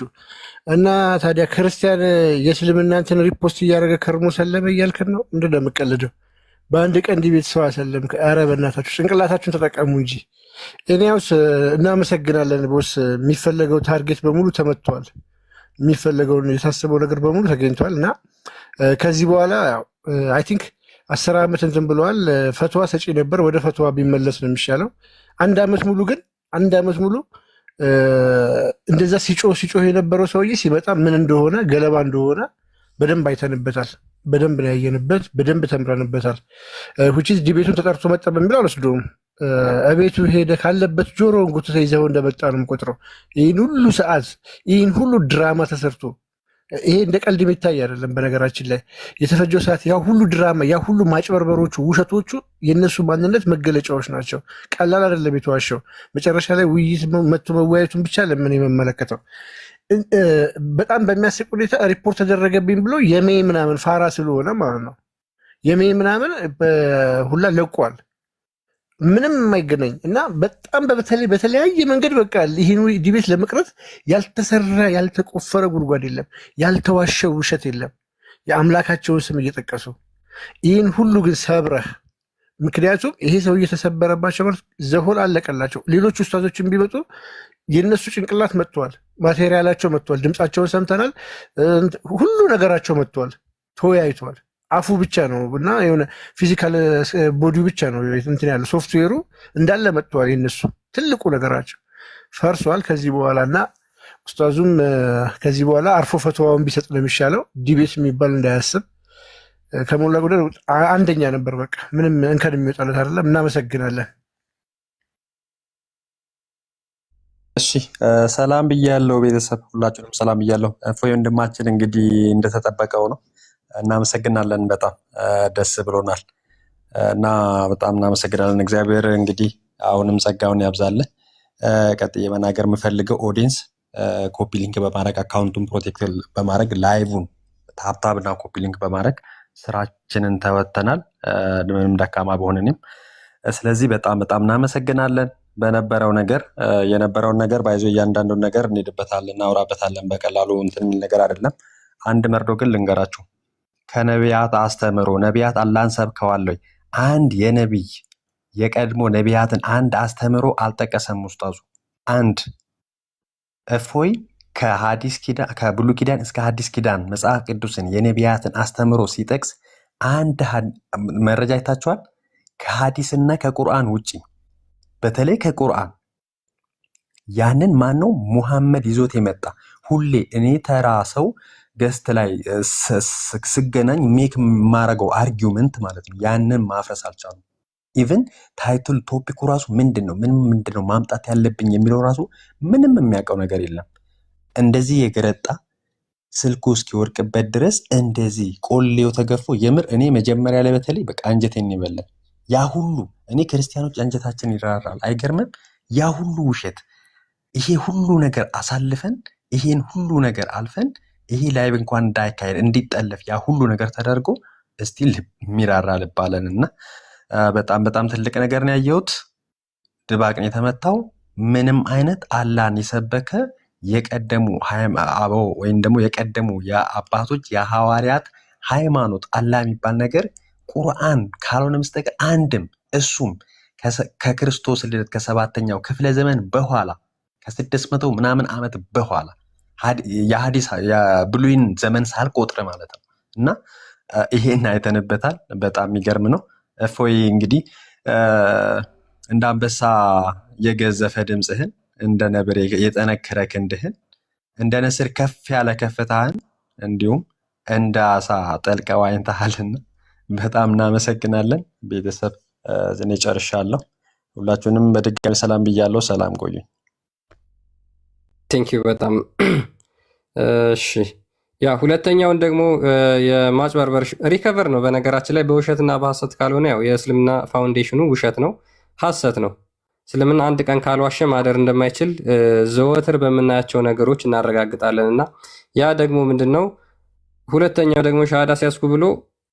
እና ታዲያ ክርስቲያን የእስልምና እንትን ሪፖስት እያደረገ ከርሞ ሰለመ እያልከን ነው? ምንድን ነው የምቀልደው? በአንድ ቀን ዲቤት ሰው አሰለም። ኧረ በእናታችሁ ጭንቅላታችሁን ተጠቀሙ እንጂ። እኔያውስ እናመሰግናለን ቦስ። የሚፈለገው ታርጌት በሙሉ ተመቷል። የሚፈለገውን የታሰበው ነገር በሙሉ ተገኝቷል። እና ከዚህ በኋላ አይ ቲንክ 10 ዓመት እንትን ብለዋል። ፈትዋ ሰጪ ነበር። ወደ ፈትዋ ቢመለስ ነው የሚሻለው። 1 ዓመት ሙሉ ግን 1 ዓመት ሙሉ እንደዛ ሲጮህ የነበረው ሰውዬ ሲመጣ ምን እንደሆነ ገለባ እንደሆነ በደንብ አይተንበታል። በደንብ ነው ያየንበት፣ በደንብ ተምረንበታል። ሁቺስ ዲቤቱን ተጠርቶ መጣ በሚለው አልወስደውም። እቤቱ ሄደ ካለበት ጆሮውን ጉትተ ይዘው እንደመጣ ነው የምቆጥረው። ይህን ሁሉ ሰዓት ይህን ሁሉ ድራማ ተሰርቶ ይሄ እንደ ቀልድ የሚታይ አይደለም። በነገራችን ላይ የተፈጀው ሰዓት ያ ሁሉ ድራማ፣ ያ ሁሉ ማጭበርበሮቹ፣ ውሸቶቹ የእነሱ ማንነት መገለጫዎች ናቸው። ቀላል አይደለም የተዋሸው። መጨረሻ ላይ ውይይት መጥቶ መወያየቱን ብቻ ለምን የመመለከተው በጣም በሚያስቅ ሁኔታ ሪፖርት ተደረገብኝ ብሎ የሜይ ምናምን ፋራ ስለሆነ ማለት ነው የሜይ ምናምን ሁላ ለቋል። ምንም የማይገናኝ እና በጣም በተለያየ መንገድ በቃ ይህን ዲቤት ለመቅረት ያልተሰራ ያልተቆፈረ ጉድጓድ የለም፣ ያልተዋሸው ውሸት የለም። የአምላካቸውን ስም እየጠቀሱ ይህን ሁሉ ግን ሰብረህ፣ ምክንያቱም ይሄ ሰው እየተሰበረባቸው ማለት ዘሆል አለቀላቸው። ሌሎች ኡስታዞችን ቢመጡ የነሱ ጭንቅላት መጥተዋል፣ ማቴሪያላቸው መጥተዋል፣ ድምፃቸውን ሰምተናል፣ ሁሉ ነገራቸው መጥተዋል፣ ተወያይተዋል። አፉ ብቻ ነው እና የሆነ ፊዚካል ቦዲው ብቻ ነው እንትን ያለው ሶፍትዌሩ እንዳለ መጥተዋል። የነሱ ትልቁ ነገራቸው ፈርሷል ከዚህ በኋላ እና ኡስታዙም ከዚህ በኋላ አርፎ ፈተዋውን ቢሰጥ ነው የሚሻለው። ዲቤት የሚባል እንዳያስብ ከሞላ ጎደል አንደኛ ነበር። በቃ ምንም እንከን የሚወጣለት አይደለም። እናመሰግናለን። እሺ ሰላም ብያለሁ ቤተሰብ፣ ሁላችሁንም ሰላም ብያለሁ። እፎይ ወንድማችን እንግዲህ እንደተጠበቀው ነው። እናመሰግናለን። በጣም ደስ ብሎናል እና በጣም እናመሰግናለን። እግዚአብሔር እንግዲህ አሁንም ጸጋውን ያብዛልን። ቀጥዬ መናገር የምፈልገው ኦዲየንስ ኮፒ ሊንክ በማድረግ አካውንቱን ፕሮቴክት በማድረግ ላይቭን ታፕታብ እና ኮፒ ሊንክ በማድረግ ስራችንን ተወተናል፣ ምንም ደካማ በሆነንም። ስለዚህ በጣም እናመሰግናለን። በነበረው ነገር የነበረውን ነገር ባይዞ እያንዳንዱን ነገር እንሄድበታለን፣ እናውራበታለን። በቀላሉ እንትን የሚል ነገር አይደለም። አንድ መርዶ ግን ልንገራችሁ። ከነቢያት አስተምሮ ነቢያት አላህን ሰብከዋል ወይ? አንድ የነቢይ የቀድሞ ነቢያትን አንድ አስተምሮ አልጠቀሰም ኡስታዙ። አንድ እፎይ ከብሉይ ኪዳን እስከ ሐዲስ ኪዳን መጽሐፍ ቅዱስን የነቢያትን አስተምሮ ሲጠቅስ አንድ መረጃ አይታችኋል? ከሐዲስና ከቁርአን ውጪ በተለይ ከቁርአን ያንን ማነው ሙሐመድ ይዞት የመጣ ሁሌ እኔ ተራ ሰው ገስት ላይ ስገናኝ ሜክ ማረገው አርጊውመንት ማለት ነው። ያንን ማፍረስ አልቻሉም። ኢቭን ታይትል ቶፒኩ ራሱ ምንድነው ማምጣት ያለብኝ የሚለው ራሱ ምንም የሚያውቀው ነገር የለም። እንደዚህ የገረጣ ስልኩ እስኪወርቅበት ድረስ እንደዚህ ቆሌው ተገፎ የምር እኔ መጀመሪያ ላይ በተለይ በቃ አንጀቴን ይበላል። ያ ሁሉ እኔ ክርስቲያኖች አንጀታችን ይራራል። አይገርምም? ያ ሁሉ ውሸት ይሄ ሁሉ ነገር አሳልፈን ይሄን ሁሉ ነገር አልፈን ይሄ ላይቭ እንኳን እንዳይካሄድ እንዲጠለፍ ያ ሁሉ ነገር ተደርጎ እስቲል ሚራራ ልባለንና በጣም ትልቅ ነገር ነው ያየሁት። ድባቅን የተመታው ምንም አይነት አላህን የሰበከ የቀደሙ አበው ወይም ደግሞ የቀደሙ የአባቶች የሐዋርያት ሃይማኖት አላህ የሚባል ነገር ቁርአን ካልሆነ በስተቀር አንድም እሱም ከክርስቶስ ልደት ከ7ኛው ክፍለ ዘመን በኋላ ከ600 ምናምን ዓመት በኋላ የሐዲስ የብሉይን ዘመን ሳልቆጥር ማለት ነው። እና ይሄን አይተንበታል። በጣም የሚገርም ነው። እፎይ እንግዲህ እንደ አንበሳ የገዘፈ ድምፅህን፣ እንደ ነብር የጠነከረ ክንድህን፣ እንደ ንስር ከፍ ያለ ከፍታህን እንዲሁም እንደ አሳ ጠልቀህ ዋኝተሃልና በጣም እናመሰግናለን። ቤተሰብ እኔ ጨርሻለሁ። ሁላችሁንም በድጋሚ ሰላም ብያለሁ። ሰላም ቆዩኝ። ቴንክ ዩ በጣም እሺ። ያ ሁለተኛውን ደግሞ የማጭበርበር ሪከቨር ነው። በነገራችን ላይ በውሸትና በሐሰት ካልሆነ ያው የእስልምና ፋውንዴሽኑ ውሸት ነው፣ ሐሰት ነው። እስልምና አንድ ቀን ካልዋሸ ማደር እንደማይችል ዘወትር በምናያቸው ነገሮች እናረጋግጣለን። እና ያ ደግሞ ምንድን ነው? ሁለተኛው ደግሞ ሻሃዳ ሲያስኩ ብሎ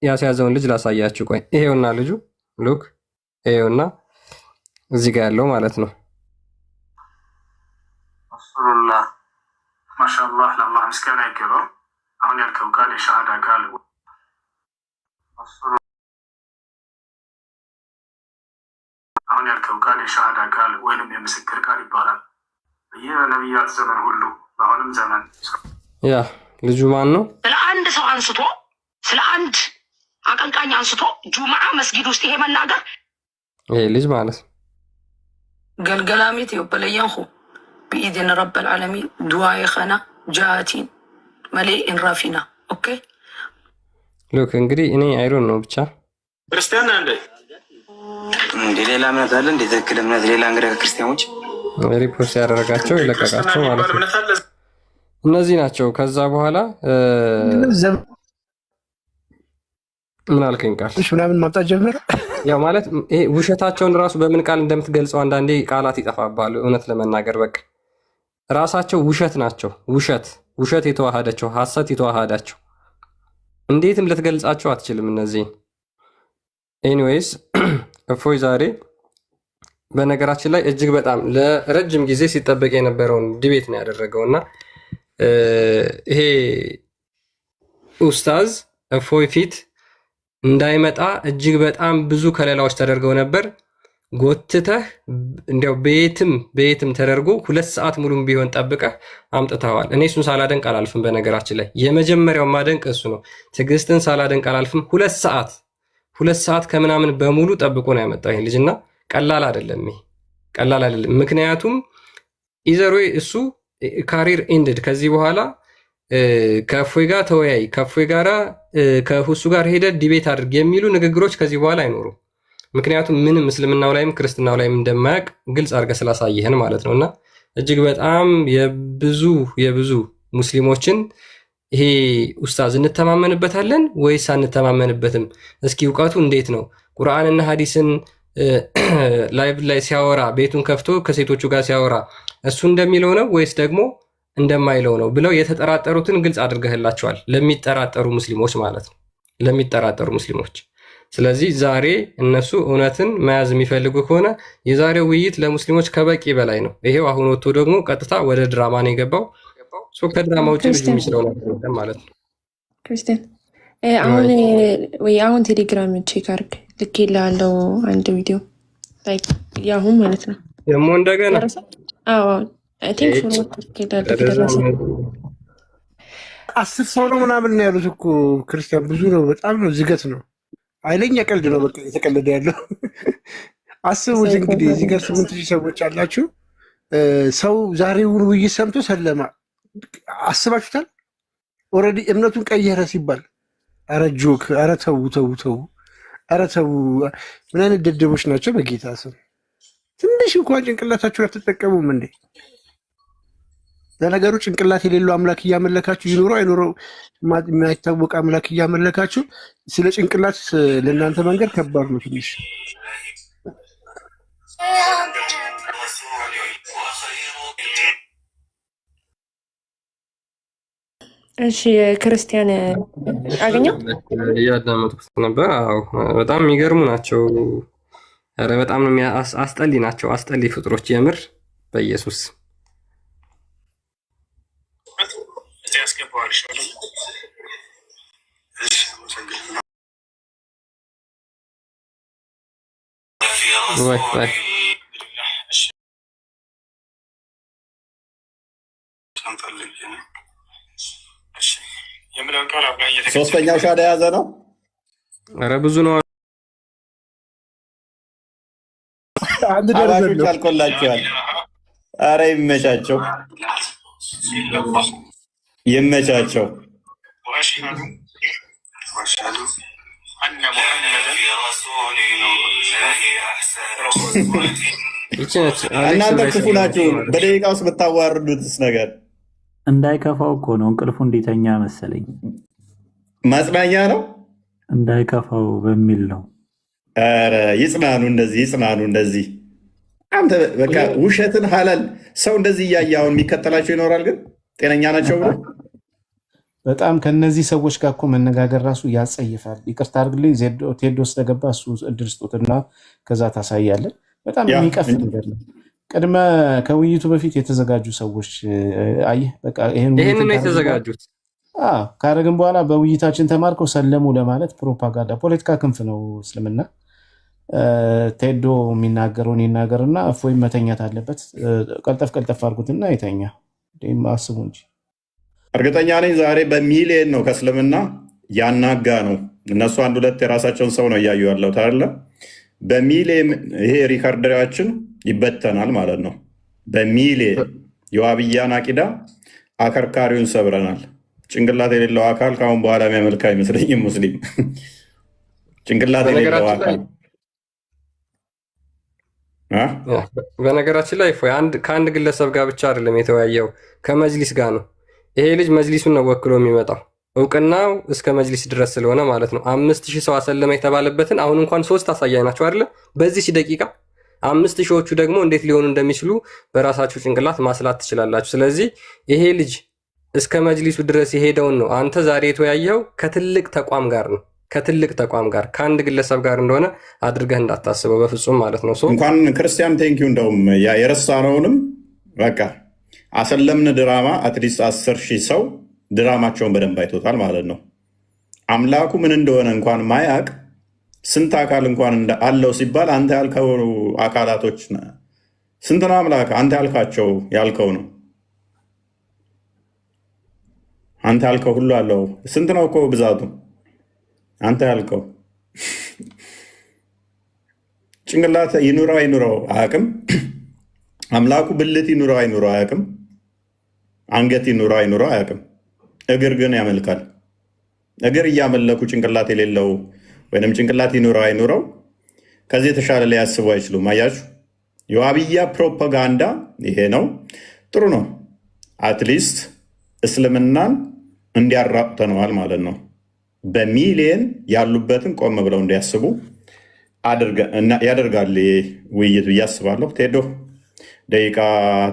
ያስያዘውን ልጅ ላሳያችሁ። ቆይ ይሄውና ልጁ ሉክ፣ ይሄውና እዚህ ጋር ያለው ማለት ነው። ረሱሉላህ ማሻአላህ፣ ለአላህ ምስጋና ይገባው። አሁን ያልከው ቃል የሻሃዳ ቃል ወይንም የምስክር ቃል ይባላል። በየነቢያት ዘመን ሁሉ በአሁንም ዘመን ያ ልጁ ማን ነው? ስለ አንድ ሰው አንስቶ ስለ አንድ አቀንቃኝ አንስቶ ጁምዓ መስጊድ ውስጥ ይሄ መናገር ይሄ ልጅ ማለት ነው። قلقلاميت يوبليانخو بإذن رب العالمين دعاء خنا جاتين مليء رافينا اوكي ሎክ እንግዲህ እኔ አይሮን ነው ብቻ ክርስቲያን አንዴ እንደ ሌላ እምነት አለ እንደ ትክክል እምነት ሌላ እንግዲህ ከክርስቲያኖች ሪፖርት ያደረጋቸው ይለቀቃቸው ማለት ነው። እነዚህ ናቸው። ከዛ በኋላ ምን አልከኝ ቃል ምናምን ማምጣት ጀመረ። ያው ማለት ይሄ ውሸታቸውን ራሱ በምን ቃል እንደምትገልጸው አንዳንዴ ቃላት ይጠፋባሉ። እውነት ለመናገር በቃ ራሳቸው ውሸት ናቸው። ውሸት የተዋሃዳቸው ሐሰት የተዋሃዳቸው እንዴትም ልትገልጻቸው አትችልም እነዚህ። ኤኒዌይስ እፎይ ዛሬ በነገራችን ላይ እጅግ በጣም ለረጅም ጊዜ ሲጠበቅ የነበረውን ዲቤት ነው ያደረገውና ይሄ ኡስታዝ እፎይ ፊት እንዳይመጣ እጅግ በጣም ብዙ ከለላዎች ተደርገው ነበር። ጎትተህ እንዲያው ቤትም ተደርጎ 2 ሰዓት ሙሉም ቢሆን ጠብቀህ አምጥተዋል። እኔ እሱን ሳላደንቅ አላልፍም። በነገራችን ላይ የመጀመሪያው ማደንቅ እሱ ነው። ትዕግስትን ሳላደንቅ አላልፍም። 2 ሰዓት ከምናምን በሙሉ ጠብቆ ነው ያመጣው ይሄን ልጅና ቀላል አይደለም። ይሄ ቀላል አይደለም። ምክንያቱም ኢዘሮ እሱ ካሪር ኤንድድ ከዚህ በኋላ ከእፎይ ጋር ተወያይ፣ ከእፎይ ጋራ ከሁሱ ጋር ሄደ ዲቤት አድርግ የሚሉ ንግግሮች ከዚህ በኋላ አይኖሩም። ምክንያቱም ምንም እስልምናው ላይም ክርስትናው ላይም እንደማያውቅ ግልጽ አድርገህ ስላሳየህን ማለት ነውና እጅግ በጣም የብዙ ሙስሊሞችን ይሄ ኡስታዝ እንተማመንበታለን ወይስ አንተማመንበትም? እስኪ እውቀቱ እንዴት ነው? ቁርአንና ሐዲስን ላይቭ ላይ ሲያወራ ቤቱን ከፍቶ ከሴቶቹ ጋር ሲያወራ እሱ እንደሚለው ነው ወይስ ደግሞ እንደማይለው ነው ብለው የተጠራጠሩትን ግልጽ አድርገህላቸዋል። ለሚጠራጠሩ ሙስሊሞች ማለት ነው፣ ለሚጠራጠሩ ሙስሊሞች። ስለዚህ ዛሬ እነሱ እውነትን መያዝ የሚፈልጉ ከሆነ የዛሬው ውይይት ለሙስሊሞች ከበቂ በላይ ነው። ይሄው አሁን ወጥቶ ደግሞ ቀጥታ ወደ ድራማ ነው የገባው። ከድራማ ውጭ ልጅ የሚችለው ነገር ማለት ነው። ክርስቲያን አሁን ቴሌግራም ቼክ አድርግ፣ ልኬልሃለሁ አንድ ቪዲዮ ያሁን ማለት ነው። ደግሞ እንደገና አስር ሰው ነው ምናምን ነው ያሉት እኮ ክርስቲያን። ብዙ ነው፣ በጣም ነው፣ ዝገት ነው፣ ኃይለኛ ቀልድ ነው። በቃ የተቀለደ ያለው አስቡት እንግዲህ እዚህ ጋር 8000 ሰዎች አላችሁ። ሰው ዛሬውን ውይይት ሰምቶ ሰለማ። አስባችሁታል? ኦልሬዲ እምነቱን ቀየረ ሲባል ኧረ ጆክ! ኧረ ተው ተው ተው! ኧረ ተው! ምን አይነት ደደቦች ናቸው በጌታ ስም! ትንሽ እንኳን ጭንቅላታችሁን አትጠቀሙም እንዴ? ለነገሩ ጭንቅላት የሌለው አምላክ እያመለካችሁ ይኖረው አይኖረው የማይታወቅ አምላክ እያመለካችሁ ስለ ጭንቅላት ለእናንተ መንገድ ከባድ ነው ትንሽ። እሺ ክርስቲያን አገኘው እያዳመጥኩት ነበር። አዎ በጣም የሚገርሙ ናቸው። ኧረ በጣም ነው አስጠሊ ናቸው። አስጠሊ ፍጥሮች የምር በኢየሱስ ወይ ሶስተኛው ሻዳ የያዘ ነው። ኧረ ብዙ ነው። አባሾች አልቆላቸዋል። ኧረ ይመቻቸው ይመቻቸው። እናንተ ክፉ ናችሁ። በደቂቃ ውስጥ ብታዋርዱትስ ነገር እንዳይከፋው እኮ ነው። እንቅልፉ እንዲተኛ መሰለኝ ማጽናኛ ነው። እንዳይከፋው በሚል ነው። ኧረ ይጽናኑ፣ እንደዚህ ይጽናኑ። እንደዚህ አንተ በቃ ውሸትን ሐላል ሰው እንደዚህ እያየ አሁን የሚከተላቸው ይኖራል። ግን ጤነኛ ናቸው ብሎ በጣም ከነዚህ ሰዎች ጋር እኮ መነጋገር ራሱ ያጸይፋል። ይቅርታ አድርግልኝ ቴዶ ስለገባ እሱ እድል ስጡትና ከዛ ታሳያለን። በጣም የሚቀፍ ነገር ነው። ቅድመ ከውይይቱ በፊት የተዘጋጁ ሰዎች አየህ፣ በቃ ይሄንን የተዘጋጁት ካረግን በኋላ በውይይታችን ተማርከው ሰለሙ ለማለት ፕሮፓጋንዳ፣ ፖለቲካ ክንፍ ነው እስልምና። ቴዶ የሚናገረውን ይናገርና እፎይ መተኛት አለበት። ቀልጠፍ ቀልጠፍ አድርጉትና የተኛ አስቡ እንጂ እርግጠኛ ነኝ ዛሬ በሚሊየን ነው ከእስልምና ያናጋ ነው። እነሱ 1-2 የራሳቸውን ሰው ነው እያዩ ያለው ታለ በሚሊየን ይሄ ሪካርደራችን ይበተናል ማለት ነው። በሚሊየን የዋብያን አቂዳ አከርካሪውን ሰብረናል። ጭንቅላት የሌለው አካል ከአሁን በኋላ የሚያመልክ አይመስለኝም። ሙስሊም ጭንቅላት የሌለው አካል በነገራችን ላይ ከአንድ ግለሰብ ጋር ብቻ አይደለም የተወያየው፣ ከመጅሊስ ጋር ነው። ይሄ ልጅ መጅሊሱን ነው ወክሎ የሚመጣው፣ እውቅናው እስከ መጅሊስ ድረስ ስለሆነ ማለት ነው። 5000 ሰው አሰለመ የተባለበትን አሁን እንኳን 3 አሳያኝ ናቸው አይደለ? በዚህ ደቂቃ 5000ዎቹ ደግሞ እንዴት ሊሆኑ እንደሚችሉ በራሳችሁ ጭንቅላት ማስላት ትችላላችሁ። ስለዚህ ይሄ ልጅ እስከ መጅሊሱ ድረስ የሄደውን ነው አንተ ዛሬ የተወያየው ከትልቅ ተቋም ጋር ነው። ከትልቅ ተቋም ጋር ከአንድ ግለሰብ ጋር እንደሆነ አድርገህ እንዳታስበው በፍጹም ማለት ነው። እንኳን ክርስቲያን ቴንኪው። እንደውም የረሳነውንም በቃ አሰለምን ድራማ አትሊስት 10,000 ሰው ድራማቸውን በደንብ አይቶታል ማለት ነው። አምላኩ ምን እንደሆነ እንኳን ማያቅ ስንት አካል እንኳን አለው ሲባል አንተ ያልከው አካላቶች ስንት ነው አምላክ? አንተ ያልካቸው ያልከው ነው። አንተ ያልከው ሁሉ አለው። ስንት ነው እኮ ብዛቱ? አንተ ያልከው ጭንቅላት ይኑረው አይኑረው አያውቅም። አምላኩ ብልት ይኑረው አይኑረው አያውቅም። አንገት ይኑረው አይኑረው አያውቅም። እግር ግን ያመልካል። እግር እያመለኩ ጭንቅላት የሌለው ወይም ጭንቅላት ይኑረው አይኑረው ከዚህ የተሻለ ሊያስቡ አይችሉም። አያችሁ፣ የዋብያ ፕሮፓጋንዳ ይሄ ነው። ጥሩ ነው። አትሊስት እስልምናን እንዲያራቁተነዋል ማለት ነው። በሚሊየን ያሉበትን ቆም ብለው እንዲያስቡ ያደርጋል ውይይት ብዬ አስባለሁ። ቴዶ ደቂቃ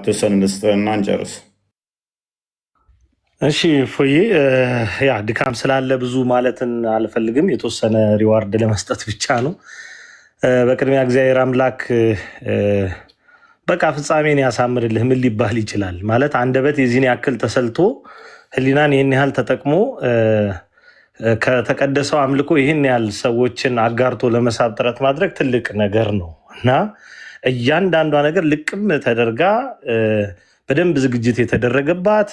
ተወሰን እንስጥና እንጨርስ። እሺ ፎዬ፣ ያ ድካም ስላለ ብዙ ማለትን አልፈልግም። የተወሰነ ሪዋርድ ለመስጠት ብቻ ነው። በቅድሚያ እግዚአብሔር አምላክ በቃ ፍጻሜን ያሳምርልህ። ምን ሊባል ይችላል ማለት አንደበት የዚህን ያክል ተሰልቶ ህሊናን ይህን ያህል ተጠቅሞ ከተቀደሰው አምልኮ ይህን ያህል ሰዎችን አጋርቶ ለመሳብ ጥረት ማድረግ ትልቅ ነገር ነው እና እያንዳንዷ ነገር ልቅም ተደርጋ በደንብ ዝግጅት የተደረገባት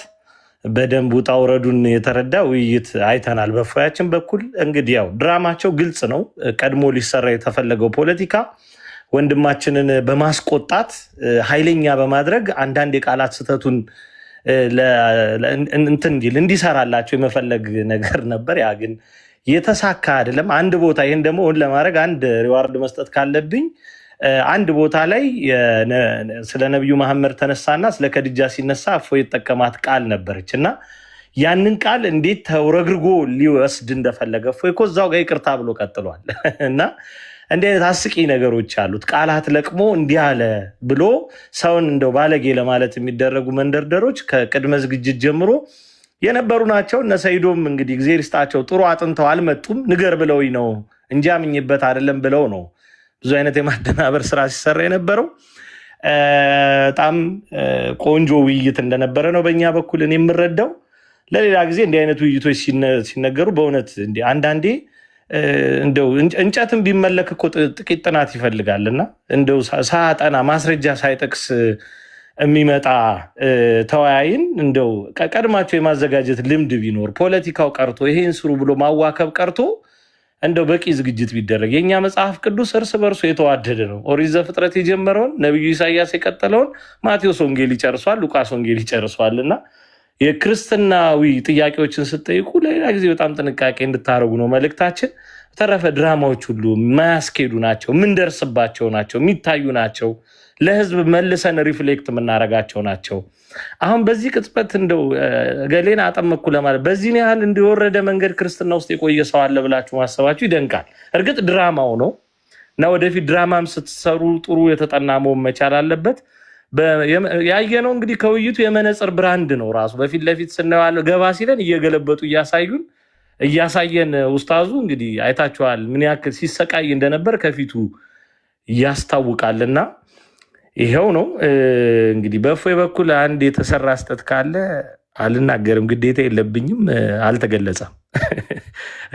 በደንብ ውጣ ውረዱን የተረዳ ውይይት አይተናል። በፎያችን በኩል እንግዲህ ያው ድራማቸው ግልጽ ነው። ቀድሞ ሊሰራ የተፈለገው ፖለቲካ ወንድማችንን በማስቆጣት ኃይለኛ በማድረግ አንዳንድ የቃላት ስህተቱን እንዲሰራላቸው የመፈለግ ነገር ነበር። ያ ግን የተሳካ አይደለም። አንድ ቦታ ይህን ደግሞ ለማድረግ አንድ ሪዋርድ መስጠት ካለብኝ አንድ ቦታ ላይ ስለ ነቢዩ መሐመድ ተነሳና ስለ ከድጃ ሲነሳ እፎይ የተጠቀማት ቃል ነበረች እና ያንን ቃል እንዴት ተውረግርጎ ሊወስድ እንደፈለገ እፎይ እኮ እዛው ጋር ይቅርታ ብሎ ቀጥሏል እና እንዲህ አይነት አስቂኝ ነገሮች አሉት። ቃላት ለቅሞ እንዲህ አለ ብሎ ሰውን እንደው ባለጌ ለማለት የሚደረጉ መንደርደሮች ከቅድመ ዝግጅት ጀምሮ የነበሩ ናቸው። እነ ሰይዶም እንግዲህ እግዜር ይስጣቸው ጥሩ አጥንተው አልመጡም። ንገር ብለውኝ ነው እንጂ አምኜበት አይደለም ብለው ነው ብዙ አይነት የማደናበር ስራ ሲሰራ የነበረው። በጣም ቆንጆ ውይይት እንደነበረ ነው በእኛ በኩል እኔ የምረዳው። ለሌላ ጊዜ እንዲህ አይነት ውይይቶች ሲነገሩ በእውነት አንዳንዴ እንደው እንጨትን ቢመለክ እኮ ጥቂት ጥናት ይፈልጋልና እንደው ሳያጠና ማስረጃ ሳይጠቅስ የሚመጣ ተወያይን እንደው ቀድማቸው የማዘጋጀት ልምድ ቢኖር ፖለቲካው ቀርቶ ይሄን ስሩ ብሎ ማዋከብ ቀርቶ እንደው በቂ ዝግጅት ቢደረግ። የኛ መጽሐፍ ቅዱስ እርስ በርሱ የተዋደደ ነው። ኦሪት ዘፍጥረት የጀመረውን ነብዩ ኢሳያስ የቀጠለውን ማቴዎስ ወንጌል ይጨርሷል፣ ሉቃስ ወንጌል ይጨርሷልና የክርስትናዊ ጥያቄዎችን ስትጠይቁ ለሌላ ጊዜ በጣም ጥንቃቄ እንድታደርጉ ነው መልእክታችን። በተረፈ ድራማዎች ሁሉ የማያስኬዱ ናቸው፣ የምንደርስባቸው ናቸው፣ የሚታዩ ናቸው፣ ለህዝብ መልሰን ሪፍሌክት የምናደርጋቸው ናቸው። አሁን በዚህ ቅጽበት እንደው ገሌን አጠመኩ ለማለት በዚህን ያህል እንዲወረደ መንገድ ክርስትና ውስጥ የቆየ ሰው አለ ብላችሁ ማሰባችሁ ይደንቃል። እርግጥ ድራማው ነው እና ወደፊት ድራማም ስትሰሩ ጥሩ የተጠና መሆን መቻል አለበት። ያየነው እንግዲህ ከውይይቱ የመነጽር ብራንድ ነው ራሱ በፊት ለፊት ስናየው ገባ ሲለን እየገለበጡ እያሳየን ኡስታዙ እንግዲህ አይታችኋል ምን ያክል ሲሰቃይ እንደነበር ከፊቱ ያስታውቃልና ይሄው ነው እንግዲህ። በእፎይ በኩል አንድ የተሰራ ስህተት ካለ አልናገርም፣ ግዴታ የለብኝም፣ አልተገለጸም።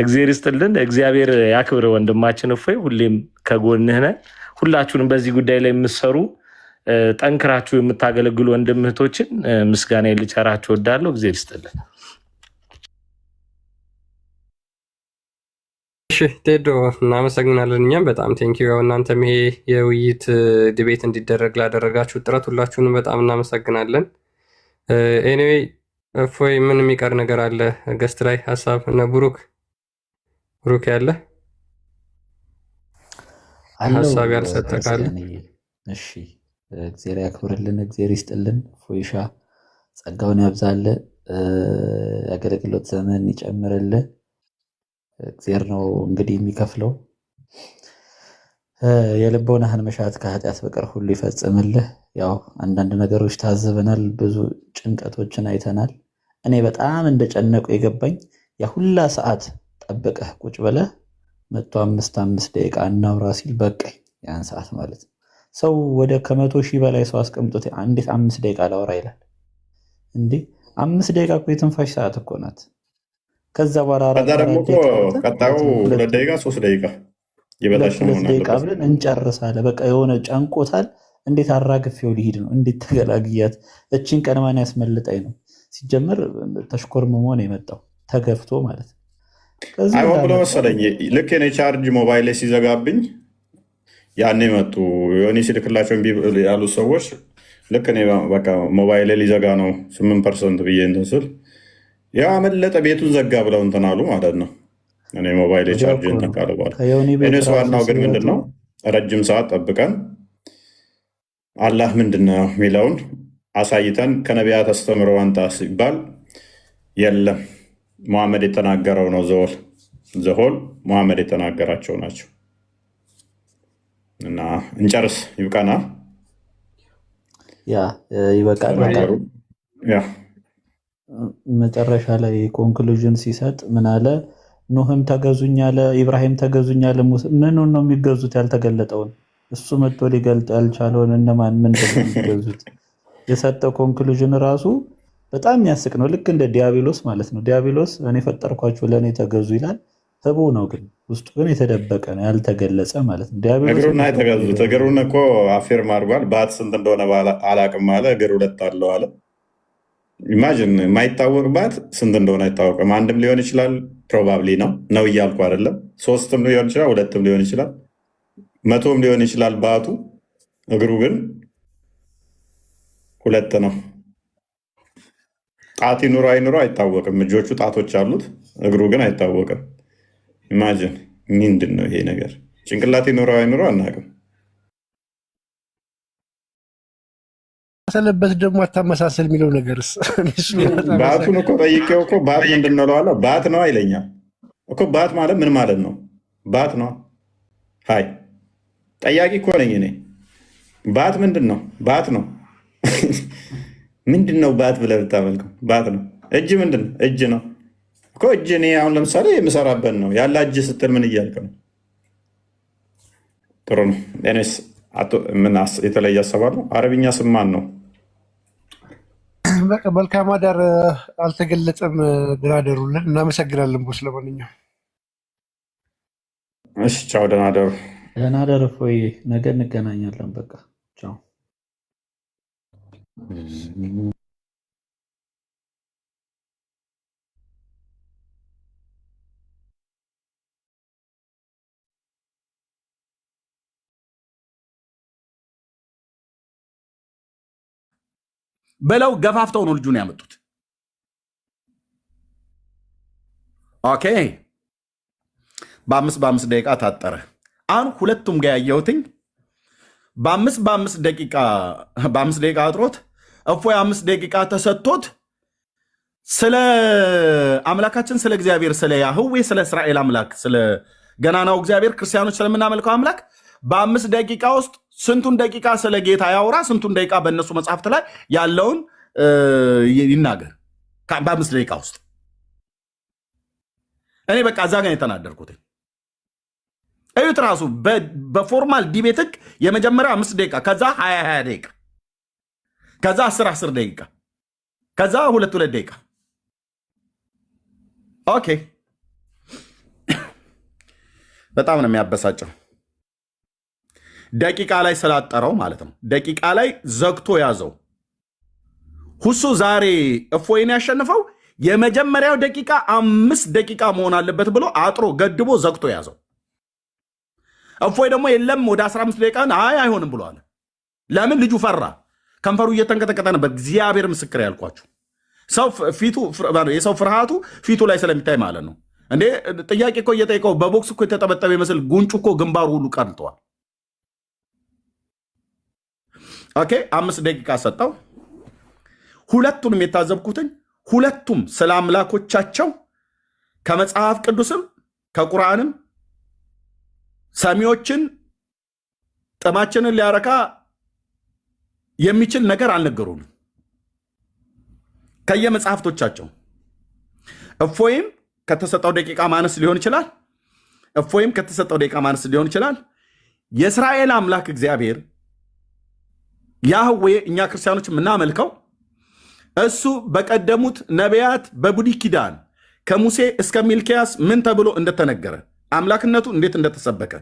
እግዚአብሔር ይስጥልን፣ እግዚአብሔር ያክብር ወንድማችን እፎይ። ሁሌም ከጎንህ ነን። ሁላችሁንም በዚህ ጉዳይ ላይ የምትሰሩ ጠንክራችሁ የምታገለግሉ ወንድም እህቶችን ምስጋና ልቸራችሁ እወዳለሁ። እግዚአብሔር ይስጥልን። እሺ ቴዶ እናመሰግናለን። እኛም በጣም ቴንኪዩ። ያው እናንተም ይሄ የውይይት ዲቤት እንዲደረግ ላደረጋችሁ ጥረት ሁላችሁንም በጣም እናመሰግናለን። ኤኒዌይ እፎይ ምን የሚቀር ነገር አለ? ገስት ላይ ሀሳብ እነ ብሩክ ያለ ሀሳብ ያልሰጠ ካለ እሺ፣ እግዚአብሔር ያክብርልን፣ እግዚአብሔር ይስጥልን። ፎይሻ ጸጋውን ያብዛል፣ አገልግሎት ዘመን ይጨምርልን። እግዚአብሔር ነው እንግዲህ የሚከፍለው። የልቦናህን መሻት ከኃጢአት በቀር ሁሉ ይፈጽምልህ። ያው አንዳንድ ነገሮች ታዘበናል፣ ብዙ ጭንቀቶችን አይተናል። እኔ በጣም እንደጨነቁ የገባኝ የሁላ ሰዓት ጠብቀህ ቁጭ ብለህ 105 ደቂቃ እናውራ ሲል በቃኝ። ያን ሰዓት ማለት ነው። ሰው ወደ 100,000 በላይ ሰው አስቀምጦት እንዴት 5 ደቂቃ ላውራ ይላል እንዴ? 5 ደቂቃ እኮ የትንፋሽ ሰዓት እኮ ናት። ከዛ በኋላ ደግሞ ቀጣዩ 2 ደቂቃ 3 ደቂቃ የበታች ነው ደቂቃ ብለን እንጨርሳለን። በቃ የሆነ ጨንቆታል። እንዴት አራግፌው ሊሄድ ነው? እንዴት ተገላግያት እቺን ቀን ማን ያስመልጠኝ ነው? ሲጀምር ተሽኮርምሞ ነው የመጣው ተገፍቶ ማለት ነው። አይሆን ብሎ መሰለኝ ልክ የኔ ቻርጅ ሞባይል ላይ ሲዘጋብኝ ያኔ መጡ የሆነ ሲልክላቸው እምቢ ያሉ ሰዎች ልክ እኔ በቃ ሞባይል ላይ ሊዘጋ ነው 8% ብዬ እንትን ስል ያ መለጠ ቤቱን ዘጋ ብለው እንትን አሉ ማለት ነው። እኔ ሞባይል ቻርጅ እንትን ካለ በኋላ እኔስ ዋናው ግን ምንድን ነው ረጅም ሰዓት ጠብቀን አላህ ምንድን ነው የሚለውን አሳይተን ከነቢያት አስተምረው አንጣ ሲባል የለም ሙሐመድ የተናገረው ነው ዘሆል ሙሐመድ የተናገራቸው ናቸው። እና እንጨርስ ይብቃና ያ ይበቃል። መጨረሻ ላይ ኮንክሉዥን ሲሰጥ ምን አለ? ኖህም ተገዙኝ አለ፣ ኢብራሂም ተገዙኝ አለ። ምኑን ነው የሚገዙት? ያልተገለጠውን እሱ መጥቶ ሊገልጥ ያልቻለውን እነማን ምን የሚገዙት? የሰጠው ኮንክሉዥን ራሱ በጣም የሚያስቅ ነው። ልክ እንደ ዲያብሎስ ማለት ነው። ዲያብሎስ እኔ ፈጠርኳችሁ ለእኔ ተገዙ ይላል። ህቡ ነው ግን ውስጡ ግን የተደበቀ ነው፣ ያልተገለጸ ማለት ነው። እግሩና የተገዙት እግሩን እኮ አፌርም አድርጓል። ባት ስንት እንደሆነ አላቅም አለ። እግር 2 አለው አለ። ኢማጂን የማይታወቅ ባት ስንት እንደሆነ አይታወቅም። 1ም ሊሆን ይችላል፣ ፕሮባብሊ ነው እያልኩ አይደለም። 3ም ሊሆን ይችላል፣ 2ም ሊሆን ይችላል፣ 100ም ሊሆን ይችላል ባቱ። እግሩ ግን 2 ነው። ጣት ይኑሮ አይኑሮ አይታወቅም። እጆቹ ጣቶች አሉት፣ እግሩ ግን አይታወቅም። ኢማጂን ምንድን ነው ይሄ ነገር? ጭንቅላት ይኑሮ አይኑሮ አናውቅም። ሰለበት ደግሞ አታመሳሰል የሚለው ነገርስ ባቱን እኮ ጠይቄው እኮ ባት ምንድን ነው እለዋለሁ። ባት ነው አይለኛል እኮ። ባት ማለት ምን ማለት ነው? ባት ነው። ሀይ ጠያቂ እኮ ነኝ እኔ። ባት ምንድን ነው? ባት ነው። ምንድን ነው ባት ብለህ ብታመልከው? ባት ነው። እጅ ምንድን ነው? እጅ ነው እኮ። እጅ እኔ አሁን ለምሳሌ የምሰራበት ነው ያለ እጅ ስትል ምን እያልክ ነው? ጥሩ ነው። እኔስ ምን የተለየ አሰባለሁ። አረብኛ ስማን ነው። በቃ መልካም አዳር። አልተገለጸም ድራደሩልን። እናመሰግናለን ቦስ። ለማንኛውም እሺ ቻው፣ ደህና ደሩ። ደህና ደር እፎይ። ነገ እንገናኛለን። በቃ ቻው። ብለው ገፋፍተው ነው ልጁን ያመጡት። ኦኬ በ5 ደቂቃ ታጠረ። አሁን ሁለቱም ጋር ያየሁትኝ በ5 ደቂቃ አጥሮት እፎይ 5 ደቂቃ ተሰጥቶት ስለ አምላካችን ስለ እግዚአብሔር ስለ ያህዌ ስለ እስራኤል አምላክ ስለ ገናናው እግዚአብሔር ክርስቲያኖች ስለምናመልከው አምላክ በ5 ደቂቃ ውስጥ ስንቱን ደቂቃ ስለ ጌታ ያወራ፣ ስንቱን ደቂቃ በእነሱ መጽሐፍት ላይ ያለውን ይናገር። በ5 ደቂቃ ውስጥ እኔ በቃ እዛ ጋር የተናደርኩት እዩት። ራሱ በፎርማል ዲቤት ህግ የመጀመሪያ 5 ደቂቃ፣ ከዛ 20 ደቂቃ፣ ከዛ 10 ደቂቃ፣ ከዛ 2 ደቂቃ። ኦኬ በጣም ነው የሚያበሳጨው። ደቂቃ ላይ ስላጠረው ማለት ነው። ደቂቃ ላይ ዘግቶ ያዘው። ሁሱ ዛሬ እፎይን ያሸንፈው የመጀመሪያው ደቂቃ 5 ደቂቃ መሆን አለበት ብሎ አጥሮ ገድቦ ዘግቶ ያዘው። እፎይ ደግሞ የለም ወደ 15 ደቂቃ አይሆንም ብሏል። ለምን? ልጁ ፈራ፣ ከንፈሩ እየተንቀጠቀጠ ነበር። እግዚአብሔር ምስክር ያልኳችሁ የሰው ፍርሃቱ ፊቱ ላይ ስለሚታይ ማለት ነው። እንዴ ጥያቄ እኮ እየጠየቀው በቦክስ እኮ የተጠበጠበ ይመስል ጉንጩ እኮ ግንባሩ ሁሉ ቀርተዋል። ኦኬ 5 ደቂቃ ሰጠው። ሁለቱንም የታዘብኩትኝ ሁለቱም ስለ አምላኮቻቸው ከመጽሐፍ ቅዱስም ከቁርአንም ሰሚዎችን ጥማችንን ሊያረካ የሚችል ነገር አልነገሩንም ከየመጽሐፍቶቻቸው። እፎይም ከተሰጠው ደቂቃ ማነስ ሊሆን ይችላል። የእስራኤል አምላክ እግዚአብሔር ያህዌ እኛ ክርስቲያኖች የምናመልከው እሱ በቀደሙት ነቢያት በብሉይ ኪዳን ከሙሴ እስከ ሚልኪያስ ምን ተብሎ እንደተነገረ አምላክነቱ እንዴት እንደተሰበከ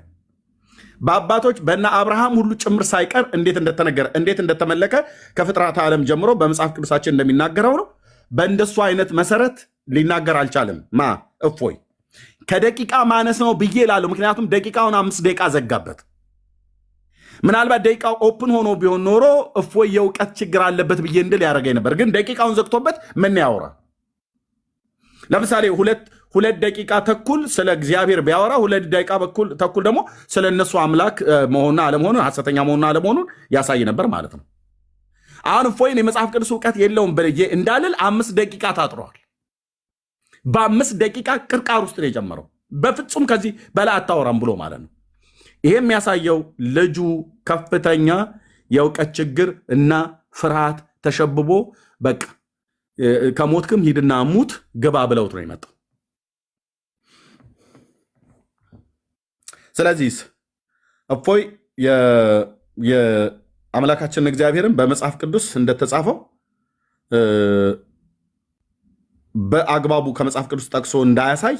በአባቶች በእነ አብርሃም ሁሉ ጭምር ሳይቀር እንዴት እንደተነገረ እንዴት እንደተመለከ ከፍጥረት ዓለም ጀምሮ በመጽሐፍ ቅዱሳችን እንደሚናገረው ነው። በእንደሱ አይነት መሰረት ሊናገር አልቻለም። እፎይ ከደቂቃ ማነስ ነው ብዬ ላለው። ምክንያቱም ደቂቃውን 5 ደቂቃ ዘጋበት። ምናልባት ደቂቃው ኦፕን ሆኖ ቢሆን ኖሮ እፎይ የእውቀት ችግር አለበት ብዬ እንድል ያደረገኝ ነበር። ግን ደቂቃውን ዘግቶበት ምን ያወራ? ለምሳሌ ሁለት ደቂቃ ተኩል ስለ እግዚአብሔር ቢያወራ 2 ደቂቃ ተኩል ደግሞ ስለ እነሱ አምላክ መሆንና አለመሆኑን ሐሰተኛ መሆንና አለመሆኑን ያሳይ ነበር ማለት ነው። አሁን እፎይን የመጽሐፍ ቅዱስ እውቀት የለውም ብዬ እንዳልል 5 ደቂቃ ታጥሯል። በ5 ደቂቃ ቅርቃር ውስጥ ነው የጀመረው። በፍጹም ከዚህ በላይ አታወራም ብሎ ማለት ነው። ይሄ የሚያሳየው ልጁ ከፍተኛ የእውቀት ችግር እና ፍርሃት ተሸብቦ በቃ ከሞትክም ሂድና ሙት ግባ ብለውት ነው የመጣው። ስለዚህ እፎይ የአምላካችን እግዚአብሔርን በመጽሐፍ ቅዱስ እንደተጻፈው በአግባቡ ከመጽሐፍ ቅዱስ ጠቅሶ እንዳያሳይ